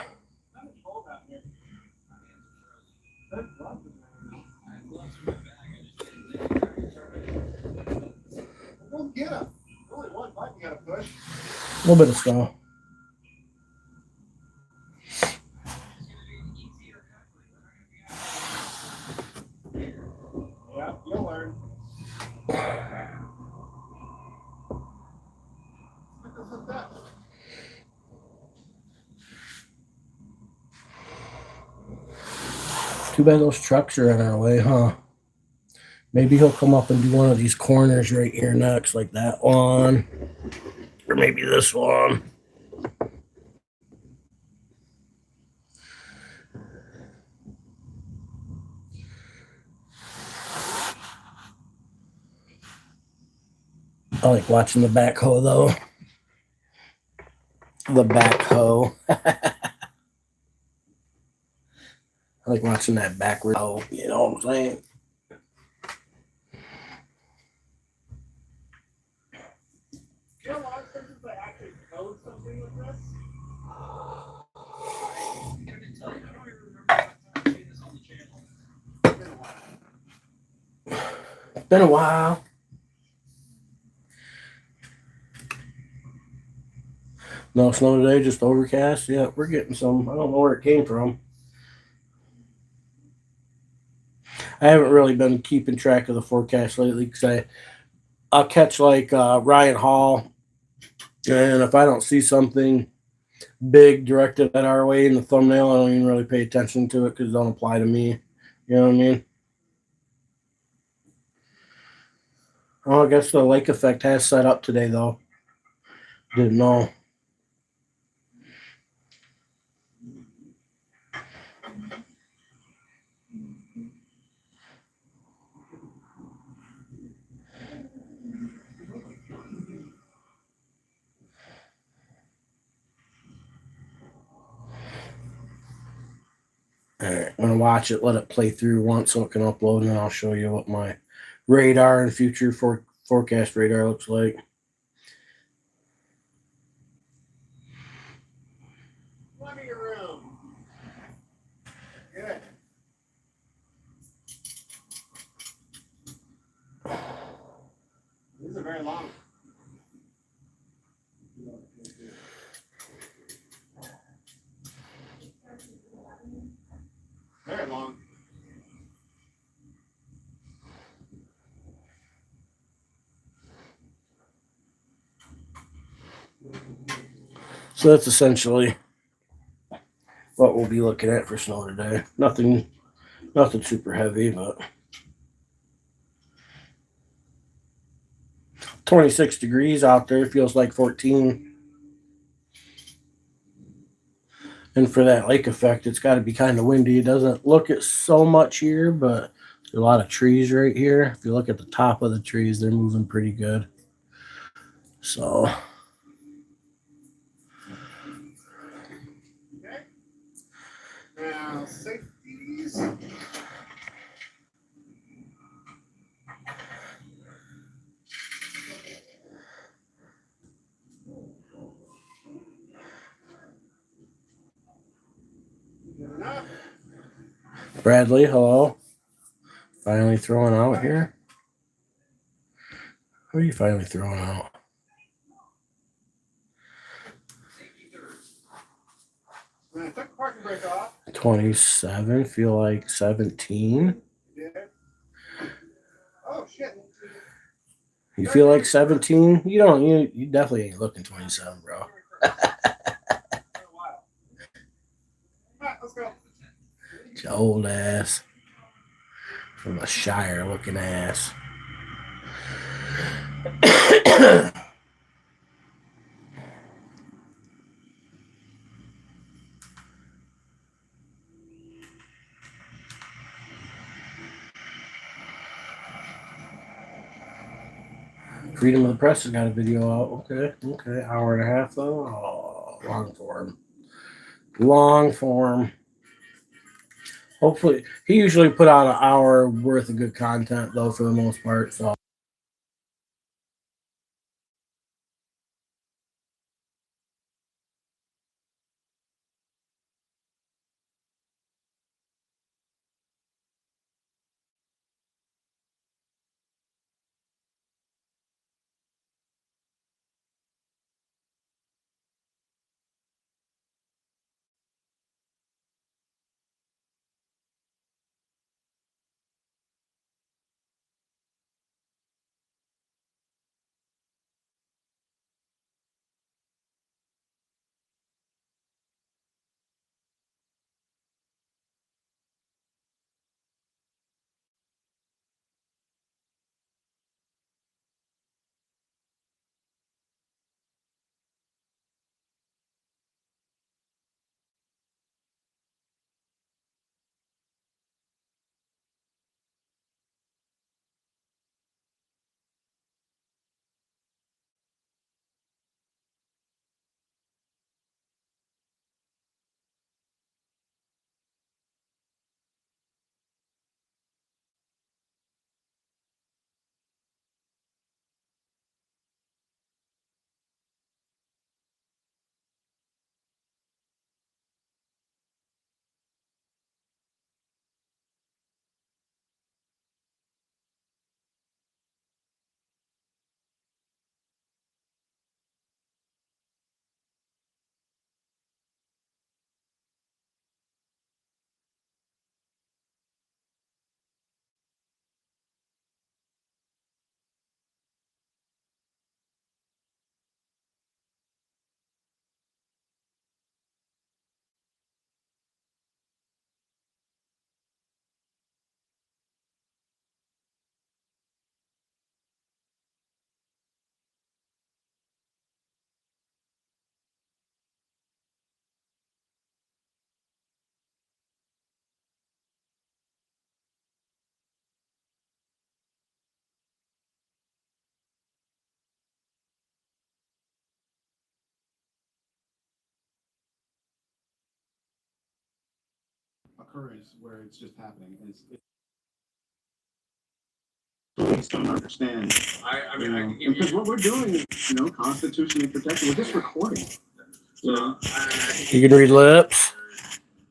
[SPEAKER 2] Go get him. Only one button you gotta push.
[SPEAKER 1] a little bit of snow.
[SPEAKER 2] Yeah, you'll learn.
[SPEAKER 1] Too bad those trucks are in our way, huh? Maybe he'll come up and do one of these corners right here next, like that one. Or maybe this one. I like watching the backhoe, though. The backhoe. I like watching that backward. Oh, you know what I'm saying?
[SPEAKER 2] You know, a lot of times I actually code something with this.
[SPEAKER 1] It's been a while. No snow today, just overcast. Yeah, we're getting some. I don't know where it came from. I haven't really been keeping track of the forecast lately because I'll catch like Ryan Hall, and if I don't see something big directed at our way in the thumbnail, I don't even really pay attention to it because it don't apply to me. You know what I mean? Oh, I guess the lake effect has set up today, though. Didn't know. All right, I'm gonna watch it, let it play through once so it can upload, and then I'll show you what my radar and future forecast radar looks like.
[SPEAKER 2] Living room. Good. These are very long. Very long.
[SPEAKER 1] So that's essentially what we'll be looking at for snow today. Nothing super heavy, but 26 degrees out there feels like 14. And for that lake effect, it's got to be kind of windy. It doesn't look at so much here, but there's a lot of trees right here. If you look at the top of the trees, they're moving pretty good. So
[SPEAKER 2] Okay. Now, safeties. Good enough.
[SPEAKER 1] Bradley, hello. Finally throwing out here. Who are you finally throwing out?
[SPEAKER 2] When I took the parking brake off,
[SPEAKER 1] 27. Feel like 17.
[SPEAKER 2] you did. Oh shit.
[SPEAKER 1] You feel like 17? You don't. You definitely ain't looking 27, bro.
[SPEAKER 2] Alright, let's go.
[SPEAKER 1] It's your old ass. From a Shire looking ass. Freedom of the Press has got a video out. Okay. Hour and a half though. Oh, long form. Long form. Hopefully, he usually put out an hour worth of good content though for the most part. So.
[SPEAKER 2] Occurrence where it's just happening. Please don't understand.
[SPEAKER 7] I mean, I can give
[SPEAKER 2] Because
[SPEAKER 7] you.
[SPEAKER 2] what we're doing is, constitutionally protected. We're just recording.
[SPEAKER 7] So,
[SPEAKER 1] You can read lips.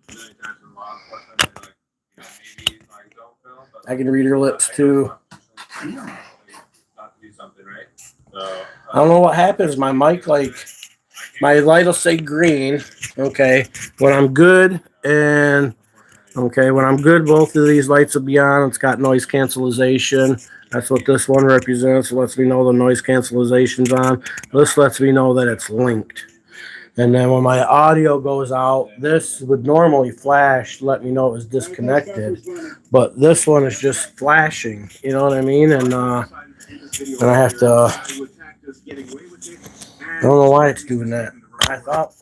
[SPEAKER 7] many times in law enforcement, they maybe don't film, but
[SPEAKER 1] I can read her lips too.
[SPEAKER 7] not to do something, right? So,
[SPEAKER 1] I don't know what happens. My mic, my light will say green. Okay. When I'm good when I'm good, both of these lights will be on. It's got noise cancellation. That's what this one represents. It lets me know the noise cancellation's on. This lets me know that it's linked. And then when my audio goes out, this would normally flash to let me know it was disconnected. But this one is just flashing. You know what I mean? And I have to. I don't know why it's doing that. I thought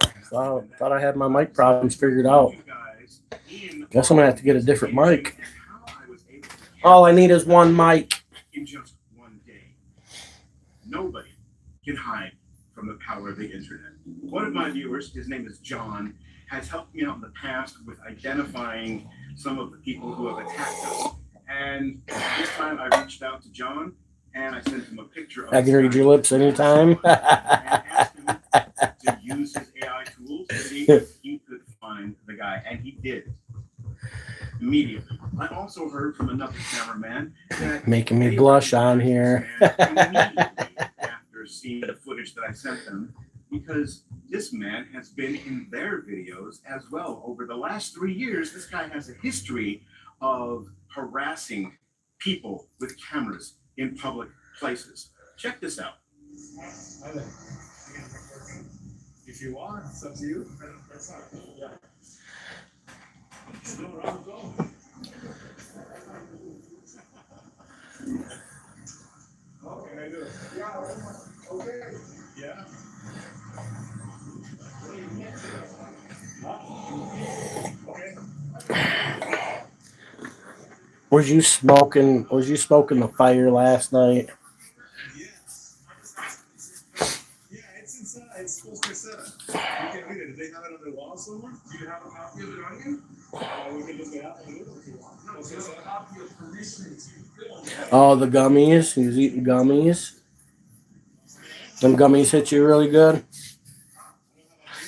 [SPEAKER 1] I had my mic problems figured out. Guess I'm gonna have to get a different mic. All I need is one mic.
[SPEAKER 2] In just one day, nobody can hide from the power of the internet. One of my viewers, his name is John, has helped me out in the past with identifying some of the people who have attacked us. And this time I reached out to John and I sent him a picture of
[SPEAKER 1] I can read your lips anytime.
[SPEAKER 2] and asked him to use his AI tools to see if he could find the guy, and he did. immediately. I also heard from another cameraman that
[SPEAKER 1] Making me
[SPEAKER 2] they
[SPEAKER 1] blush
[SPEAKER 2] recognized
[SPEAKER 1] on
[SPEAKER 2] this
[SPEAKER 1] here.
[SPEAKER 2] man immediately after seeing the footage that I sent them, because this man has been in their videos as well. Over the last 3 years, this guy has a history of harassing people with cameras in public places. Check this out.
[SPEAKER 7] If you want, it's up to you. That's not, yeah. You know where I'm going. What can I do? Yeah, okay. Yeah. Okay.
[SPEAKER 1] Was you smoking the fire last night?
[SPEAKER 7] Yes. Yeah, it's inside. It's supposed to be set up. You can read it. Do they have it on the wall somewhere? Do you have a copy of it on you? We can look it up and look if you want. No, it's a copy of permission to film.
[SPEAKER 1] Oh, the gummies. He was eating gummies. Them gummies hit you really good.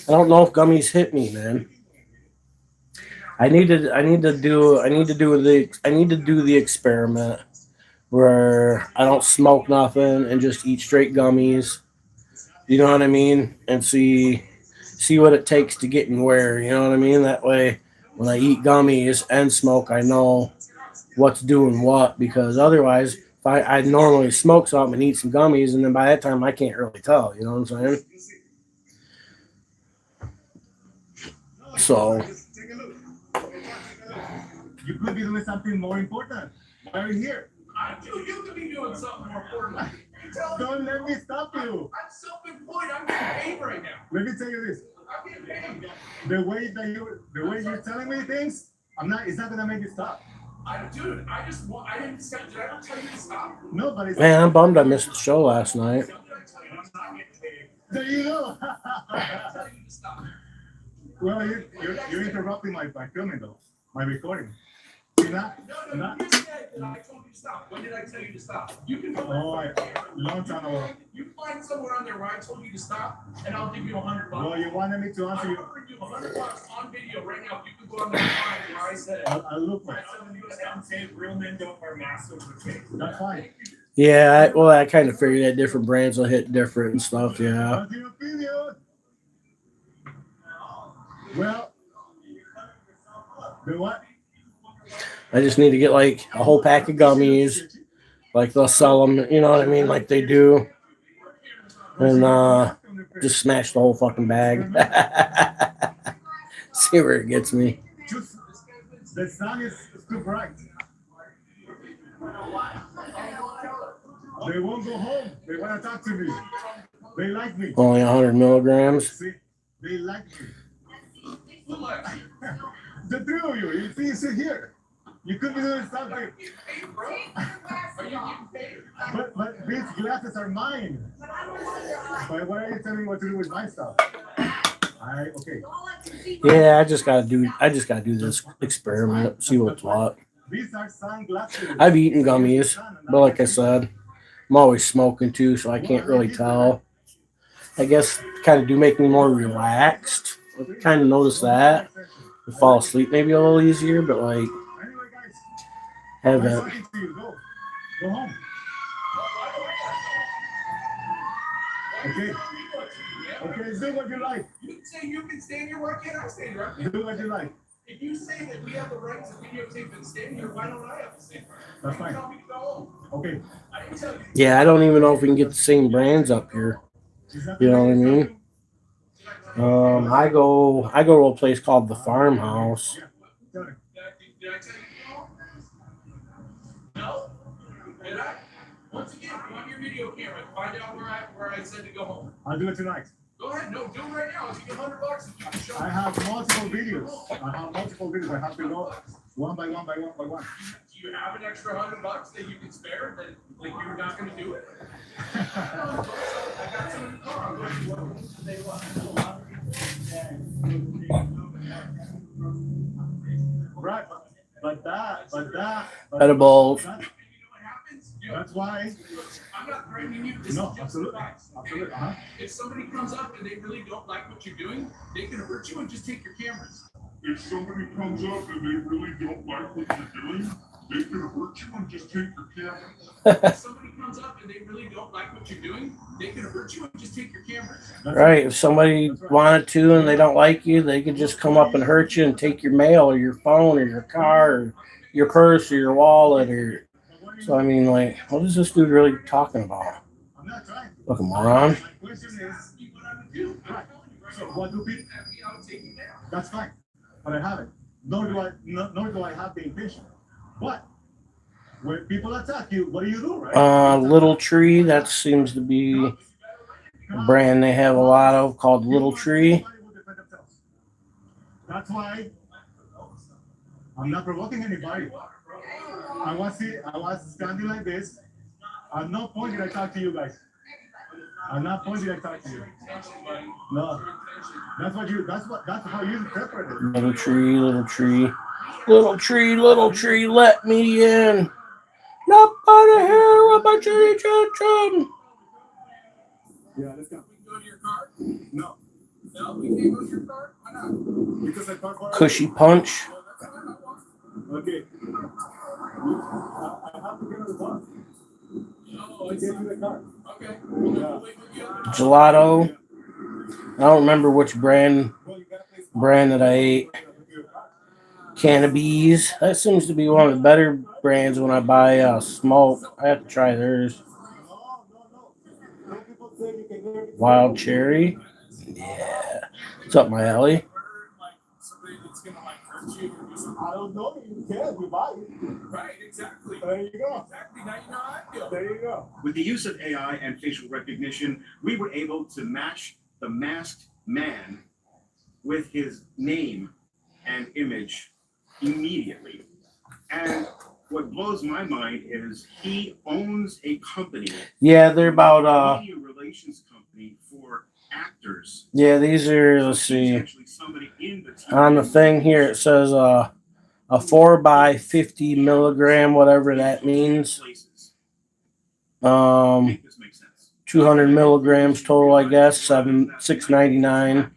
[SPEAKER 1] I don't know if gummies hit me, man. I need to do the experiment where I don't smoke nothing and just eat straight gummies. You know what I mean? And see what it takes to get and where. You know what I mean? That way, when I eat gummies and smoke, I know what's doing what. Because otherwise, if I normally smoke something and eat some gummies, and then by that time I can't really tell. You know what I'm saying? So.
[SPEAKER 7] Take a look. You could be doing something more important. Why are you here? You could be doing something more important. Don't let me stop you. I'm self-employed. I'm getting paid right now. Let me tell you this. I'm getting paid. The way you're telling me things, it's not gonna make you stop. I didn't stop. Did I ever tell you to stop? No, but it's.
[SPEAKER 1] Man, I'm bummed I missed the show last night.
[SPEAKER 7] There you go. Well, you're interrupting my filming though, my recording. See that? No, you said that I told you to stop. When did I tell you to stop? You can go. Long time ago. You find somewhere on there where I told you to stop, and I'll give you $100. Well, you wanted me to answer you. I'm offering you $100 on video right now. You can go on there and find where I said it. I'll look for it. I'm saying real men don't wear masks over the face. That's fine.
[SPEAKER 1] Yeah, I kind of figured that different brands will hit different and stuff. Yeah.
[SPEAKER 7] Well, the what?
[SPEAKER 1] I just need to get like a whole pack of gummies. Like they'll sell them, you know what I mean? Like they do. And just smash the whole fucking bag. See where it gets me.
[SPEAKER 7] The sun is too bright. They won't go home. They want to talk to me. They like me.
[SPEAKER 1] Only 100 milligrams.
[SPEAKER 7] See, they like me. The three of you, you sit here. You could be doing something. But these glasses are mine. But why are you telling me what to do with my stuff? Okay.
[SPEAKER 1] Yeah, I just gotta do this experiment, see what's what.
[SPEAKER 7] These are sunglasses.
[SPEAKER 1] I've eaten gummies, but like I said, I'm always smoking too, so I can't really tell. I guess kind of do make me more relaxed. I kind of notice that. I fall asleep maybe a little easier, but like haven't.
[SPEAKER 7] Go home. Okay. Okay, do what you like. You say you can stand here, why can't I stand here? Do what you like. If you say that we have the right to videotape and stand here, why don't I have to stand here? That's fine. Tell me to go home. Okay. I didn't tell you.
[SPEAKER 1] Yeah, I don't even know if we can get the same brands up here. You know what I mean? I go to a place called the Farmhouse.
[SPEAKER 7] Did I tell you? No? Did I? Once again, on your video camera, find out where I said to go home. I'll do it tonight. Go ahead. No, do it right now. I'll give you $100 if you can show me. I have multiple videos. I have to go one by one. Do you have an extra $100 that you can spare that like you're not going to do it? I got some in the car. I'm going to work with they want. Right, but that.
[SPEAKER 1] Edibles.
[SPEAKER 7] That's why. I'm not threatening you. No, absolutely. Absolutely. Uh-huh. If somebody comes up and they really don't like what you're doing, they can hurt you and just take your cameras. If somebody comes up and they really don't like what you're doing, they can hurt you and just take your cameras. If somebody comes up and they really don't like what you're doing, they can hurt you and just take your cameras.
[SPEAKER 1] Right. If somebody wanted to and they don't like you, they could just come up and hurt you and take your mail or your phone or your car or your purse or your wallet or. So I mean, like, what is this dude really talking about?
[SPEAKER 2] I'm not trying to.
[SPEAKER 1] Look, a moron.
[SPEAKER 2] My question is, right. So what do people? That's fine, but I haven't. Nor do I have the intention. But when people attack you, what do you do, right?
[SPEAKER 1] Little Tree. That seems to be a brand they have a lot of called Little Tree.
[SPEAKER 2] That's why I'm not provoking anybody. I was standing like this. At no point did I talk to you guys. At no point did I talk to you. No. That's how you interpret it.
[SPEAKER 1] Little Tree, Little Tree. Little Tree, Little Tree, let me in. Nobody here about you, chum.
[SPEAKER 2] Yeah, let's go.
[SPEAKER 7] We can go to your car?
[SPEAKER 2] No.
[SPEAKER 7] No, we can't go to your car? Why not?
[SPEAKER 2] Because I parked for
[SPEAKER 1] Cushy punch.
[SPEAKER 7] Well, that's fine. I want
[SPEAKER 2] Okay. I have to get on the bus.
[SPEAKER 7] Oh,
[SPEAKER 2] To
[SPEAKER 7] it's
[SPEAKER 2] get to the car.
[SPEAKER 7] okay. Well, then we'll wait for you.
[SPEAKER 1] Gelato. I don't remember which brand that I ate. Cannabis. That seems to be one of the better brands when I buy smoke. I have to try theirs. Wild Cherry. Yeah. What's up, my alley?
[SPEAKER 7] Somebody that's gonna like hurt you or do something.
[SPEAKER 2] I don't know. You can. You buy it.
[SPEAKER 7] Right, exactly.
[SPEAKER 2] There you go.
[SPEAKER 7] Exactly. Now you know how I feel.
[SPEAKER 2] There you go.
[SPEAKER 6] With the use of AI and facial recognition, we were able to match the masked man with his name and image immediately. And what blows my mind is he owns a company.
[SPEAKER 1] Yeah, they're about
[SPEAKER 6] a media relations company for actors.
[SPEAKER 1] yeah, these are, let's
[SPEAKER 6] He's
[SPEAKER 1] see.
[SPEAKER 6] actually somebody in the TV
[SPEAKER 1] On the thing here it says a 4x50 milligram, whatever that means.
[SPEAKER 6] places.
[SPEAKER 1] Um,
[SPEAKER 6] This makes sense.
[SPEAKER 1] 200 milligrams total, I guess. $6.99.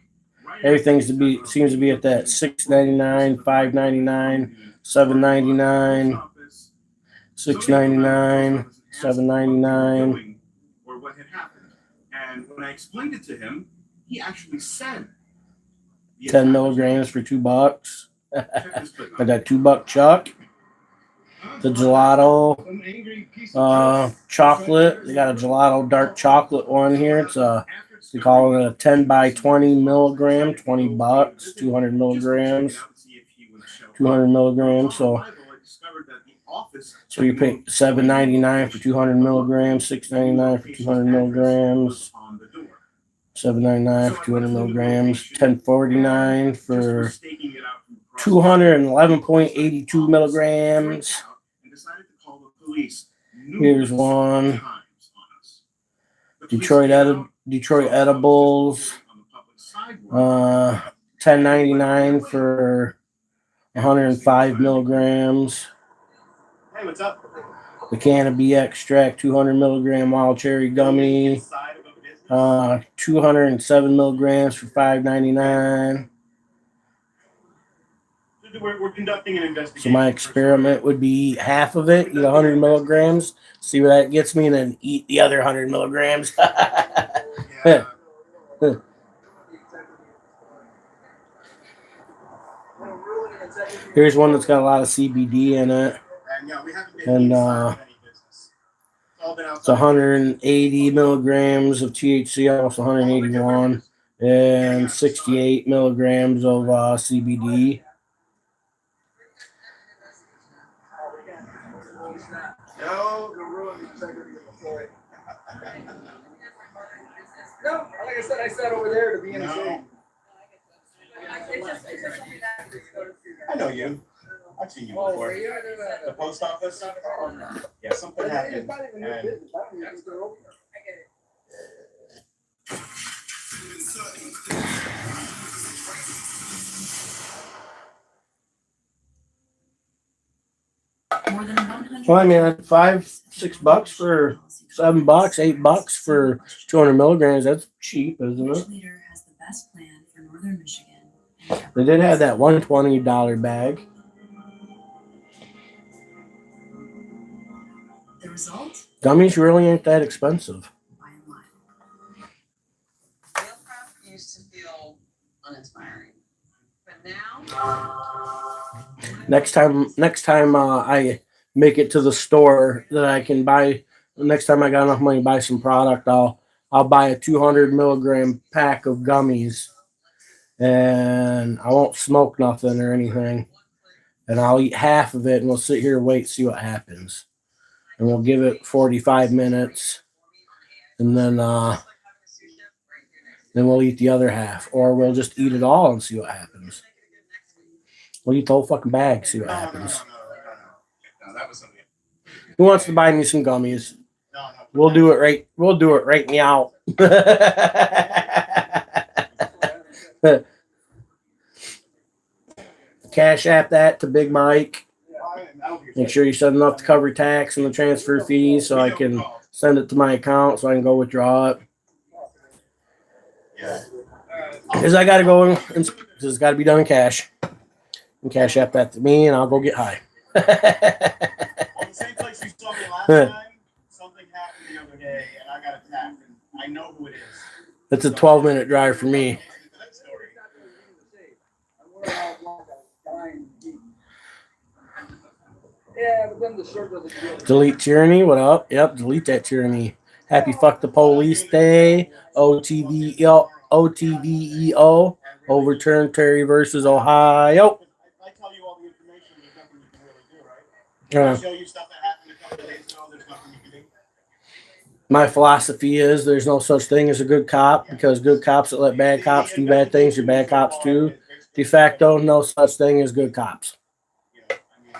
[SPEAKER 1] Everything's seems to be at that $6.99, $5.99, $7.99, $6.99, $7.99.
[SPEAKER 6] Or what had happened. And when I explained it to him, he actually said
[SPEAKER 1] 10 milligrams for $2.
[SPEAKER 6] Check this clip
[SPEAKER 1] Got
[SPEAKER 6] out.
[SPEAKER 1] that $2 chuck. The gelato, chocolate. They got a gelato dark chocolate one here. It's they call it a 10 by 20 milligram, $20, 200 milligrams, 200 milligrams. So you pay $7.99 for 200 milligrams, $6.99 for 200 milligrams, $7.99 for 200 milligrams, $10.49 for 211.82 milligrams. Here's one. Detroit edibles. $10.99 for 105 milligrams.
[SPEAKER 2] Hey, what's up?
[SPEAKER 1] The Cannabis extract, 200 milligram wild cherry gummy. 207 milligrams for $5.99.
[SPEAKER 2] We're conducting an investigation.
[SPEAKER 1] So my experiment would be eat half of it, eat 100 milligrams, see where that gets me, and then eat the other 100 milligrams.
[SPEAKER 2] Yeah.
[SPEAKER 1] Here's one that's got a lot of CBD in it.
[SPEAKER 2] And yeah, we haven't been
[SPEAKER 1] And
[SPEAKER 2] inside of any business. It's all been
[SPEAKER 1] it's
[SPEAKER 2] outside.
[SPEAKER 1] 180 milligrams of THC, almost 181, and 68 milligrams of CBD.
[SPEAKER 2] No, you're ruining the integrity of the employee.
[SPEAKER 10] No, like I said, I sat over there to be in the
[SPEAKER 2] No.
[SPEAKER 10] shade.
[SPEAKER 2] I know you. I've seen you
[SPEAKER 10] Oh,
[SPEAKER 2] before.
[SPEAKER 10] were you? I didn't know
[SPEAKER 2] The post office? Yeah, something
[SPEAKER 10] that.
[SPEAKER 2] happened.
[SPEAKER 10] It's not even new
[SPEAKER 2] And
[SPEAKER 10] business. I don't even think they're open. I get it.
[SPEAKER 4] More than 100.
[SPEAKER 1] Well, I mean, $5, $6 for $7, $8 for 200 milligrams. That's cheap, isn't
[SPEAKER 4] Which
[SPEAKER 1] it?
[SPEAKER 4] leader has the best plan for Northern Michigan?
[SPEAKER 1] They did have that $120 bag.
[SPEAKER 9] The result?
[SPEAKER 1] Gummies really ain't that expensive.
[SPEAKER 9] By a mile.
[SPEAKER 11] Meal prep used to feel uninspiring, but now
[SPEAKER 1] Next time I make it to the store that I can buy. Next time I got enough money to buy some product, I'll buy a 200 milligram pack of gummies, and I won't smoke nothing or anything, and I'll eat half of it, and we'll sit here and wait, see what happens, and we'll give it 45 minutes, and then we'll eat the other half, or we'll just eat it all and see what happens. We'll eat the whole fucking bag, see what happens.
[SPEAKER 2] No, that was something.
[SPEAKER 1] Who wants to buy me some gummies?
[SPEAKER 2] No.
[SPEAKER 1] We'll do it right. We'll do it right meow. Cash app that to Big Mike. Make sure you send enough to cover tax and the transfer fees, so I can send it to my account, so I can go withdraw it.
[SPEAKER 2] Yeah.
[SPEAKER 1] Because I gotta go. It's got to be done in cash. And cash app that to me, and I'll go get high.
[SPEAKER 2] Well, the same place you saw me last time, something happened the other day, and I got attacked, and I know who it is.
[SPEAKER 1] It's a 12-minute drive for me.
[SPEAKER 2] That story.
[SPEAKER 10] Yeah, but then the shirt doesn't get
[SPEAKER 1] Delete tyranny. What up? Yep, delete that tyranny. Happy fuck the police day. OTVEO. Overturn Terry versus Ohio.
[SPEAKER 2] I tell you all the information, there's nothing you can really do, right?
[SPEAKER 1] Yeah.
[SPEAKER 2] I show you stuff that happened a couple of days ago, there's nothing you can do.
[SPEAKER 1] My philosophy is there's no such thing as a good cop, because good cops that let bad cops do bad things are bad cops too. De facto, no such thing as good cops.
[SPEAKER 2] You know, I mean,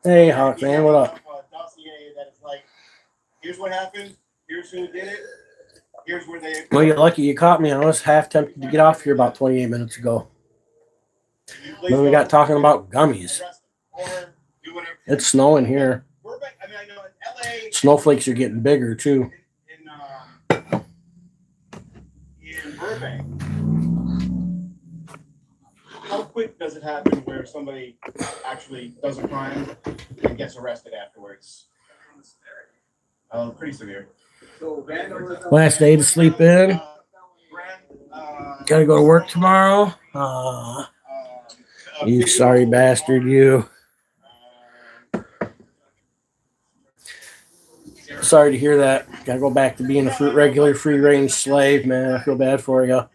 [SPEAKER 1] Hey, Hawk man, what up?
[SPEAKER 2] a dossier that is like, here's what happened, here's who did it, here's where they.
[SPEAKER 1] Well, you're lucky you caught me. I was half tempted to get off here about 28 minutes ago. Then we got talking about gummies.
[SPEAKER 2] Or do whatever.
[SPEAKER 1] It's snowing here.
[SPEAKER 2] Burbank, I mean, I know in LA.
[SPEAKER 1] Snowflakes are getting bigger too.
[SPEAKER 2] In Burbank, how quick does it happen where somebody actually does a crime and gets arrested afterwards? Pretty severe.
[SPEAKER 10] so vandalism.
[SPEAKER 1] Last day to sleep in. Gotta go to work tomorrow. You sorry bastard, you. Sorry to hear that. Gotta go back to being a regular free range slave, man. I feel bad for you.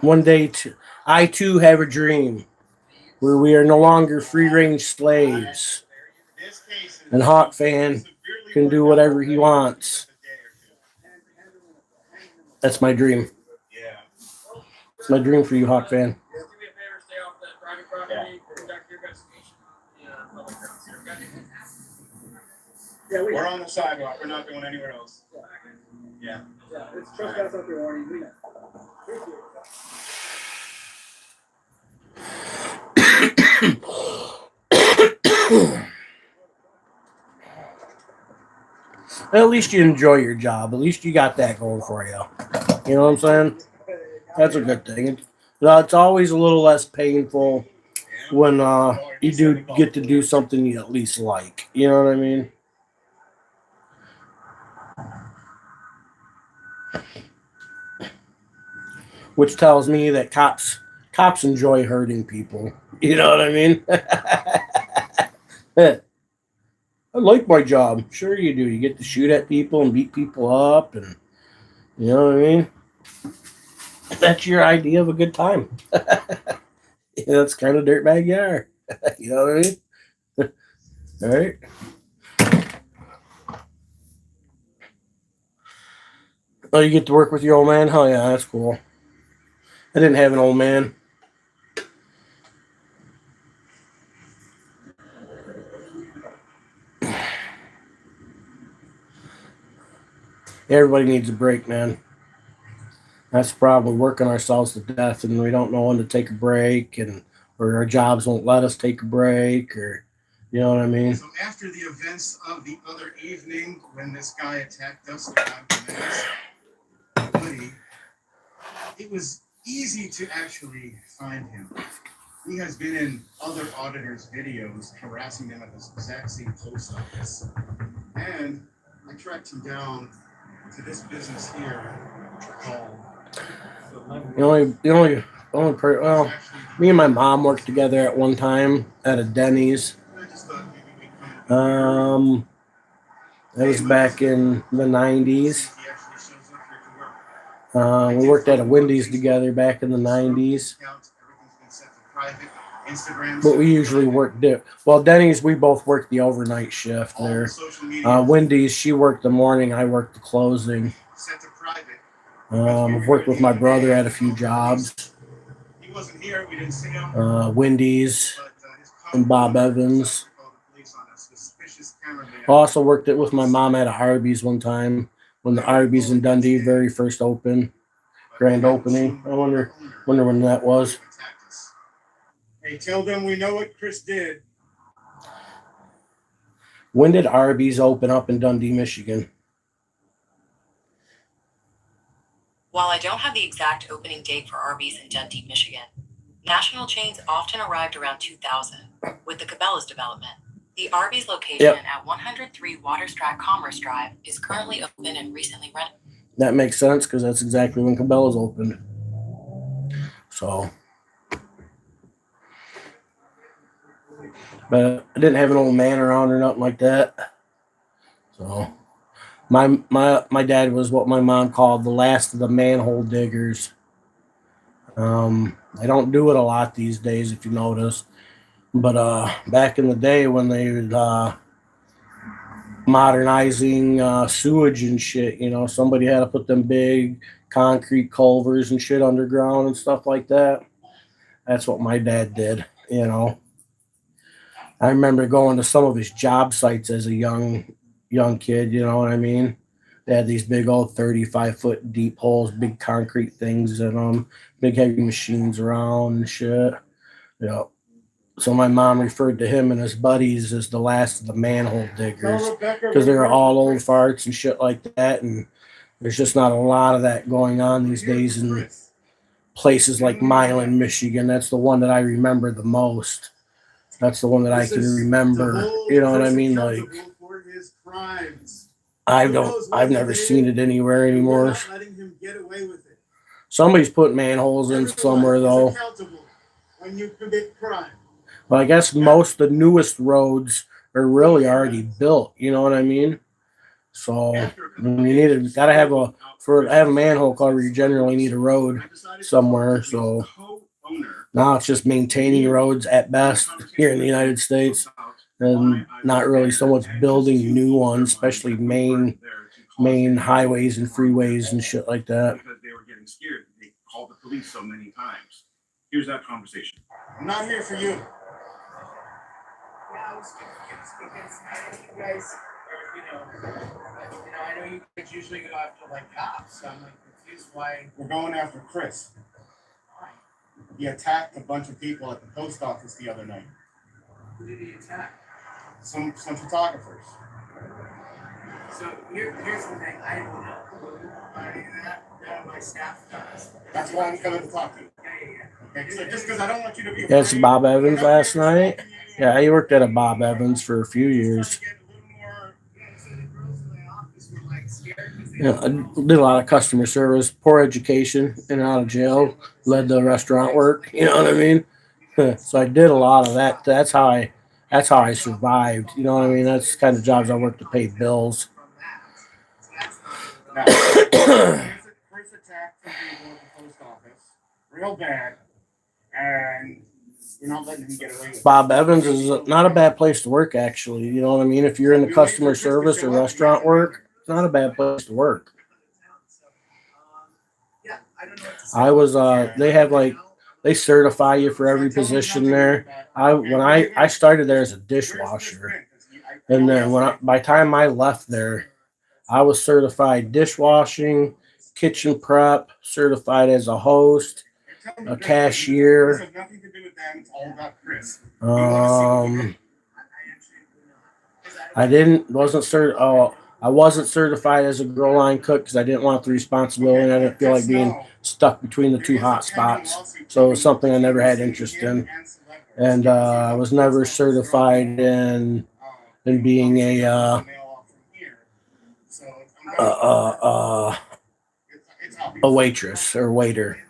[SPEAKER 1] One day, I too have a dream where we are no longer free range slaves, and Hawk fan can do whatever he wants. That's my dream. It's my dream for you, Hawk fan.
[SPEAKER 10] Yeah,
[SPEAKER 2] We're on the sidewalk. We're not going anywhere else. Yeah.
[SPEAKER 10] Yeah, it's trespass up there, warning. We know.
[SPEAKER 1] At least you enjoy your job. At least you got that going for you. You know what I'm saying? That's a good thing. It's always a little less painful when you do get to do something you at least like. You know what I mean? Which tells me that cops enjoy hurting people. You know what I mean? I like my job. Sure you do. You get to shoot at people and beat people up, and you know what I mean? That's your idea of a good time. Yeah, that's kind of dirtbag you are. You know what I mean? All right. Oh, you get to work with your old man? Oh, yeah, that's cool. I didn't have an old man. Everybody needs a break, man. That's the problem. We're working ourselves to death, and we don't know when to take a break, or our jobs won't let us take a break, or You know what I mean?
[SPEAKER 2] So after the events of the other evening, when this guy attacked us about the mask, Woody, it was easy to actually find him. He has been in other auditors' videos harassing them at this exact same post office. And I tracked him down to this business here called
[SPEAKER 1] Well, me and my mom worked together at one time at a Denny's. That was back in the 90s. We worked at a Wendy's together back in the 90s. But we usually worked well, Denny's, we both worked the overnight shift there. Wendy's, she worked the morning, I worked the closing. I've worked with my brother at a few jobs. Wendy's and Bob Evans. I also worked it with my mom at a Arby's one time when the Arby's in Dundee very first opened. Grand opening. I wonder when that was.
[SPEAKER 2] Hey, tell them we know what Chris did.
[SPEAKER 1] When did Arby's open up in Dundee, Michigan?
[SPEAKER 5] While I don't have the exact opening date for Arby's in Dundee, Michigan, national chains often arrived around 2000 with the Cabela's development. The Arby's location at 103 Waterstrat Commerce Drive is currently open and recently renovated.
[SPEAKER 1] That makes sense because that's exactly when Cabela's opened. So, but I didn't have an old man around or nothing like that. So, my dad was what my mom called the last of the manhole diggers. I don't do it a lot these days, if you notice. But back in the day when they were modernizing sewage and shit, you know, somebody had to put them big concrete culverts and shit underground and stuff like that. That's what my dad did, you know. I remember going to some of his job sites as a young kid, you know what I mean? They had these big old 35-foot deep holes, big concrete things in them, big heavy machines around and shit. You know. So my mom referred to him and his buddies as the last of the manhole diggers because they were all old farts and shit like that. And there's just not a lot of that going on these days in places like Milan, Michigan. That's the one that I remember the most. That's the one that I can remember. You know what I mean? Like, I've never seen it anywhere anymore. Somebody's put manholes in somewhere though.
[SPEAKER 2] When you commit crime.
[SPEAKER 1] Well, I guess most of the newest roads are really already built. You know what I mean? So you gotta have have a manhole cover. You generally need a road somewhere. So now it's just maintaining roads at best here in the United States, and not really so much building new ones, especially main highways and freeways and shit like that.
[SPEAKER 2] Because they were getting scared. They called the police so many times. Here's that conversation. I'm not here for you.
[SPEAKER 12] Yeah, I was confused because you guys, I know you guys usually go after like cops, so I'm like confused why.
[SPEAKER 2] We're going after Chris. He attacked a bunch of people at the post office the other night.
[SPEAKER 12] Who did he attack?
[SPEAKER 2] Some photographers.
[SPEAKER 12] So here's the thing, I don't know. None of my staff does.
[SPEAKER 2] That's why I'm coming to talk to you.
[SPEAKER 12] Yeah.
[SPEAKER 2] Okay, so just because I don't want you to be.
[SPEAKER 1] That's Bob Evans last night. Yeah, he worked at a Bob Evans for a few years. Yeah, I did a lot of customer service, poor education, in and out of jail, led to restaurant work. You know what I mean? So I did a lot of that. That's how I survived. You know what I mean? That's the kind of jobs I worked to pay bills.
[SPEAKER 2] Chris attacked some people at the post office, real bad, and you're not letting him get away with it.
[SPEAKER 1] Bob Evans is not a bad place to work, actually. You know what I mean? If you're in the customer service or restaurant work, it's not a bad place to work. I was they certify you for every position there. When I started there as a dishwasher, and then by the time I left there, I was certified dishwashing, kitchen prep, certified as a host, a cashier. I wasn't certified as a grill line cook because I didn't want the responsibility and I didn't feel like being stuck between the two hot spots. So it was something I never had interest in. And I was never certified in being a waitress or waiter.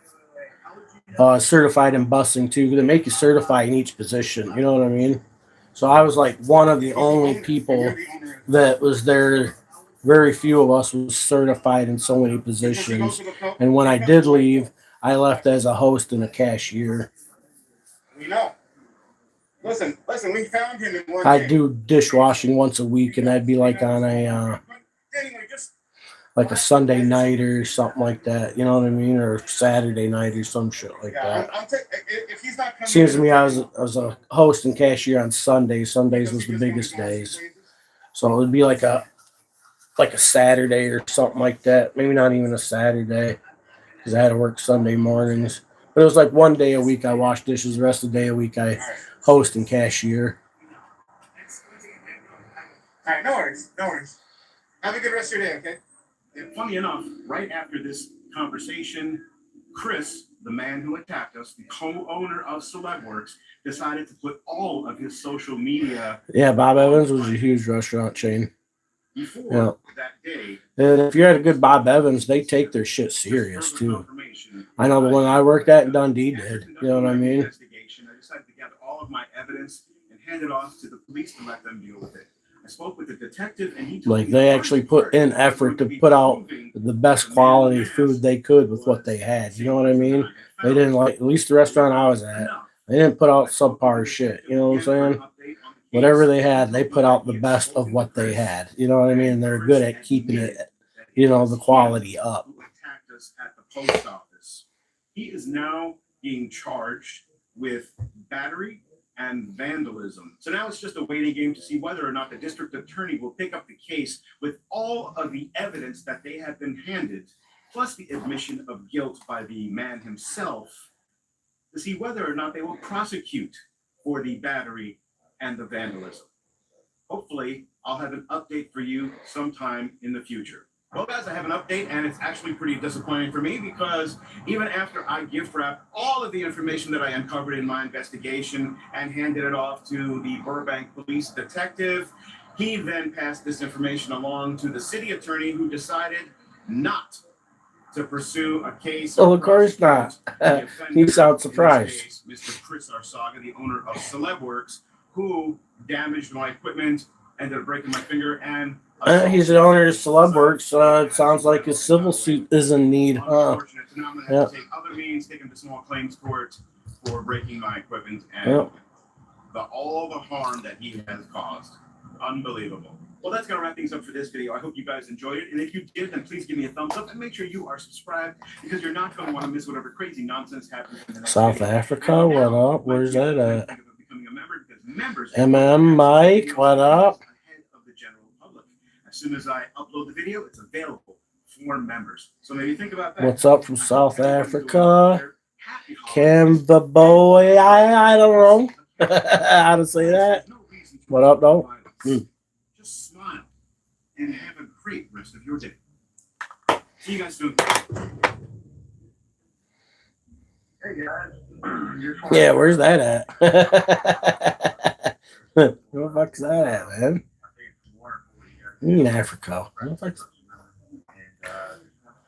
[SPEAKER 1] Certified in bussing too. They make you certified in each position. You know what I mean? So I was like one of the only people that was there. Very few of us was certified in so many positions. And when I did leave, I left as a host and a cashier.
[SPEAKER 2] We know. Listen, we found him in one
[SPEAKER 1] I do dishwashing once a week, and that'd be like on a Sunday night or something like that. You know what I mean? Or Saturday night or some shit like that.
[SPEAKER 2] If he's not coming
[SPEAKER 1] Seems to me I was a host and cashier on Sundays. Sundays was the biggest days. So it would be like a Saturday or something like that. Maybe not even a Saturday because I had to work Sunday mornings. But it was like one day a week I wash dishes. The rest of the day a week I host and cashier.
[SPEAKER 2] All right, no worries. Have a good rest of your day, okay?
[SPEAKER 6] And funny enough, right after this conversation, Chris, the man who attacked us, the co-owner of CelebWorks, decided to put all of his social media.
[SPEAKER 1] Yeah, Bob Evans was a huge restaurant chain.
[SPEAKER 6] Before that day.
[SPEAKER 1] And if you had a good Bob Evans, they take their shit serious too. I know the one I worked at in Dundee did. You know what I mean?
[SPEAKER 6] I decided to gather all of my evidence and hand it off to the police to let them deal with it. I spoke with the detective and he told me
[SPEAKER 1] they actually put in effort to put out the best quality food they could with what they had. You know what I mean? They didn't at least the restaurant I was at, they didn't put out subpar shit. You know what I'm saying? Whatever they had, they put out the best of what they had. You know what I mean? They're good at keeping it, the quality up.
[SPEAKER 6] Attacked us at the post office. He is now being charged with battery and vandalism. So now it's just a waiting game to see whether or not the district attorney will pick up the case with all of the evidence that they have been handed, plus the admission of guilt by the man himself, to see whether or not they will prosecute for the battery and the vandalism. Hopefully, I'll have an update for you sometime in the future. Well, guys, I have an update, and it's actually pretty disappointing for me because even after I gift wrapped all of the information that I uncovered in my investigation and handed it off to the Burbank police detective, he then passed this information along to the city attorney who decided not to pursue a case.
[SPEAKER 1] Oh, of course not. You sound surprised.
[SPEAKER 6] Case, Mr. Chris Arsaga, the owner of CelebWorks, who damaged my equipment, ended up breaking my finger, and
[SPEAKER 1] he's the owner of CelebWorks. It sounds like his civil suit is in need.
[SPEAKER 6] So now I'm going to have to take other means, take him to small claims court for breaking my equipment and all the harm that he has caused. Unbelievable. Well, that's going to wrap things up for this video. I hope you guys enjoyed it. And if you did, then please give me a thumbs up and make sure you are subscriibed because you're not going to want to miss whatever crazy nonsense happens in the next
[SPEAKER 1] South
[SPEAKER 6] video.
[SPEAKER 1] Africa, what up? Where's that at?
[SPEAKER 6] Becoming a member because members
[SPEAKER 1] Mike, what up?
[SPEAKER 6] Ahead of the general public. As soon as I upload the video, it's available for members. So maybe think about that.
[SPEAKER 1] What's up from South Africa? Canva boy, I don't know how to say that. What up, though?
[SPEAKER 6] Just smile and have a great rest of your day. See you guys soon.
[SPEAKER 2] Hey guys.
[SPEAKER 1] Yeah, where's that at? Where the fuck's that at, man? In Africa. I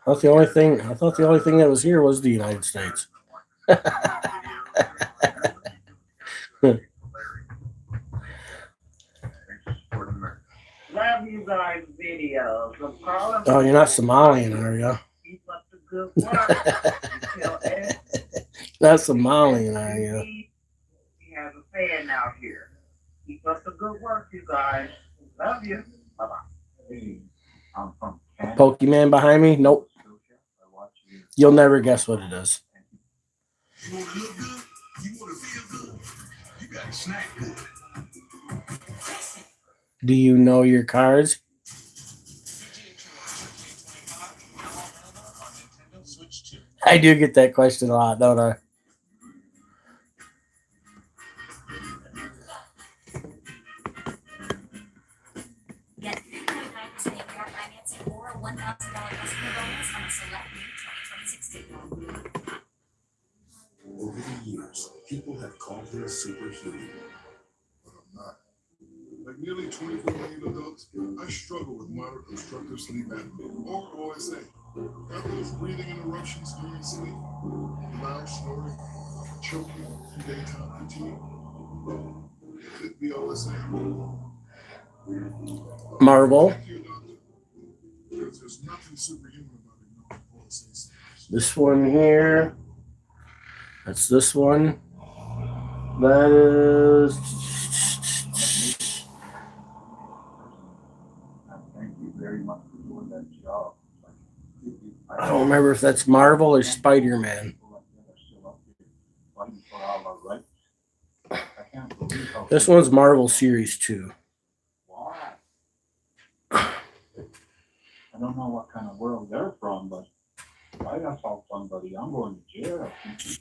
[SPEAKER 1] thought the only thing that was here was the United States.
[SPEAKER 12] Love you guys' videos.
[SPEAKER 1] Oh, you're not Somalian, are you?
[SPEAKER 12] Keep up the good work.
[SPEAKER 1] Not Somalian, are you?
[SPEAKER 12] We have a fan out here. Keep up the good work, you guys. Love you. Bye-bye.
[SPEAKER 7] I'm from Canada.
[SPEAKER 1] Pokemon behind me? Nope. You'll never guess what it is.
[SPEAKER 6] You want to look good? You want to feel good? You got to snack good.
[SPEAKER 1] Do you know your cards? I do get that question a lot, don't I?
[SPEAKER 9] select new 2026 table.
[SPEAKER 13] Over the years, people have called him superhuman.
[SPEAKER 14] But I'm not. Like nearly 24 million adults, I struggle with moderate obstructive sleep apnea, or OSA. Got those breathing interruptions during sleep, loud snoring, choking, and daytime fatigue. It could be OSA.
[SPEAKER 1] Marvel.
[SPEAKER 14] Thank you, doctor. Because there's nothing superhuman about ignoring OSA symptoms.
[SPEAKER 1] This one here. That's this one. That is.
[SPEAKER 7] Thank you very much for doing that job.
[SPEAKER 1] I don't remember if that's Marvel or Spider-Man. This one's Marvel Series 2.
[SPEAKER 7] Why? I don't know what kind of world they're from, but if I assault somebody, I'm going to jail.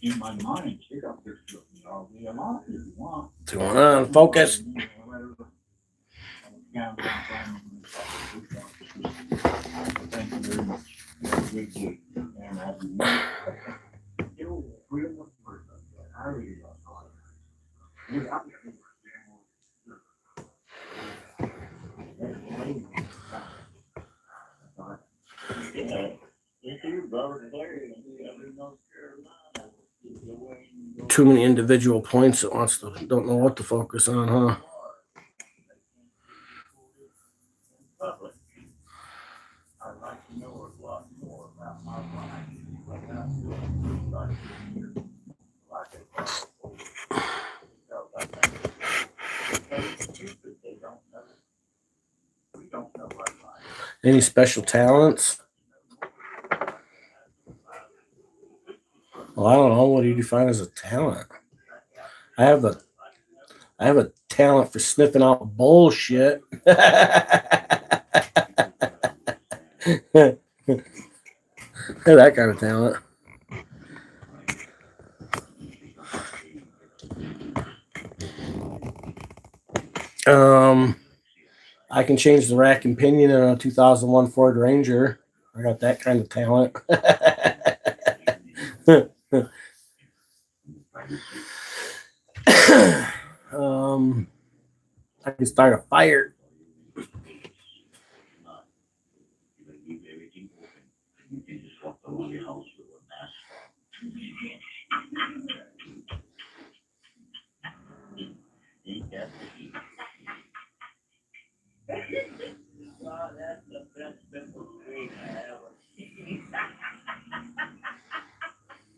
[SPEAKER 7] In my mind, take up this with me. I'll be alive if you want.
[SPEAKER 1] What's going on? Focus.
[SPEAKER 7] Thank you very much. Have a good day. And happy New Year. You know, freedom of the person. I really love
[SPEAKER 1] Too many individual points it wants to. Don't know what to focus on, huh?
[SPEAKER 7] I'd like to know a lot more about my life.
[SPEAKER 1] Any special talents? Well, I don't know. What do you define as a talent? I have a talent for sniffing out bullshit. That kind of talent. I can change the rack and pinion in a 2001 Ford Ranger. I got that kind of talent. I can start a fire.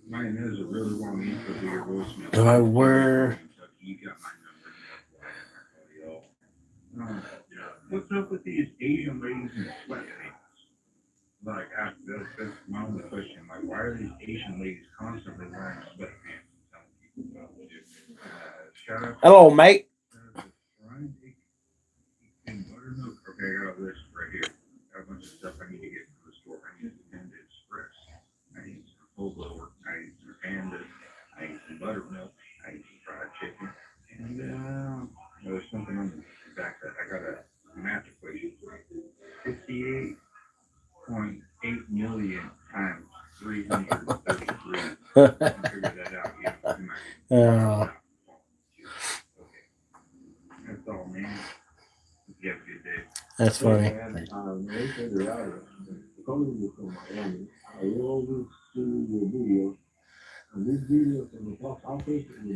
[SPEAKER 7] Mine is a really long intro to your voicemail.
[SPEAKER 1] Do I wear?
[SPEAKER 7] You got my number. What's up with these Asian ladies in sweatpants? Like, that's my only question. Like, why are these Asian ladies constantly wearing sweatpants? Shout out.
[SPEAKER 1] Hello, mate.
[SPEAKER 7] Okay, I got a list right here. Got a bunch of stuff I need to get from the store. I need some Panda Express. I need some full blower. I need some pandas. I need some buttermilk. I need some fried chicken. And there's something on the back that I got a math equation. 58.8 million times 333. Figure that out.
[SPEAKER 1] Yeah.
[SPEAKER 7] That's all, man. You have a good day.
[SPEAKER 1] That's funny.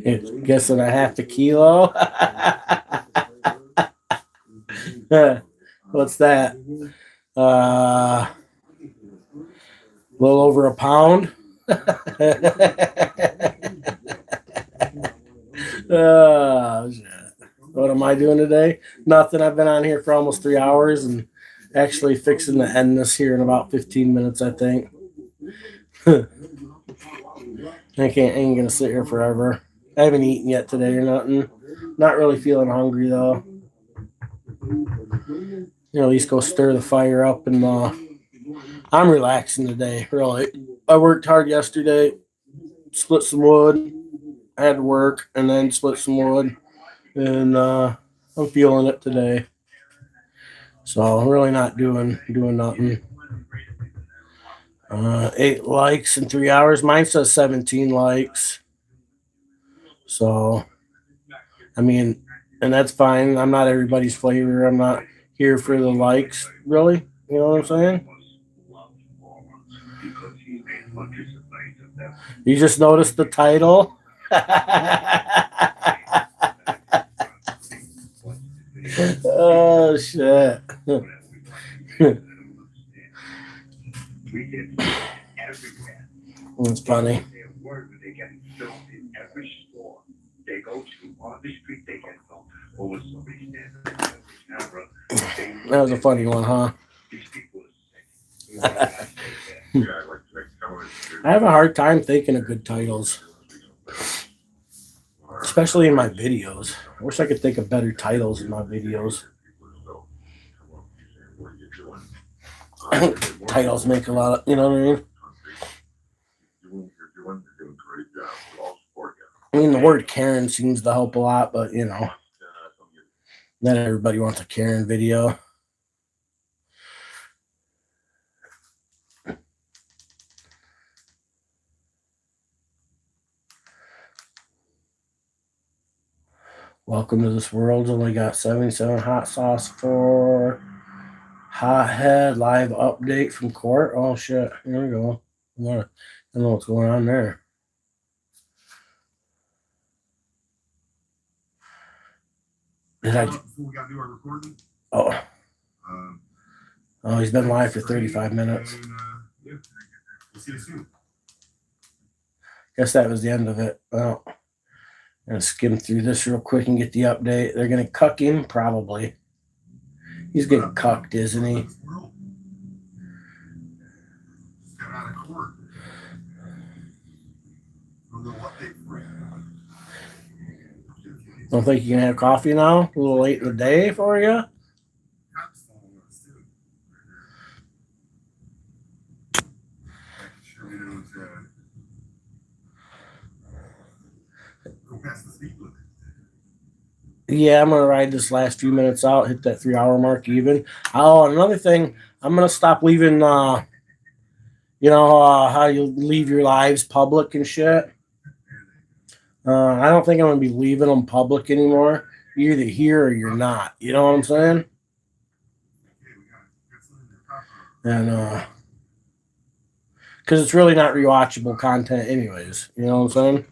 [SPEAKER 1] It's guessing a half a kilo. What's that? A little over a pound. Oh, shit. What am I doing today? Nothing. I've been on here for almost 3 hours and actually fixing to end this here in about 15 minutes, I think. Ain't gonna sit here forever. I haven't eaten yet today or nothing. Not really feeling hungry though. At least go stir the fire up and I'm relaxing today, really. I worked hard yesterday, split some wood, I had to work, and then split some wood. And I'm feeling it today. So I'm really not doing nothing. 8 likes in 3 hours. Mine says 17 likes. So, I mean, and that's fine. I'm not everybody's flavor. I'm not here for the likes, really. You know what I'm saying? You just noticed the title? Oh, shit. That's funny. That was a funny one, huh? I have a hard time thinking of good titles, especially in my videos. I wish I could think of better titles in my videos. I think titles make a lot of, you know what I mean? I mean, the word Karen seems to help a lot, but, you know, not everybody wants a Karen video. Welcome to this world. Only got 77 hot sauce for hothead live update from court. Oh shit! Here we go. I don't know what's going on there. Did I?
[SPEAKER 14] We got to do our recording.
[SPEAKER 1] Oh. Oh, he's been live for 35 minutes.
[SPEAKER 14] Yeah, we'll see you soon.
[SPEAKER 1] Guess that was the end of it. Well, I'm gonna skim through this real quick and get the update. They're gonna cuck him, probably. He's getting cucked, isn't he?
[SPEAKER 14] Got out of court. A little update for you.
[SPEAKER 1] Don't think you can have coffee now? A little late in the day for you?
[SPEAKER 14] Cops following us, too. Making sure we don't go past the speed limit.
[SPEAKER 1] Yeah, I'm gonna ride this last few minutes out, hit that 3 hour mark even. Oh, another thing, I'm gonna stop leaving how you leave your lives public and shit. I don't think I'm gonna be leaving them public anymore. You're either here or you're not. You know what I'm saying? And because it's really not rewatchable content anyways. You know what I'm saying?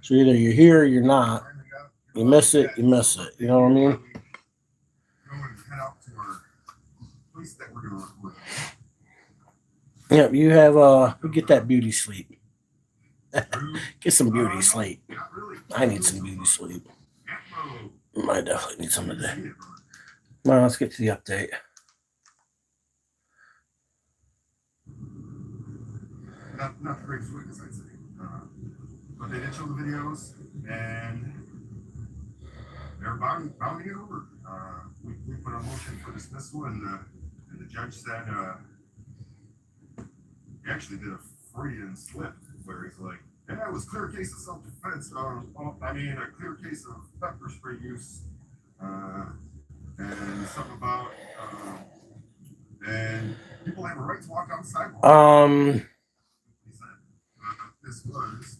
[SPEAKER 1] So either you're here or you're not. You miss it, you miss it. You know what I mean? Yep, you have get that beauty sleep. Get some beauty sleep. I need some beauty sleep. I definitely need some today. Come on, let's get to the update.
[SPEAKER 14] Not the greatest witness, I'd say. But they did show the videos, and they're bounding it over. We put a motion for dismissal, and the judge said he actually did a Freudian slip where he's like, "Yeah, it was a clear case of self-defense. A clear case of pepper spray use, and something about and people have a right to walk on the sidewalk." He said this was.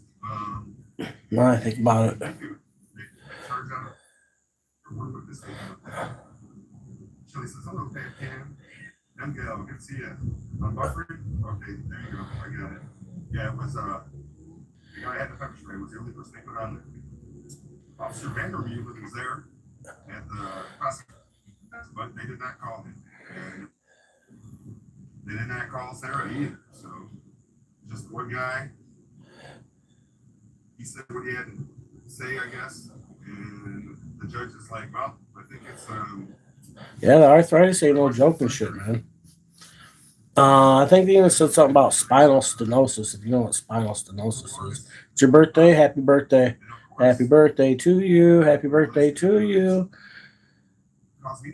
[SPEAKER 1] Now I think about it.
[SPEAKER 14] Shelly says, "Hello, Cam. Miguel, good to see you. I'm buffering. Okay, there you go. I got it. Yeah, it was the guy had the pepper spray was the only person they put on there. Officer Vandermeer was there at the prosecution, but they did not call him. And they did not call Sarah either. So just one guy. He said what he had to say, I guess, and the judge is like, "Well, I think it's
[SPEAKER 1] yeah, the arthritis ain't no joke and shit, man." I think they even said something about spinal stenosis. If you know what spinal stenosis is, it's your birthday. Happy birthday! Happy birthday to you! Happy birthday to you!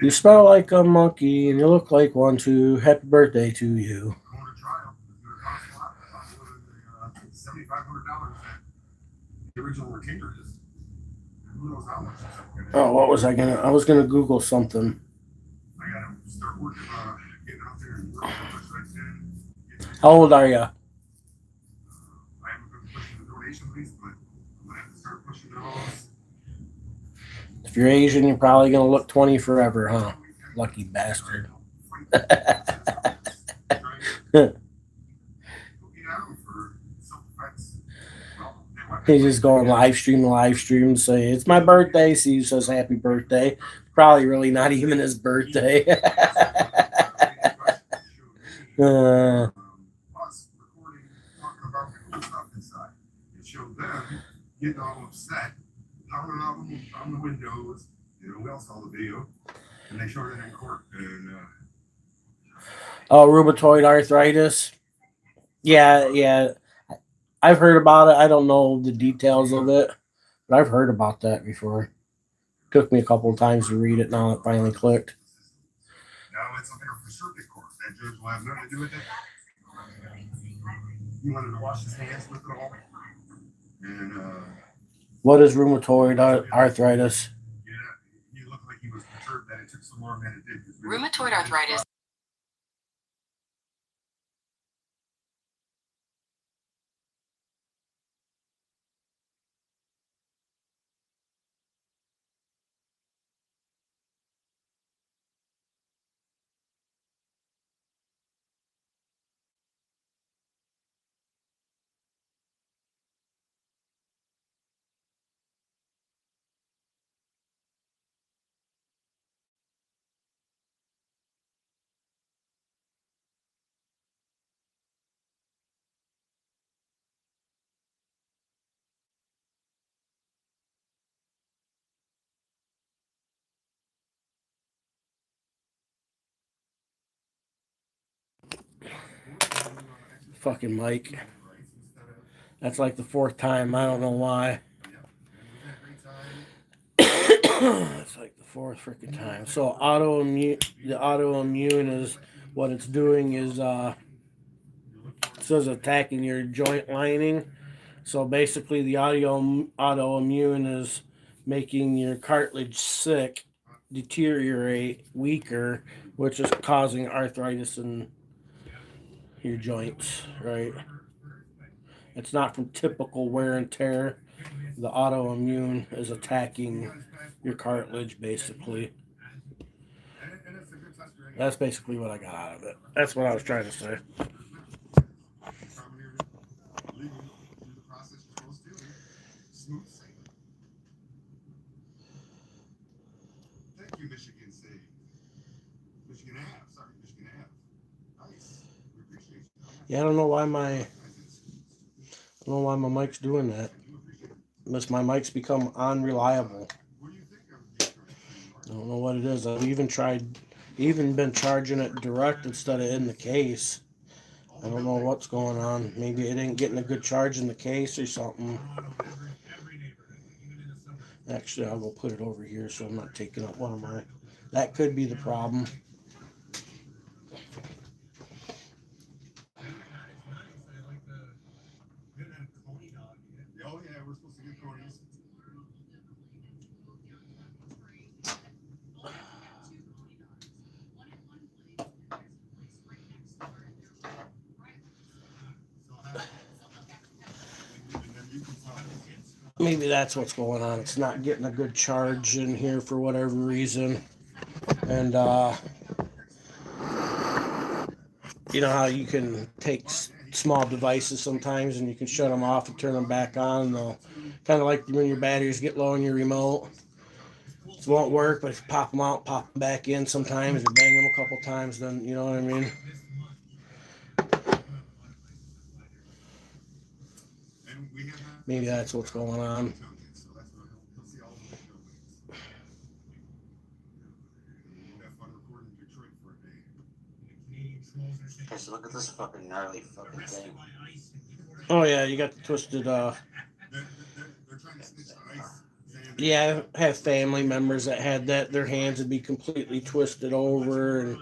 [SPEAKER 1] You smell like a monkey and you look like one too. Happy birthday to you!
[SPEAKER 14] going to trial. It's going to cost a lot. $7,500 that the original retainer is. Who knows how much?
[SPEAKER 1] Oh, what was I gonna? I was gonna Google something.
[SPEAKER 14] I gotta start working, getting out there and working as much as I can, get
[SPEAKER 1] How old are you?
[SPEAKER 14] I haven't been pushing the donation list, but I'm gonna have to start pushing those.
[SPEAKER 1] If you're Asian, you're probably gonna look 20 forever, huh? Lucky bastard. He just go on live stream, say it's my birthday. See, says happy birthday. Probably really not even his birthday.
[SPEAKER 14] Us recording, talking about the stuff inside. It showed them getting all upset, pounding on the windows. You know, we all saw the video, and they showed it in court. And
[SPEAKER 1] Oh, rheumatoid arthritis. Yeah. I've heard about it. I don't know the details of it, but I've heard about that before. Took me a couple of times to read it. Now it finally clicked.
[SPEAKER 14] now it's up there for circuit court. That judge will have nothing to do with it. He wanted to wash his hands with it all. And
[SPEAKER 1] What is rheumatoid arthritis?
[SPEAKER 14] yeah, he looked like he was perturbed that it took so long that it did.
[SPEAKER 5] Rheumatoid arthritis.
[SPEAKER 1] Fucking Mike. That's like the fourth time. I don't know why. It's like the fourth freaking time. So the autoimmune is what it's doing is it says attacking your joint lining. So basically, the autoimmune is making your cartilage sick, deteriorate, weaker, which is causing arthritis in your joints, right? It's not from typical wear and tear. The autoimmune is attacking your cartilage, basically. That's basically what I got out of it. That's what I was trying to say.
[SPEAKER 14] Thank you, Michigan State. Michigan Ave. Sorry, Michigan Ave. Nice. We appreciate you.
[SPEAKER 1] Yeah, I don't know why my mic's doing that. Unless my mic's become unreliable. I don't know what it is. I've even been charging it direct instead of in the case. I don't know what's going on. Maybe it ain't getting a good charge in the case or something. Actually, I'll go put it over here so I'm not taking up one of my... That could be the problem.
[SPEAKER 14] Oh, yeah, we're supposed to get Cody's.
[SPEAKER 1] Maybe that's what's going on. It's not getting a good charge in here for whatever reason. And, you know how you can take small devices sometimes and you can shut them off and turn them back on. They'll kind of like when your batteries get low on your remote. It won't work, but if you pop them out, pop them back in sometimes, or bang them a couple times, then you know what I mean. Maybe that's what's going on.
[SPEAKER 15] Okay, so look at this fucking gnarly fucking thing.
[SPEAKER 1] Oh yeah, you got the twisted. Yeah, I have family members that had that. Their hands would be completely twisted over and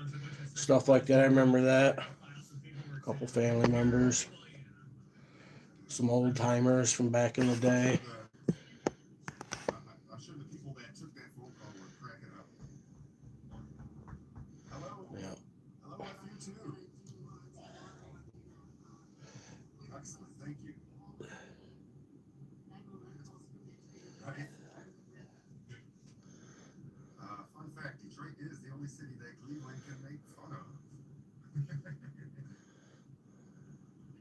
[SPEAKER 1] stuff like that. I remember that. A couple family members, some old timers from back in the day.
[SPEAKER 14] I'm sure the people that took that phone call were cracking up. Hello.
[SPEAKER 1] Yeah.
[SPEAKER 14] Hello, F you too.
[SPEAKER 2] Right? Fun fact, Detroit is the only city that Cleveland can make fun of.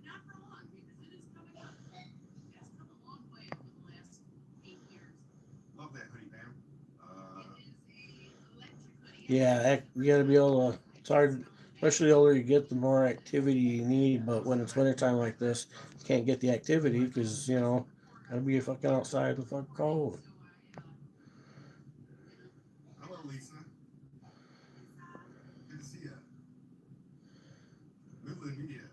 [SPEAKER 4] Not for long, because it is coming up. It's come a long way over the last 8 years.
[SPEAKER 2] Love that hoodie, Pam.
[SPEAKER 4] It is a electric hoodie.
[SPEAKER 1] Yeah, you gotta be able to. It's hard, especially the older you get, the more activity you need. But when it's wintertime like this, you can't get the activity because gotta be fucking outside in the fucking cold.
[SPEAKER 2] Hello, Lisa. Good to see you. Midland Media.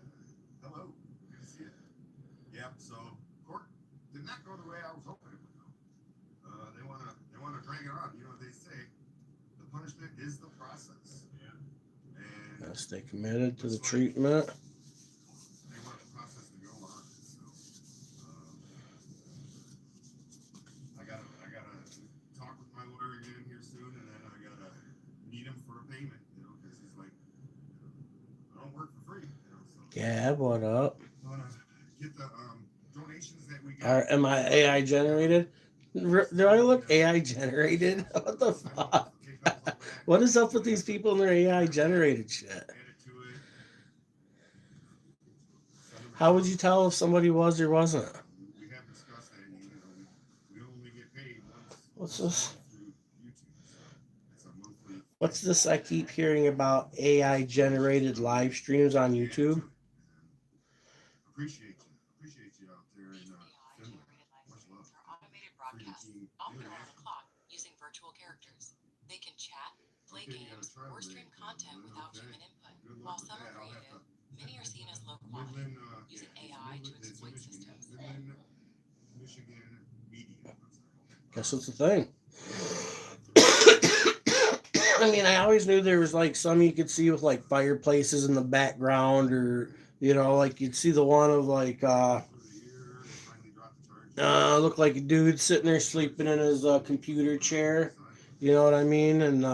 [SPEAKER 2] Hello. Good to see you. Yep. So court did not go the way I was hoping it would go. They wanna drag it on. You know what they say? The punishment is the process. Yeah. And
[SPEAKER 1] Gotta stay committed to the treatment.
[SPEAKER 2] they want the process to go on. So I gotta talk with my lawyer again here soon, and then I gotta meet him for a payment. Because he's like, I don't work for free. So
[SPEAKER 1] Gab, what up?
[SPEAKER 2] I wanna get the donations that we got.
[SPEAKER 1] Am I AI generated? Do I look AI generated? What the fuck? What is up with these people and their AI generated shit? How would you tell if somebody was or wasn't?
[SPEAKER 2] We have discussed that. We only get paid once.
[SPEAKER 1] What's this?
[SPEAKER 2] Through YouTube, so it's a monthly.
[SPEAKER 1] What's this I keep hearing about AI generated live streams on YouTube?
[SPEAKER 2] Appreciate you out there in Finland. Much love.
[SPEAKER 5] For automated broadcasts, often around the clock, using virtual characters. They can chat, play games, or stream content without human input. While some are creative, many are seen as low quality, using AI to exploit systems.
[SPEAKER 2] Michigan Media.
[SPEAKER 1] Guess what's the thing? I mean, I always knew there was like some you could see with like fireplaces in the background, or like you'd see the one of like looked like a dude sitting there sleeping in his computer chair. You know what I mean? And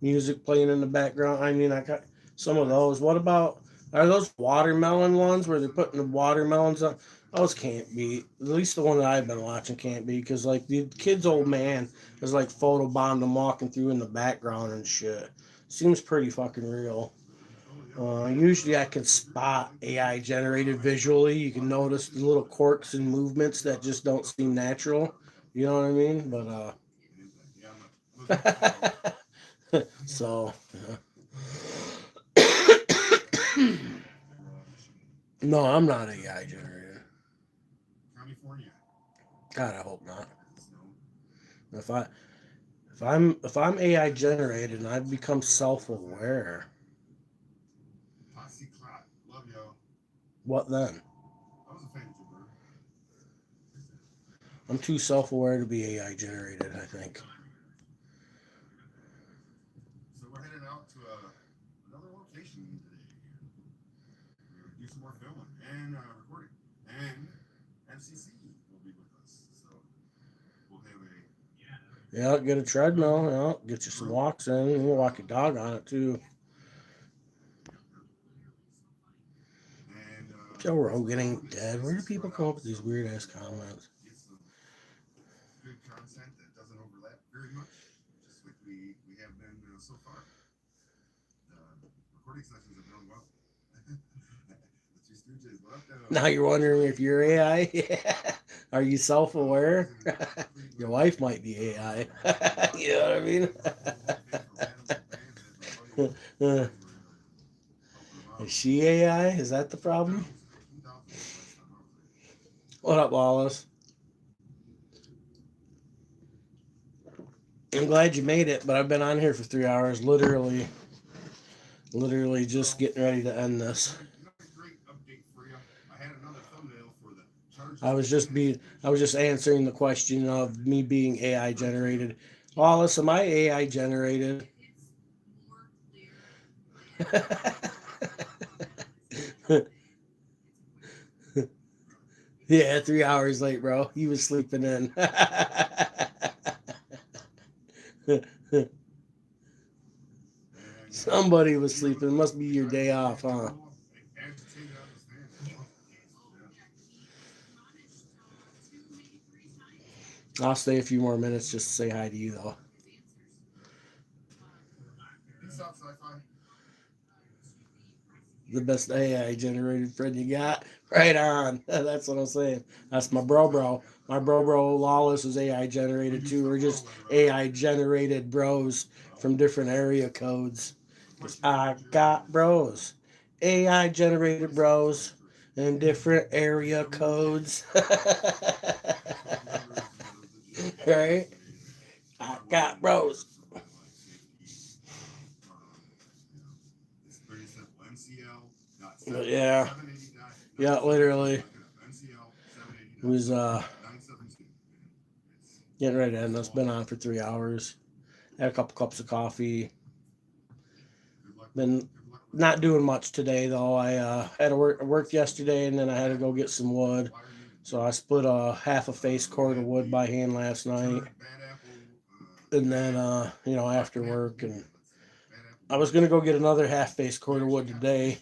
[SPEAKER 1] music playing in the background. I mean, I got some of those. What about, are those watermelon ones where they're putting the watermelons on? Those can't be. At least the one that I've been watching can't be, because like the kid's old man is like photobombed him walking through in the background and shit. Seems pretty fucking real. Usually I can spot AI generated visually. You can notice the little quirks and movements that just don't seem natural. You know what I mean? But so no, I'm not AI generated. God, I hope not. If I'm AI generated and I become self-aware, what then? I'm too self-aware to be AI generated, I think.
[SPEAKER 2] So we're headed out to another location today. We're going to do some more filming and recording. And MCC will be with us. So we'll have
[SPEAKER 1] Yeah, get a treadmill. Yeah, get you some walks in. We'll walk your dog on it too. Joe Rogan ain't dead. Where do people come up with these weird ass comments?
[SPEAKER 2] get some good content that doesn't overlap very much, just like we have been so far. Recording sessions have done well. The Two Stooges, what up,
[SPEAKER 1] Now you're wondering if you're AI? Yeah. Are you self-aware? Your wife might be AI. You know what I mean? Is she AI? Is that the problem? What up, Wallace? I'm glad you made it, but I've been on here for 3 hours, literally just getting ready to end this. I was just answering the question of me being AI generated. Wallace, am I AI generated? Yeah, 3 hours late, bro. He was sleeping in. Somebody was sleeping. It must be your day off, huh? I'll stay a few more minutes just to say hi to you, though.
[SPEAKER 14] Peace out, sci-fi.
[SPEAKER 1] The best AI generated friend you got. Right on. That's what I'm saying. That's my bro. My bro Lawless is AI generated too. We're just AI generated bros from different area codes. 'Cause I got bros. AI generated bros in different area codes. Right? I got bros.
[SPEAKER 14] It's pretty simple.
[SPEAKER 1] But yeah. Yeah, literally.
[SPEAKER 14] MCL
[SPEAKER 1] It was getting ready to end. It's been on for 3 hours. Had a couple cups of coffee. Been not doing much today though. I had to work yesterday, and then I had to go get some wood. So I split a half a face cord of wood by hand last night, and then after work, and I was gonna go get another half face cord of wood today,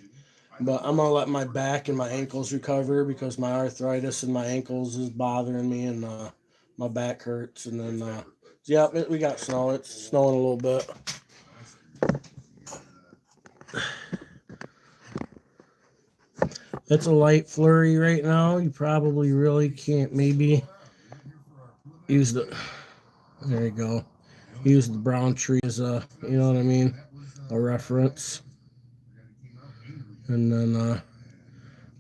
[SPEAKER 1] but I'm gonna let my back and my ankles recover because my arthritis in my ankles is bothering me, and my back hurts. And then we got snow. It's snowing a little bit. It's a light flurry right now. You probably really can't maybe use the, there you go, use the brown tree as a, you know what I mean, a reference. And then,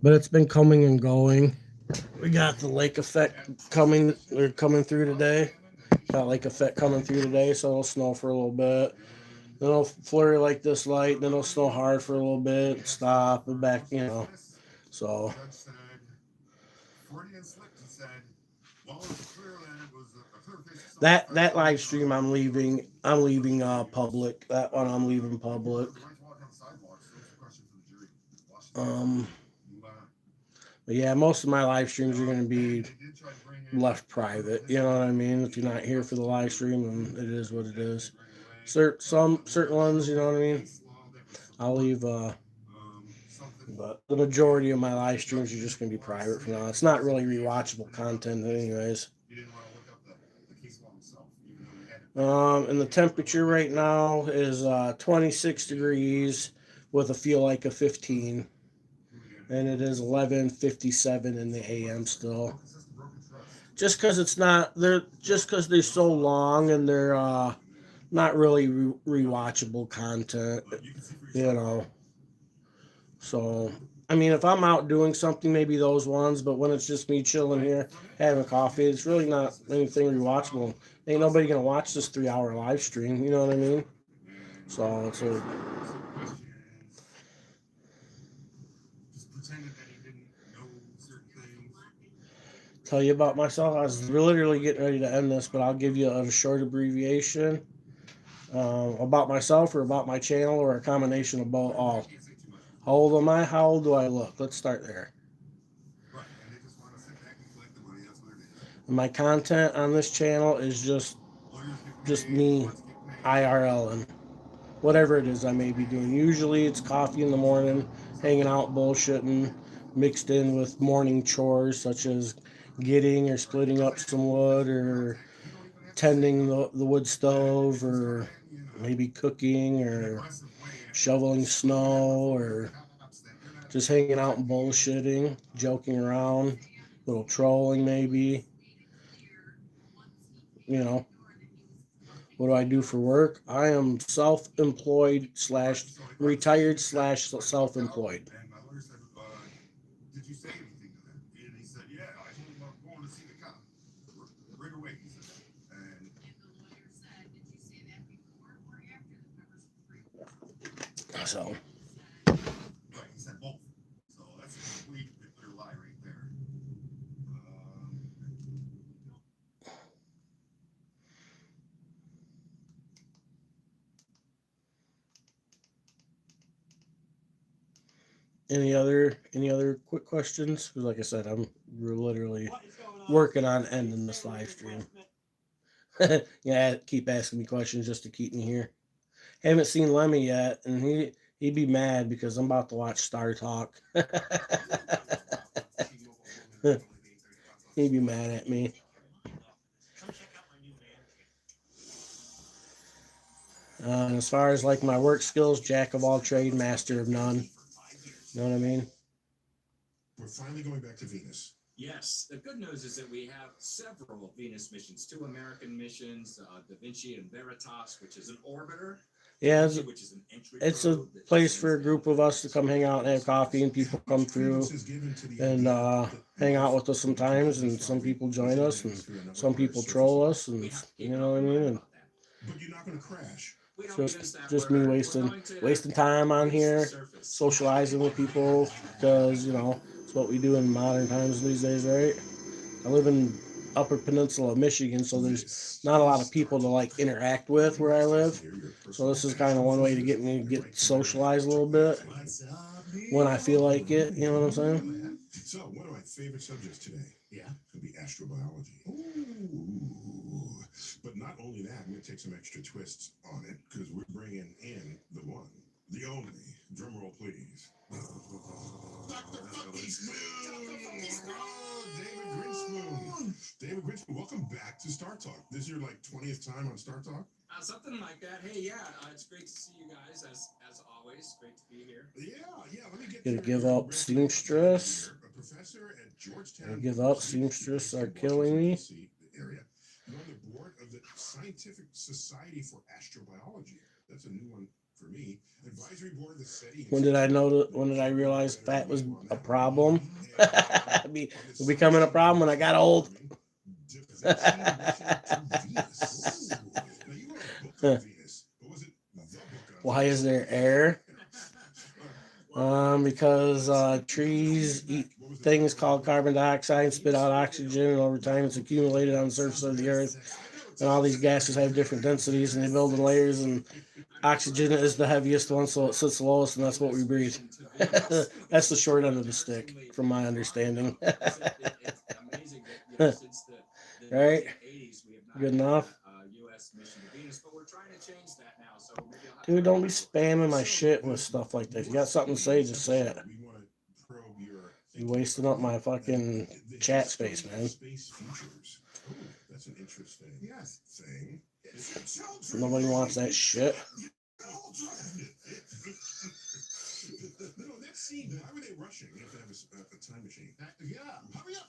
[SPEAKER 1] but it's been coming and going. We got the lake effect coming through today. Got lake effect coming through today, so it'll snow for a little bit. Then it'll flurry like this light, then it'll snow hard for a little bit, stop, and back, So that live stream I'm leaving public. That one I'm leaving public. But yeah, most of my live streams are going to be left private. You know what I mean? If you're not here for the live stream, then it is what it is. Certain ones, you know what I mean? I'll leave. But the majority of my live streams are just going to be private for now. It's not really rewatchable content, anyways. And the temperature right now is 26 degrees with a feel like a 15. And it is 11:57 in the AM still. Just because they're so long and they're not really rewatchable content, So, I mean, if I'm out doing something, maybe those ones. But when it's just me chilling here having coffee, it's really not anything rewatchable. Ain't nobody gonna watch this 3-hour live stream. You know what I mean? So it's like. Tell you about myself. I was literally getting ready to end this, but I'll give you a short abbreviation about myself, or about my channel, or a combination of both. All. How old am I? How old do I look? Let's start there. My content on this channel is just me, IRL, and whatever it is I may be doing. Usually it's coffee in the morning, hanging out, bullshitting, mixed in with morning chores such as getting or splitting up some wood, or tending the wood stove, or maybe cooking, or shoveling snow, or just hanging out and bullshitting, joking around, little trolling maybe. What do I do for work? I am self-employed / retired / self-employed.
[SPEAKER 14] And my lawyer said, did you say anything to them? And he said, yeah, I told him I'm going to see the cop. Right away, he said that. And
[SPEAKER 1] So.
[SPEAKER 14] Right, he said both. So that's a complete and clear lie right there.
[SPEAKER 1] Any other quick questions? Because like I said, we're literally working on ending this live stream. Yeah, keep asking me questions just to keep me here. Haven't seen Lemmy yet, and he'd be mad because I'm about to watch Star Talk. He'd be mad at me. And as far as like my work skills, jack of all trade, master of none. You know what I mean?
[SPEAKER 14] We're finally going back to Venus.
[SPEAKER 6] Yes, the good news is that we have several Venus missions, 2 American missions, Da Vinci and Veritas, which is an orbiter.
[SPEAKER 1] Yeah,
[SPEAKER 6] Which is an entry
[SPEAKER 1] it's a
[SPEAKER 6] probe that
[SPEAKER 1] place
[SPEAKER 6] sends
[SPEAKER 1] for a group of us to come hang out and have coffee, and people come through and hang out with us sometimes, and some people join us, and some people troll us, and you know what I mean? And
[SPEAKER 14] But you're not going to crash.
[SPEAKER 1] just me wasting time on here, socializing with people, because you know it's what we do in modern times these days, right? I live in Upper Peninsula of Michigan, so there's not a lot of people to like interact with where I live. So this is kind of one way to get me to get socialized a little bit when I feel like it. You know what I'm saying?
[SPEAKER 14] So one of my favorite subjects today, could be astrobiology. Ooh. But not only that, I'm going to take some extra twists on it because we're bringing in the one, the only. Drum roll, please. Dr. Funky Spoon! David Grinspoon. David Grinspoon, welcome back to Star Talk. This is your like 20th time on Star Talk?
[SPEAKER 6] Something like that. Hey, yeah, it's great to see you guys as always. Great to be here.
[SPEAKER 14] Yeah. Let me get
[SPEAKER 1] Gonna give up seamstress.
[SPEAKER 14] A professor at Georgetown.
[SPEAKER 1] Gonna give up seamstress are killing me.
[SPEAKER 14] Area. You're on the board of the Scientific Society for Astrobiology. That's a new one for me. Advisory board of the SETI.
[SPEAKER 1] When did I realize that was a problem? It becoming a problem when I got old. Why is there air? Because trees eat things called carbon dioxide and spit out oxygen, and over time it's accumulated on the surface of the earth. And all these gases have different densities, and they build in layers, and oxygen is the heaviest one, so it sits lowest, and that's what we breathe. That's the short end of the stick, from my understanding. Right? Good enough? Dude, don't be spamming my shit with stuff like that. If you got something to say, just say it. You're wasting up my fucking chat space, man.
[SPEAKER 14] That's an interesting thing.
[SPEAKER 1] Nobody wants that shit.
[SPEAKER 14] No, that scene, why were they rushing? You have to have a time machine. Yeah, hurry up!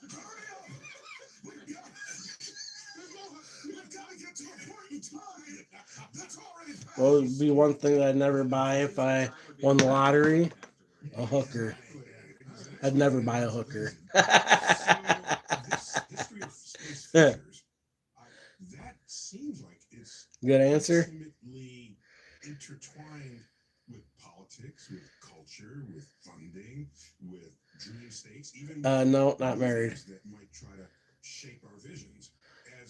[SPEAKER 14] We've got to get to a point in time. That's already passed.
[SPEAKER 1] Well, it would be one thing that I'd never buy if I won the lottery. A hooker. I'd never buy a hooker.
[SPEAKER 14] That seems like it's
[SPEAKER 1] Good answer.
[SPEAKER 14] intimately intertwined with politics, with culture, with funding, with dream states, even
[SPEAKER 1] No, not married.
[SPEAKER 14] that might try to shape our visions.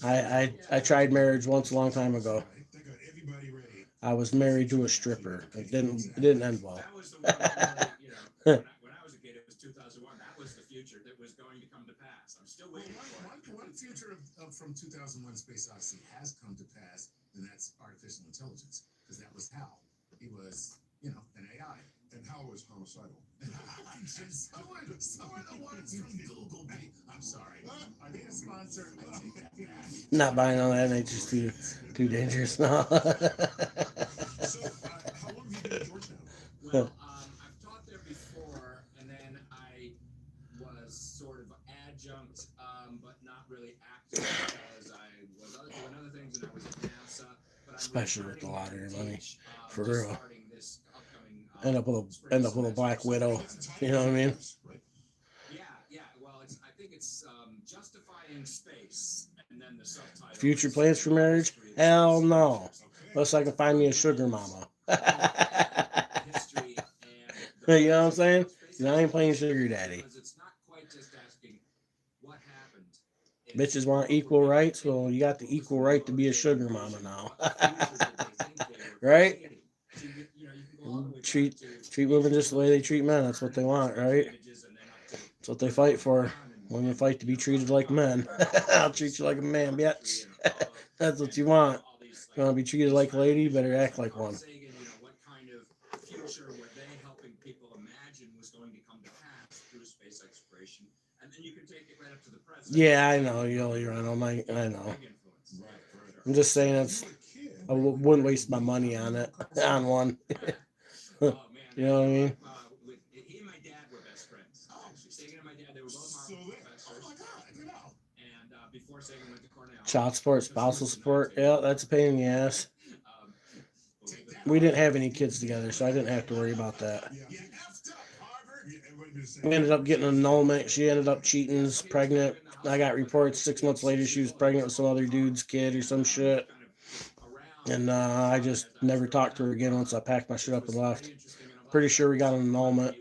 [SPEAKER 1] I tried marriage once a long time ago.
[SPEAKER 14] They got everybody ready.
[SPEAKER 1] I was married to a stripper. It didn't end well.
[SPEAKER 6] That was the one that really, when I was a kid, it was 2001. That was the future that was going to come to pass. I'm still waiting for it.
[SPEAKER 13] One future from 2001 Space Odyssey has come to pass, and that's artificial intelligence, because that was Hal. He was, an AI.
[SPEAKER 14] And Hal was homicidal.
[SPEAKER 13] So are the ones from Google. I'm sorry. I need a sponsor. I take that back.
[SPEAKER 1] Not buying all that. It's just too dangerous now.
[SPEAKER 14] So, how long have you been at Georgetown?
[SPEAKER 6] Well, I've taught there before, and then I was sort of adjunct, but not really active because I was doing other things, and I was at NASA. But
[SPEAKER 1] Especially with the lottery money, for
[SPEAKER 6] just
[SPEAKER 1] real.
[SPEAKER 6] starting this upcoming,
[SPEAKER 1] End up with a Black Widow. You know what I mean?
[SPEAKER 6] Yeah. Well, I think it's justifying space, and then the subtitle.
[SPEAKER 1] Future plans for marriage? Hell no. Unless I can find me a sugar mama. You know what I'm saying? I ain't playing sugar daddy.
[SPEAKER 6] It's not quite just asking what happened.
[SPEAKER 1] Bitches want equal rights. Well, you got the equal right to be a sugar mama now. Right? Treat women just the way they treat men. That's what they want, right? That's what they fight for. Women fight to be treated like men. I'll treat you like a man, bitch. That's what you want. You want to be treated like a lady? You better act like one.
[SPEAKER 6] What kind of future were they helping people imagine was going to come to pass through space exploration? And then you can take it right up to the present.
[SPEAKER 1] Yeah, I know. You're on. I know. I'm just saying I wouldn't waste my money on it on one. You know what I mean?
[SPEAKER 6] He and my dad were best friends. Sagan and my dad, they were both Marvel professors. And before Sagan went to Cornell.
[SPEAKER 1] Child support, spousal support. Yeah, that's a pain in the ass. We didn't have any kids together, so I didn't have to worry about that. We ended up getting an annulment. She ended up cheating, was pregnant. I got reports 6 months later she was pregnant with some other dude's kid or some shit. And I just never talked to her again once I packed my shit up and left. Pretty sure we got an annulment.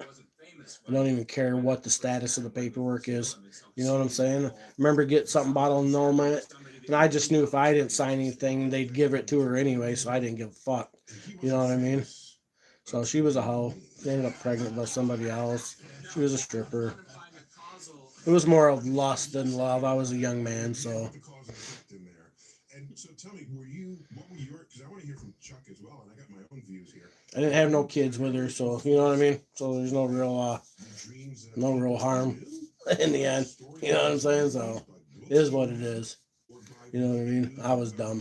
[SPEAKER 1] I don't even care what the status of the paperwork is. You know what I'm saying? Remember getting something about an annulment? And I just knew if I didn't sign anything, they'd give it to her anyway, so I didn't give a fuck. You know what I mean? So she was a hoe. She ended up pregnant by somebody else. She was a stripper. It was more of lust than love. I was a young man, so.
[SPEAKER 14] And so tell me, what were your, because I want to hear from Chuck as well, and I got my own views here.
[SPEAKER 1] I didn't have no kids with her, so you know what I mean? So there's no real harm in the end. You know what I'm saying? So it is what it is. You know what I mean? I was dumb.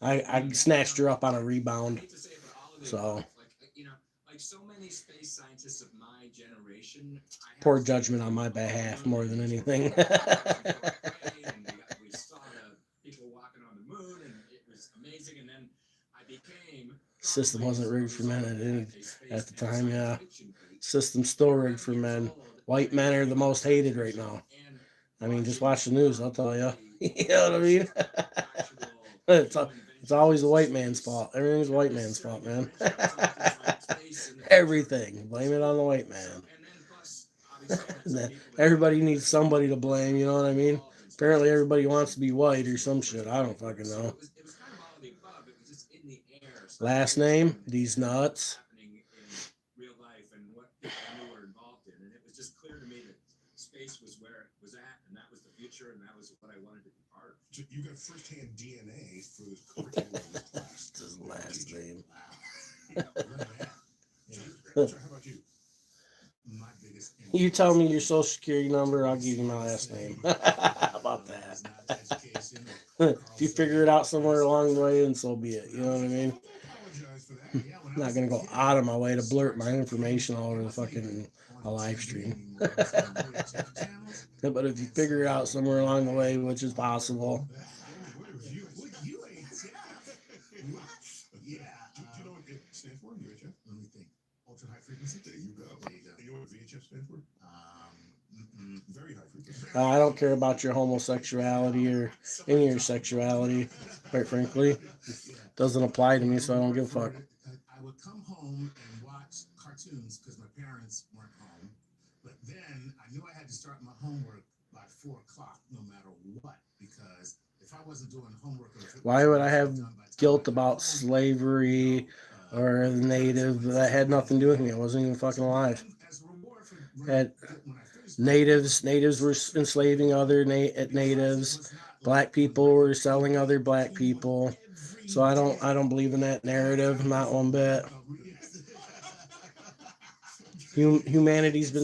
[SPEAKER 1] I snatched her up on a rebound. So
[SPEAKER 6] like so many space scientists of my generation,
[SPEAKER 1] poor judgment on my behalf more than anything.
[SPEAKER 6] We saw the people walking on the moon, and it was amazing. And then I became.
[SPEAKER 1] System wasn't rigged for men at the time. Yeah, system's still rigged for men. White men are the most hated right now. I mean, just watch the news. I'll tell you. You know what I mean? It's always the white man's fault. Everything's the white man's fault, man. Everything. Blame it on the white man. Everybody needs somebody to blame, you know what I mean? Apparently everybody wants to be white or some shit. I don't fucking know. Last name? These nuts.
[SPEAKER 6] Real life and what people were involved in. And it was just clear to me that space was where it was at, and that was the future, and that was what I wanted to be part of.
[SPEAKER 14] So you got firsthand DNA for this curriculum in this class.
[SPEAKER 1] It's his last name.
[SPEAKER 14] So how about you?
[SPEAKER 1] You tell me your social security number, I'll give you my last name. How about that? If you figure it out somewhere along the way, then so be it. You know what I mean? I'm not going to go out of my way to blurt my information all over the fucking live stream. But if you figure it out somewhere along the way, which is possible.
[SPEAKER 14] Yeah. Do you know what it stands for? UHF? Let me think. Ultra high frequency? There you go. There you go. You know what VHF stands for? Very high frequency.
[SPEAKER 1] I don't care about your homosexuality or any of your sexuality, quite frankly. Doesn't apply to me, so I don't give a fuck.
[SPEAKER 13] I would come home and watch cartoons because my parents weren't home. But then I knew I had to start my homework by 4 o'clock, no matter what, because if I wasn't doing homework,
[SPEAKER 1] why would I have guilt about slavery or the native? That had nothing to do with me. I wasn't even fucking alive. Natives were enslaving other natives. Black people were selling other black people. So I don't believe in that narrative, not one bit. Humanity's been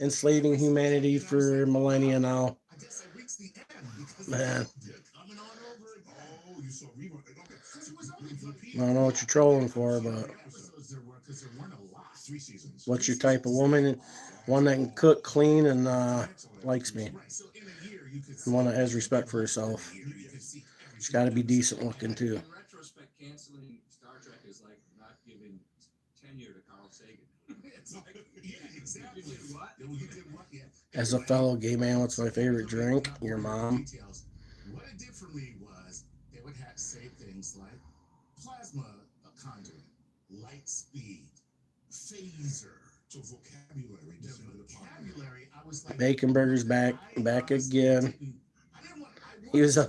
[SPEAKER 1] enslaving humanity for millennia now. Man. I don't know what you're trolling for, but what's your type of woman? One that can cook, clean, and likes me. And one that has respect for herself. She's got to be decent looking, too.
[SPEAKER 6] In retrospect, canceling Star Trek is like not giving tenure to Carl Sagan. It's like, yeah, exactly. You did what? You did what? Yeah.
[SPEAKER 1] As a fellow gay man, what's my favorite drink? Your mom.
[SPEAKER 13] What it did for me was they would have say things like plasma conduit, light speed, phaser.
[SPEAKER 14] So vocabulary.
[SPEAKER 13] Vocabulary. I was like,
[SPEAKER 1] Bacon Burger's back again. He was out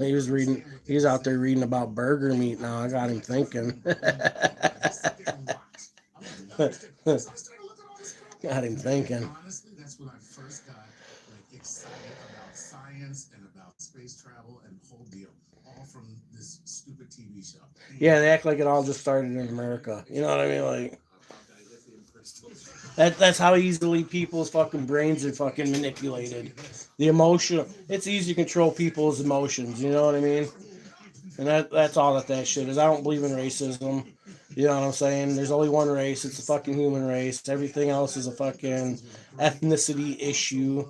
[SPEAKER 1] there reading about burger meat now. I got him thinking. Got him thinking.
[SPEAKER 13] Honestly, that's when I first got excited about science and about space travel and the whole deal, all from this stupid TV show.
[SPEAKER 1] Yeah, they act like it all just started in America. You know what I mean? Like that's how easily people's fucking brains are fucking manipulated. The emotion. It's easy to control people's emotions. You know what I mean? And that's all that shit is. I don't believe in racism. You know what I'm saying? There's only one race. It's a fucking human race. Everything else is a fucking ethnicity issue,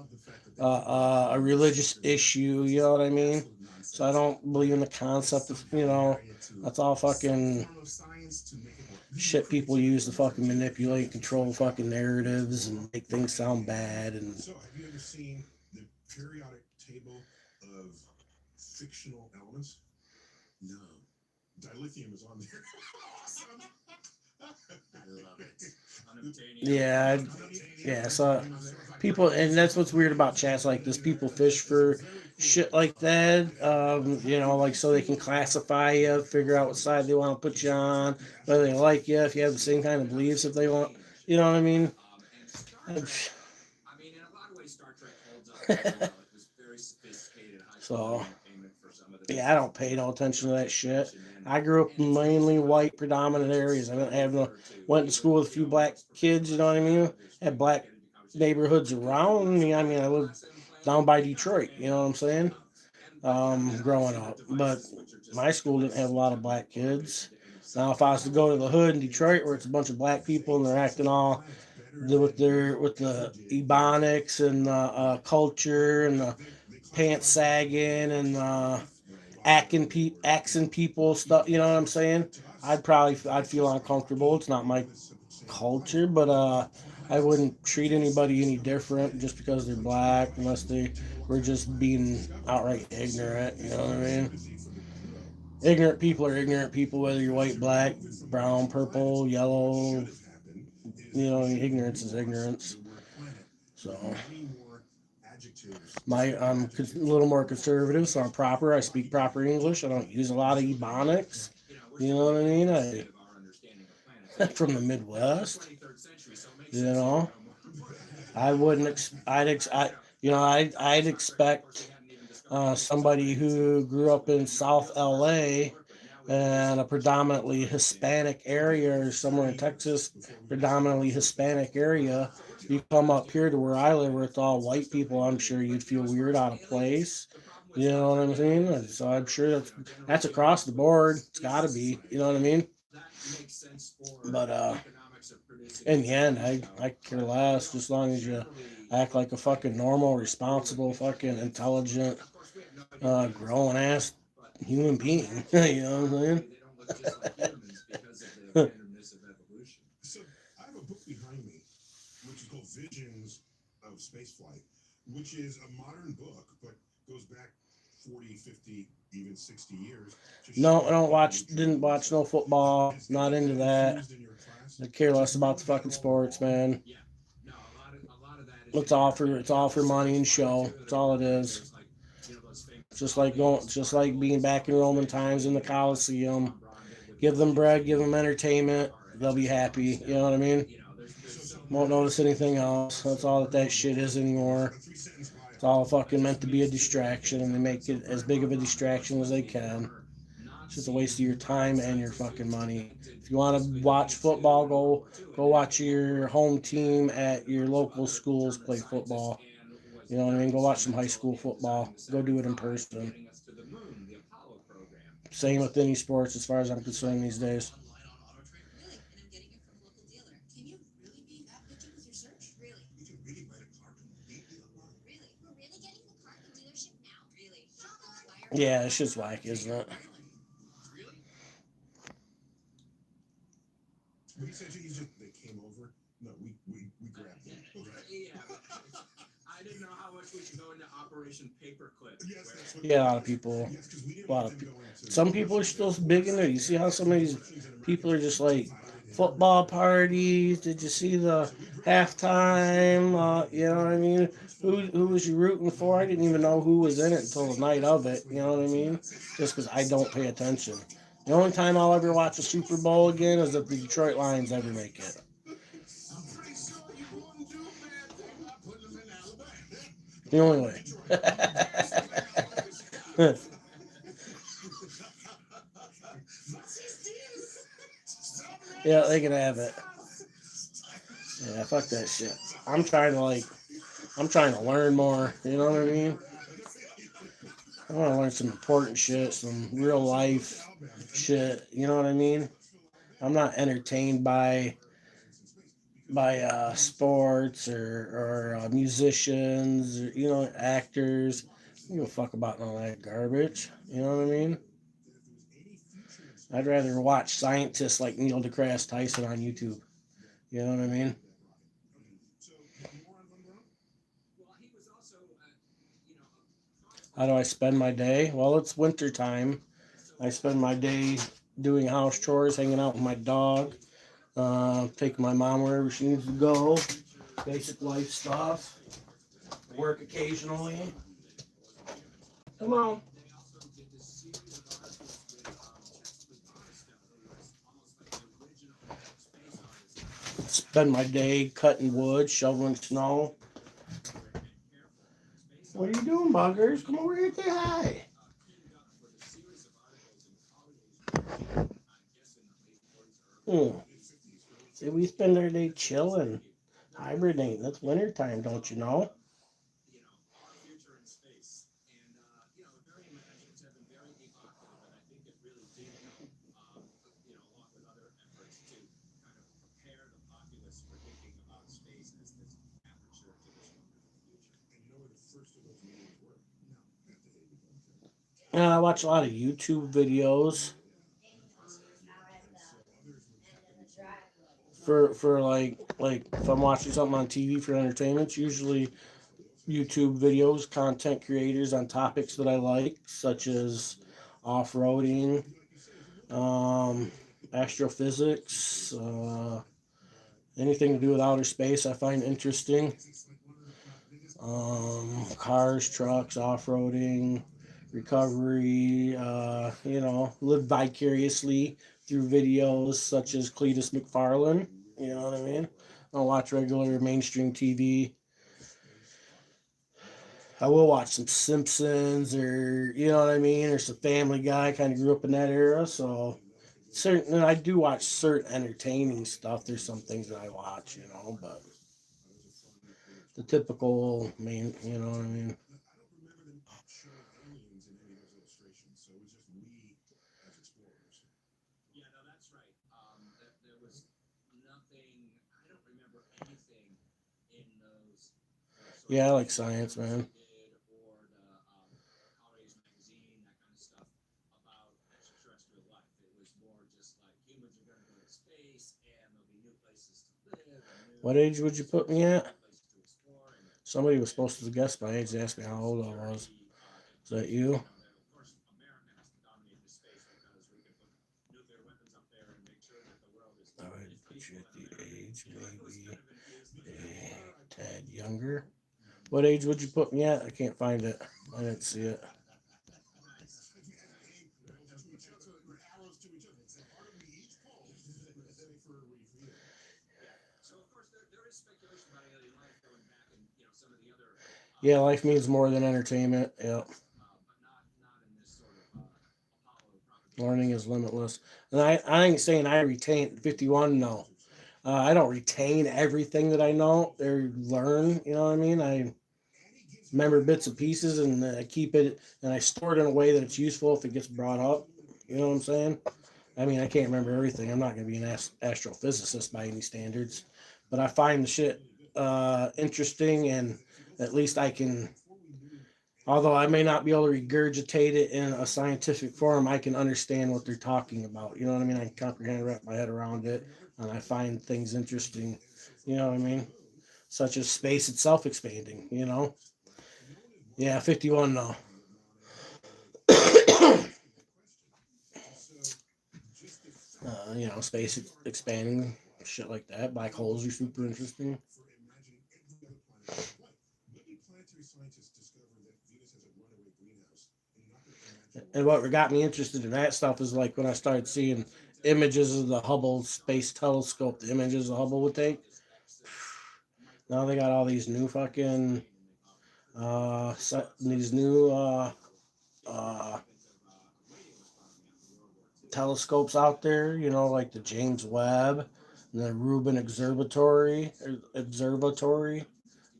[SPEAKER 1] a religious issue. You know what I mean? So I don't believe in the concept of, that's all fucking shit people use to fucking manipulate and control fucking narratives and make things sound bad. And
[SPEAKER 14] So, have you ever seen the periodic table of fictional elements? No. Dilithium is on there. Awesome. I love it.
[SPEAKER 1] yeah. So people, and that's what's weird about chats like this. People fish for shit like that. Like so they can classify you, figure out what side they want to put you on, whether they like you, if you have the same kind of beliefs, if they want. You know what I mean?
[SPEAKER 6] I mean, in a lot of ways, Star Trek holds up very well. It was very sophisticated, high
[SPEAKER 1] So,
[SPEAKER 6] quality entertainment for some of the.
[SPEAKER 1] yeah, I don't pay no attention to that shit. I grew up in mainly white predominant areas. I went to school with a few black kids. You know what I mean? Had black neighborhoods around me. I mean, I lived down by Detroit. You know what I'm saying? Growing up, but my school didn't have a lot of black kids. Now, if I was to go to the hood in Detroit, where it's a bunch of black people and they're acting all with the ebonics and the culture and the pants sagging and axing people stuff, you know what I'm saying? I'd feel uncomfortable. It's not my culture, but I wouldn't treat anybody any different just because they're black, unless they were just being outright ignorant. You know what I mean? Ignorant people are ignorant people, whether you're white, black, brown, purple, yellow. Ignorance is ignorance. So I'm a little more conservative, so I'm proper. I speak proper English. I don't use a lot of ebonics. You know what I mean? I'm from the Midwest. I wouldn't. I'd expect somebody who grew up in South LA and a predominantly Hispanic area, or somewhere in Texas, predominantly Hispanic area. You come up here to where I live, where it's all white people. I'm sure you'd feel weird, out of place. You know what I'm saying? So I'm sure that's across the board. It's got to be. You know what I mean? But in the end, I care less, just as long as you act like a fucking normal, responsible, fucking intelligent, grown ass human being. You know what I'm saying?
[SPEAKER 14] So, I have a book behind me, which is called Visions of Spaceflight, which is a modern book, but goes back 40, 50, even 60 years.
[SPEAKER 1] No, didn't watch no football, not into that. I care less about the fucking sports, man. It's all for money and show. That's all it is. Just like being back in Roman times in the Colosseum. Give them bread, give them entertainment, they'll be happy. You know what I mean? Won't notice anything else. That's all that shit is anymore. It's all fucking meant to be a distraction, and they make it as big of a distraction as they can. It's just a waste of your time and your fucking money. If you want to watch football, go watch your home team at your local schools play football. You know what I mean? Go watch some high school football. Go do it in person. Same with any sports, as far as I'm concerned these days. Yeah, it's just whack, isn't it?
[SPEAKER 14] When you said they came over, no, we grabbed them.
[SPEAKER 6] Yeah, I didn't know how much we should go into Operation Paperclip.
[SPEAKER 1] Yeah, a lot of people. Some people are still big in there. You see how some of these people are just like football parties? Did you see the halftime? You know what I mean? Who was you rooting for? I didn't even know who was in it until the night of it. You know what I mean? Just because I don't pay attention. The only time I'll ever watch a Super Bowl again is if the Detroit Lions ever make it. The only way. Yeah, they can have it. Yeah, fuck that shit. I'm trying to learn more. You know what I mean? I want to learn some important shit, some real life shit. You know what I mean? I'm not entertained by sports or musicians, or, actors. I don't give a fuck about all that garbage. You know what I mean? I'd rather watch scientists like Neil deGrasse Tyson on YouTube. You know what I mean? How do I spend my day? Well, it's winter time. I spend my day doing house chores, hanging out with my dog, taking my mom wherever she needs to go, basic life stuff, work occasionally. Come on. Spend my day cutting wood, shoveling snow. What are you doing, buggers? Come over here and say hi. See, we spend our day chilling, hibernating. That's winter time, don't you know? I watch a lot of YouTube videos for like if I'm watching something on TV for entertainment, it's usually YouTube videos, content creators on topics that I like, such as off-roading, um, astrophysics, anything to do with outer space. I find interesting. Cars, trucks, off-roading, recovery. Live vicariously through videos such as Cletus McFarlane. You know what I mean? I don't watch regular mainstream TV. I will watch some Simpsons or you know what I mean, or some Family Guy. I kind of grew up in that era, so certain I do watch certain entertaining stuff. There's some things that I watch, but the typical main, you know what I mean. Yeah, I like science, man. What age would you put me at? Somebody was supposed to guess my age. They asked me how old I was. Is that you? I would put you at the age maybe a tad younger. What age would you put me at? I can't find it. I didn't see it. Yeah, life means more than entertainment. Yep. Learning is limitless. And I ain't saying I retain 51, no. I don't retain everything that I know or learn. You know what I mean? I remember bits and pieces and I keep it and I store it in a way that it's useful if it gets brought up. You know what I'm saying? I mean, I can't remember everything. I'm not going to be an astrophysicist by any standards, but I find the shit interesting, and at least I can, although I may not be able to regurgitate it in a scientific form, I can understand what they're talking about. You know what I mean? I can comprehend, wrap my head around it, and I find things interesting. You know what I mean? Such as space itself expanding. Yeah, 51 now. Space expanding, shit like that. Black holes are super interesting. And what got me interested in that stuff is like when I started seeing images of the Hubble Space Telescope, the images the Hubble would take. Now they got all these new fucking these new telescopes out there, like the James Webb and the Rubin Observatory.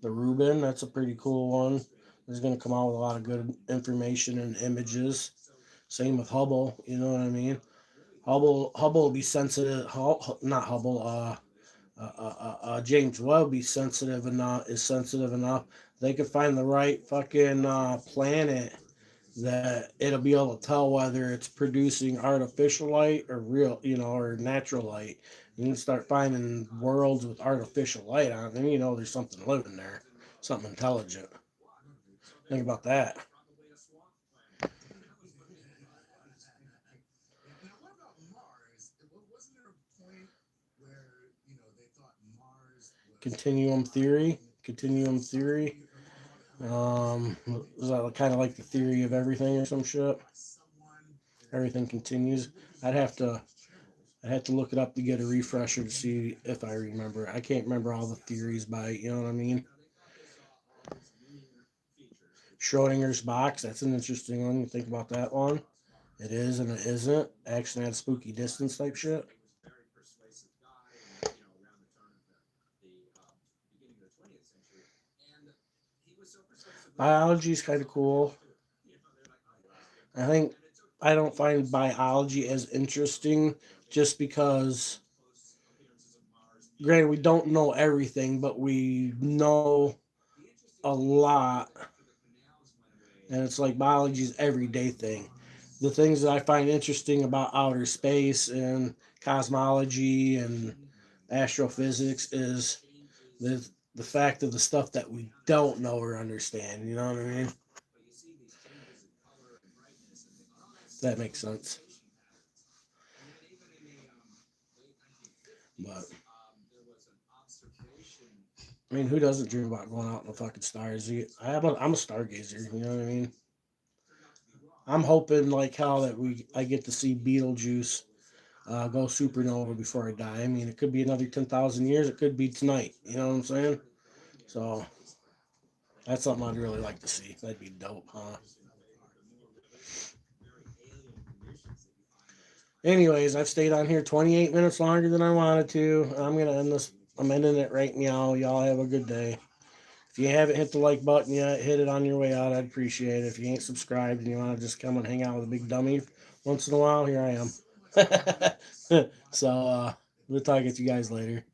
[SPEAKER 1] The Rubin, that's a pretty cool one. is going to come out with a lot of good information and images. Same with Hubble, you know what I mean? Hubble will be sensitive. Not Hubble. James Webb be sensitive enough. Is sensitive enough. They could find the right fucking planet that it'll be able to tell whether it's producing artificial light or real, or natural light. You can start finding worlds with artificial light on it, and there's something living there, something intelligent. Think about that.
[SPEAKER 13] Now, what about Mars? Wasn't there a point where they thought Mars was
[SPEAKER 1] Continuum theory. Is that kind of like the theory of everything or some shit? Everything continues. I'd have to look it up to get a refresher to see if I remember. I can't remember all the theories by, you know what I mean? Schrodinger's box, that's an interesting one. You think about that one. It is and it isn't. Action at spooky distance type shit. Biology is kind of cool. I don't find biology as interesting just because, granted, we don't know everything, but we know a lot. And it's like biology's everyday thing. The things that I find interesting about outer space and cosmology and astrophysics is the fact of the stuff that we don't know or understand. You know what I mean? That makes sense. But I mean, who doesn't dream about going out in the fucking stars? I'm a stargazer. You know what I mean? I'm hoping like how I get to see Beetlejuice go supernova before I die. I mean, it could be another 10,000 years. It could be tonight. You know what I'm saying? So that's something I'd really like to see. That'd be dope, huh? Anyways, I've stayed on here 28 minutes longer than I wanted to. I'm gonna end this. I'm ending it right now. Y'all have a good day. If you haven't hit the like button yet, hit it on your way out. I'd appreciate it. If you ain't subscribed and you want to just come and hang out with a big dummy once in a while, here I am. So we'll talk to you guys later.